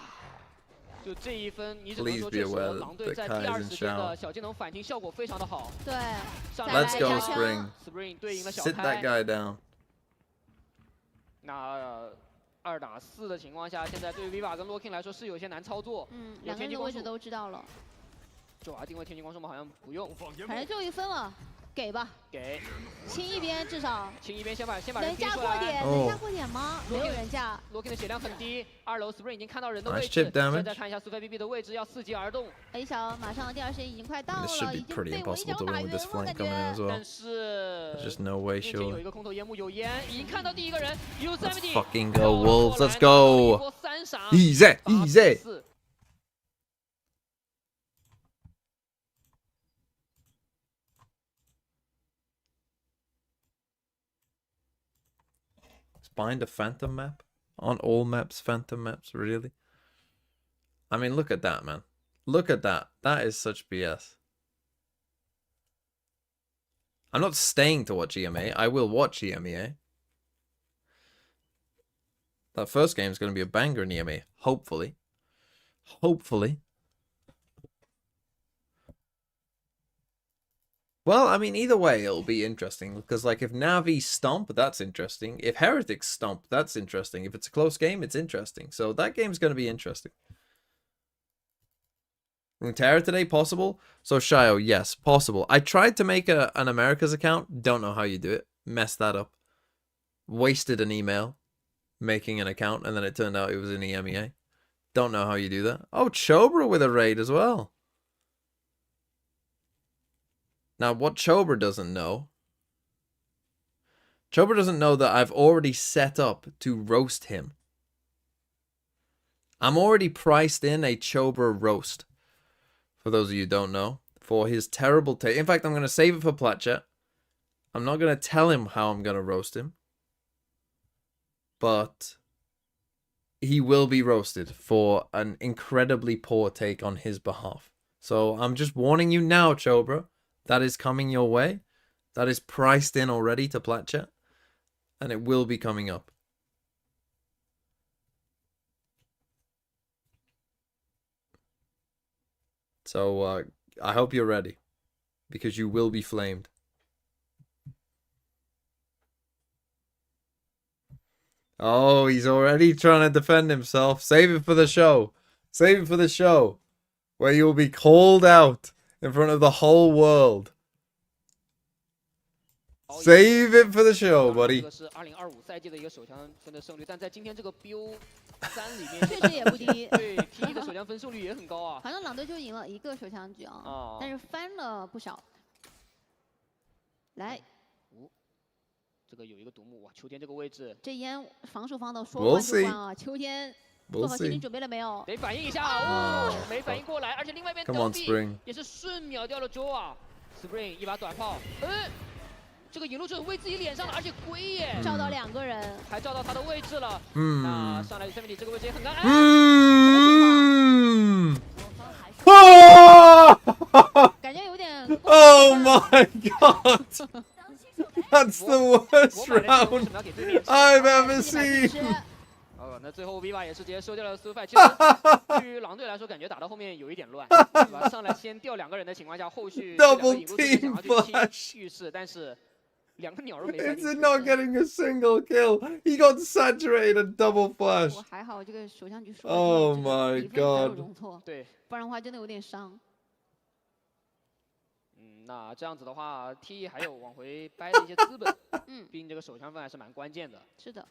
就这一分，你只能说确实狼队在第2时间的小技能反击效果非常的好。对 ，Let's go Spring. Spring 对赢了小 Sit that guy down. 那2打4的情况下，现在对于 Viva 跟 Locking 来说是有些难操作。2个人的位置都知道了。这定位天际光束吗？好像不用。反正就1分了，给吧。给。清一边至少。清一边先把人能架过点？能架过点吗？没有人架。Locking 的血量很低，2楼 Spring 已经看到人的位置。现在看一下苏菲 BB 的位置，要伺机而动。A 小马上第2时间已经快到了，已经被我一脚打晕了，感觉。但是 There's just no way 面前有一个空投烟幕有烟，已经看到第1个人。Let's fucking go Wolves, let's go. Easy, easy. Bind a phantom map? On all maps, phantom maps, really? I mean, look at that, man. Look at that. That is such BS. I'm not staying to watch EMA. I will watch EMEA. That first game is going to be a banger in EMA, hopefully. Hopefully. Well, I mean, either way, it'll be interesting. Because, like, if Navi stomp, that's interesting. If Heretics stomp, that's interesting. If it's a close game, it's interesting. So that game's going to be interesting. Runeterra today, possible? So, Shio, yes, possible. I tried to make an Americas account. Don't know how you do it. Messed that up. Wasted an email making an account, and then it turned out it was in EMEA. Don't know how you do that. Oh, Chobra with a raid as well. Now, what Chobra doesn't know that I've already set up to roast him. I'm already priced in a Chobra roast. For those of you who don't know. For his terrible take. In fact, I'm going to save it for Platchat. I'm not going to tell him how I'm going to roast him. But he will be roasted for an incredibly poor take on his behalf. So I'm just warning you now, Chobra. That is coming your way. That is priced in already to Platchat. And it will be coming up. So I hope you're ready. Because you will be flamed. Oh, he's already trying to defend himself. Save it for the show. Save it for the show. Where you'll be called out in front of the whole world. Save it for the show, buddy. 2025赛季的一个首枪分的胜率，但在今天这个 BO3里面，确实也不低。对 ，TE 的首枪分胜率也很高啊。好像狼队就赢了一个手枪局啊，但是翻了不少。来。 这个有一个独木哇，秋天这个位置，这烟防守方的说关就关啊，秋天做好心理准备了没有？得反应一下哦，没反应过来，而且另外一边倒地也是瞬秒掉了 Joe 啊 ，Spring 一把短炮，这个引路者为自己脸上了，而且龟耶，照到2个人，还照到他的位置了，那上来的 70这个位置也很难，感觉有点 ，Oh my God！ That's the worst round I've ever seen. 那最后 Viva 也是直接收掉了 Sufi。其实对于狼队来说，感觉打到后面有一点乱，对吧？上来先掉2个人的情况下，后续double team 想要去浴室，但是2个鸟都没塞进去。 It's not getting a single kill. He got saturated and double flash. 还好这个手枪局 Oh my God. 对，不然的话真的有点伤。 那这样子的话 ，TE 还有往回掰的一些资本，毕竟这个手枪分还是蛮关键的。是的。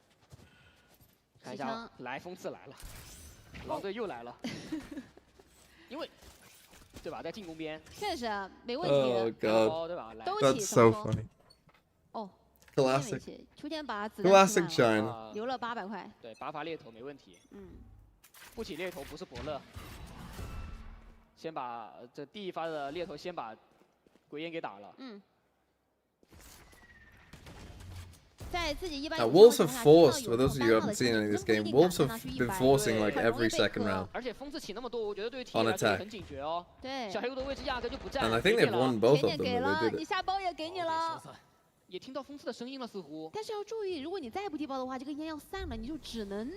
看一下，来风刺来了，狼队又来了，因为，对吧，在进攻边。确实啊，没问题。Oh God， 对吧？都起。That's so funny。哦。Classic。秋天把子弹 Classic China。留了800块。对，8发猎头没问题。不起猎头不是伯乐。先把这第一发的猎头先把。 鬼烟给打了。Now, Wolves have forced, for those of you who haven't seen any of this game, Wolves have been forcing like every second round on attack. And I think they've won both of them, but they did it. 下包也给你了。也听到风刺的声音了，似乎。但是要注意，如果你再不递包的话，这个烟要散了，你就只能。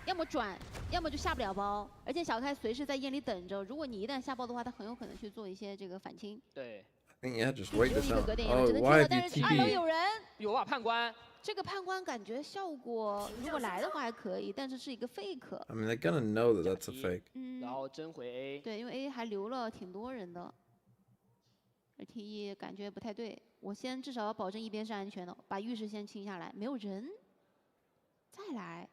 要么转，要么就下不了包，而且小开随时在烟里等着。如果你一旦下包的话，他很有可能去做一些这个反清。对。 I think yeah, just wait this out. Oh, why have you TP? 2楼有人，有啊，判官。这个判官感觉效果，如果来的话还可以，但是是一个 fake。I mean, they're gonna know that that's a fake. 然后真回 A。对，因为 A 还留了挺多人的，而 TE 感觉不太对。我先至少要保证一边是安全的，把浴室先清下来，没有人，再来。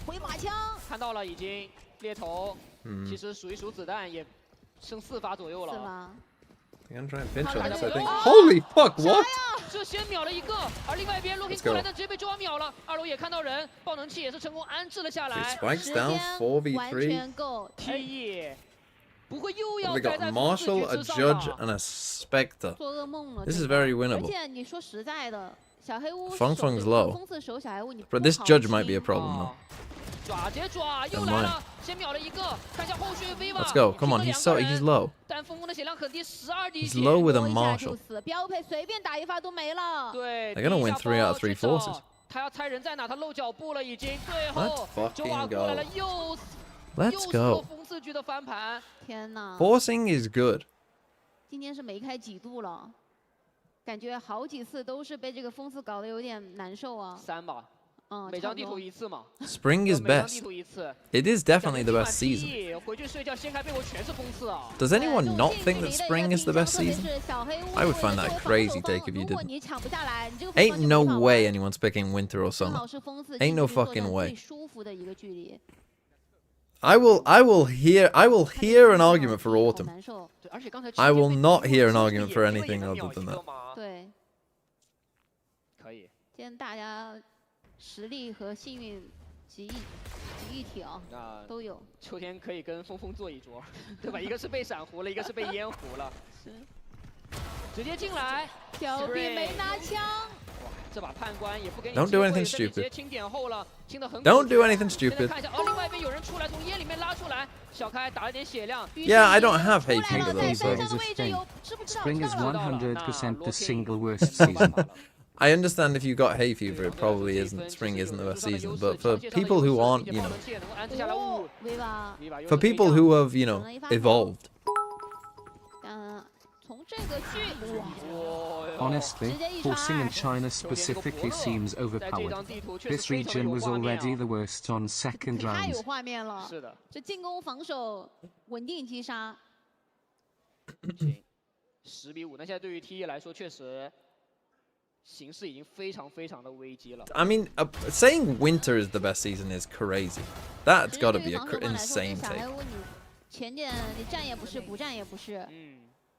回马枪看到了，已经猎头，其实数一数子弹也剩4发左右了。是吗？ I'm trying to pinch on this, I think. Holy fuck! What? 这先秒了一个，而另外一边 Looking 过来，但直接被周王秒了。2楼也看到人，爆能器也是成功安置了下来。Spikes down 4v3. 完全够。 TE 不会又要 They got Marshall, a Judge, and a Spectre. 做噩梦了。 This is very winnable. 而且你说实在的，小黑屋 Feng's low. 风刺守小黑屋，你 But this Judge might be a problem though. 爪接爪又来了，先秒了一个，看一下后续 Viva。 Let's go, come on, he's low. 但风攻的血量很低，12滴血。 He's low with a Marshall. 标配随便打一发都没了。对 They're gonna win 3 out of 3 forces. 他要猜人在哪，他漏脚步了已经。最后周瓦过来了，又 Let's go. 风刺局的翻盘，天哪 Forcing is good. 今天是没开几度了，感觉好几次都是被这个风刺搞得有点难受啊。3吧。每张地图1次嘛。Spring is best. It is definitely the best season. 回去睡觉掀开被窝全是风刺啊。 Does anyone not think that spring is the best season? I would find that a crazy take if you didn't. Ain't no way anyone's picking winter or summer. Ain't no fucking way. I will hear an argument for autumn. I will not hear an argument for anything other than that. 对，可以。今天大家实力和幸运集一体啊，都有。秋天可以跟峰峰做一桌，对吧？一个是被闪糊了，一个是被烟糊了。是。直接进来，小 B 没拿枪。 这把判官也不给你 Don't do anything 直接 stupid. 清点后了，清得很。 Don't do anything stupid. 看一下，哦，另外一边有人出来，从烟里面拉出来，小开打了点血量。 Yeah, I don't have hay fever though, so. Spring is 100% the single worst season. I understand if you got hay fever, it probably isn't. Spring isn't the best season, but for people who aren't, you know, for people who have, you know, evolved. Honestly, forcing in China specifically seems overpowered. This region was already the worst on second 太有 round. 画面了，是的，这进攻防守稳定击杀。 10比5，那现在对于 T1来说，确实形势已经非常的危机了。 I mean, saying winter is the best season is crazy. That's got to be an insane take. 前点你站也不是，不站也不是，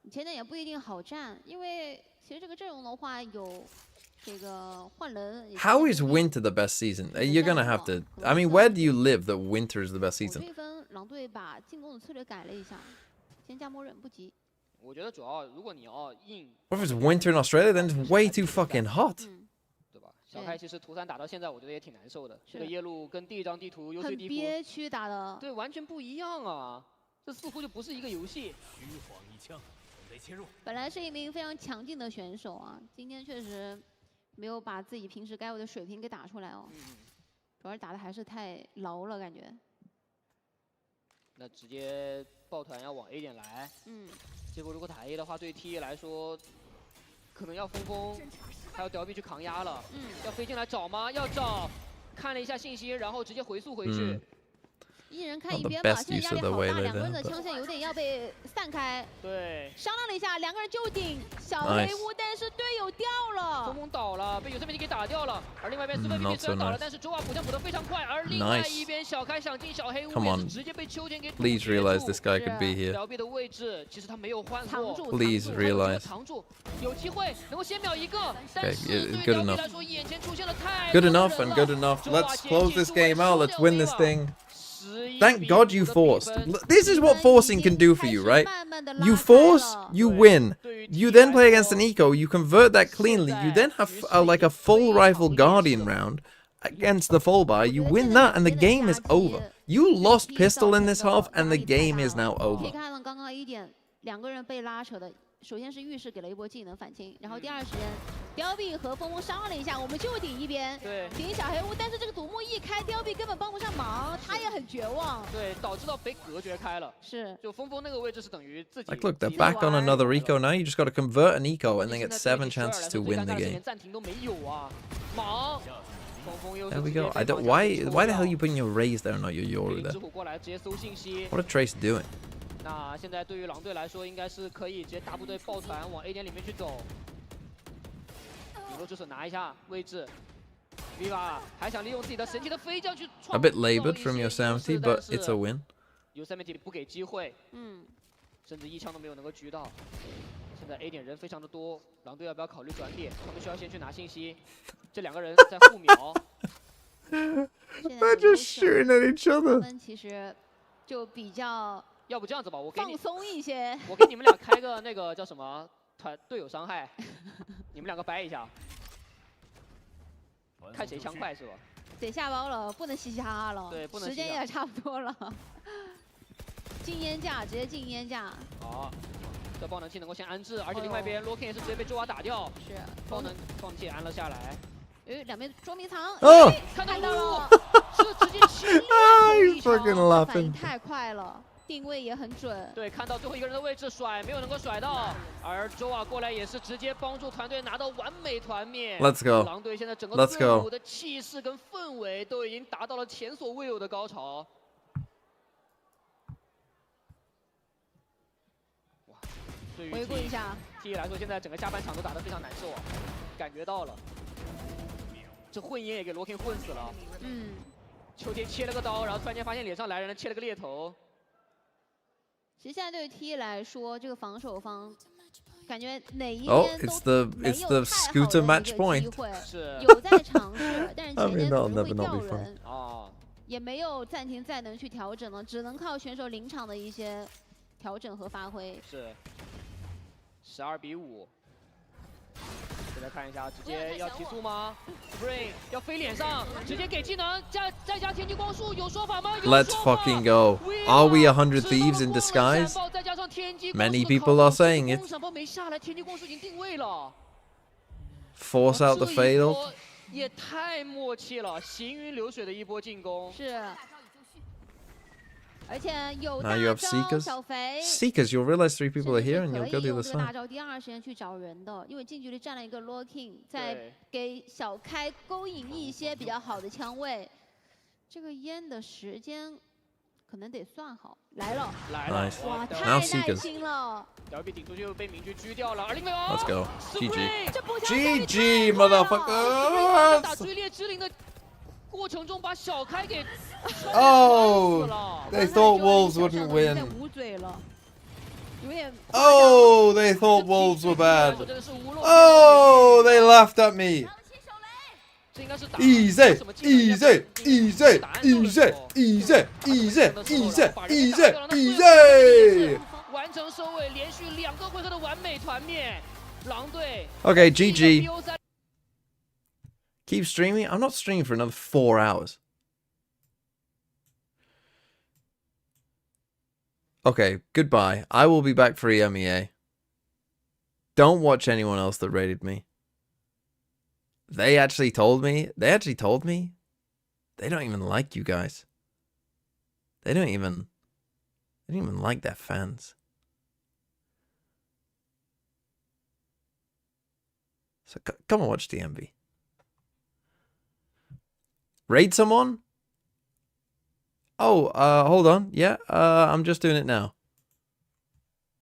你前点也不一定好站，因为其实这个阵容的话有这个换人。How is winter the best season? You're gonna have to. I mean, where do you live that winter is the best season? 这分狼队把进攻的策略改了一下，先加默认不急。 我觉得主要，如果你要硬， What if it's winter in Australia? Then it's way too fucking hot. 对吧？小开其实图3打到现在，我觉得也挺难受的。这个夜路跟第一张地图，尤其地图憋屈打的，对，完全不一样啊！这似乎就不是一个游戏。虚晃一枪，准备切入。本来是一名非常强劲的选手啊，今天确实没有把自己平时该有的水平给打出来哦。主要是打的还是太牢了，感觉。那直接抱团要往 A 点来。结果如果打 A 的话，对 T 来说，可能要峰峰，还有屌 B 去扛压了。要飞进来找吗？要找。看了一下信息，然后直接回速回去。一人看一边吧，现在压力好大，两个人的枪线有点要被散开。对，商量了一下，两个人就顶小黑屋，但是队友掉了，峰峰倒了，被有这边给打掉了。而另外一边苏菲比虽然倒了，但是卓瓦补枪补得非常快。而另外一边小开想进小黑屋，也是直接被秋天给堵住。 Please realize this guy could be here. 屌 B 的位置其实他没有换过。Please realize. 藏住，有机会能够先秒一个，但是对 good 屌 B enough. 来说，眼前出现了太 Good enough and good enough. Let's close this game out. Let's win this thing. Thank God you forced. This is what forcing can do for you, right? You force, you win. You then play against an eco, you convert that cleanly. You then have like a full rifle guardian round against the full buy. You win that and the game is over. You lost pistol in this half and the game is now over. 两个人被拉扯的，首先是浴室给了一波技能反清，然后第二时间，雕币和峰峰商量了一下，我们就顶一边，对，顶小黑屋，但是这个独木一开，雕币根本帮不上忙，他也很绝望，对，导致到被隔绝开了，是，就峰峰那个位置是等于自己。 Like look, they're back on another eco now. You just got to convert an eco and then get 7 chances to win the game. 暂停都没有啊，忙。 There we go. I don't. Why the hell are you putting your Raze there and not your Yoru there? What are Trace doing? 那现在对于狼队来说，应该是可以直接大部队抱团往 A 点里面去走。顶多就是拿一下位置。Viva 还想利用自己的神奇的飞将去创。 A bit labored from Yosemite, but it's a win. Yosemite 不给机会，甚至一枪都没有能够狙到。现在 A 点人非常的多，狼队要不要考虑转点？他们需要先去拿信息。这两个人在互瞄。They're just shooting at each other. 他们其实就比较。 要不这样子吧，我给你放松一些。我给你们俩开个那个叫什么队友伤害，你们两个掰一下，看谁枪快是吧？得下包了，不能嘻嘻哈哈了。对，不能。时间也差不多了。禁烟架，直接禁烟架。好，这爆能器能够先安置，而且另外一边 Locking 也是直接被周娃打掉。是。爆能器安了下来。两边捉迷藏，哦，看到了，直接清裂头一场， freaking 反应 laughing. 太快了，定位也很准。对，看到最后一个人的位置甩，没有能够甩到，而周啊过来也是直接帮助团队拿到完美团灭。 Let's go. 狼队现在整个 Let's 队 go. 伍的气势跟氛围都已经达到了前所未有的高潮。哇，对于回顾一下 T 来说，现在整个下半场都打得非常难受啊，感觉到了。这混烟也给罗 King 混死了。秋天切了个刀，然后突然间发现脸上来人了，切了个猎头。其实现在对于 T 来说，这个防守方感觉哪一 Oh, 边 it's 都 the 没 it's 有 the 太好 scooter 的 match 一个 point. 机会，是有在尝试，但是 I 前 mean, 间 that'll 总是会 never not 掉 be fun. 人，也没有暂停再能去调整了，只能靠选手临场的一些调整和发挥。是12比5。 再看一下，直接要提速吗 ？Spring 要飞脸上，直接给技能，再加天际光束，有说法吗？ Let's fucking go. Are we 100 thieves in disguise? Many people are saying it. 闪爆没下来，天际光束已经定位了。 Force out the fatal. 也太默契了，行云流水的一波进攻。是。 而且有 Now 大 you have 招， Seekers. 小肥 Seekers, you'll realize 3 people are here and 可 you'll 以 go the 用 other 这个大 side. 招第二时间去找人的，因为近距离站了一个 locking， 在给小开勾引一些比较好的枪位。这个烟的时间可能得算好。来了，来了， Nice. 哇， Now 太耐 Seekers. 心了。小 B 顶出去又被明局狙掉了，而另外 Let's go. GG. 这步枪 GG, 在 motherfuckers. 打追猎之灵的过程中把小开给 Oh, they thought Wolves wouldn't 有点 win. 捂嘴了，有点。 Oh, they thought Wolves were bad. Oh, they laughed at me. 这应该是打 Easy, easy, easy, easy, easy, easy, easy, easy, easy. 完成收尾，连续2个回合的完美团灭，狼队。 Okay, GG. Keep streaming? I'm not streaming for another 4 hours. Okay, goodbye. I will be back for EMEA. Don't watch anyone else that rated me. They actually told me. They don't even like you guys. They don't even like their fans. So come and watch DMV. Raid someone? Oh, hold on. Yeah, I'm just doing it now.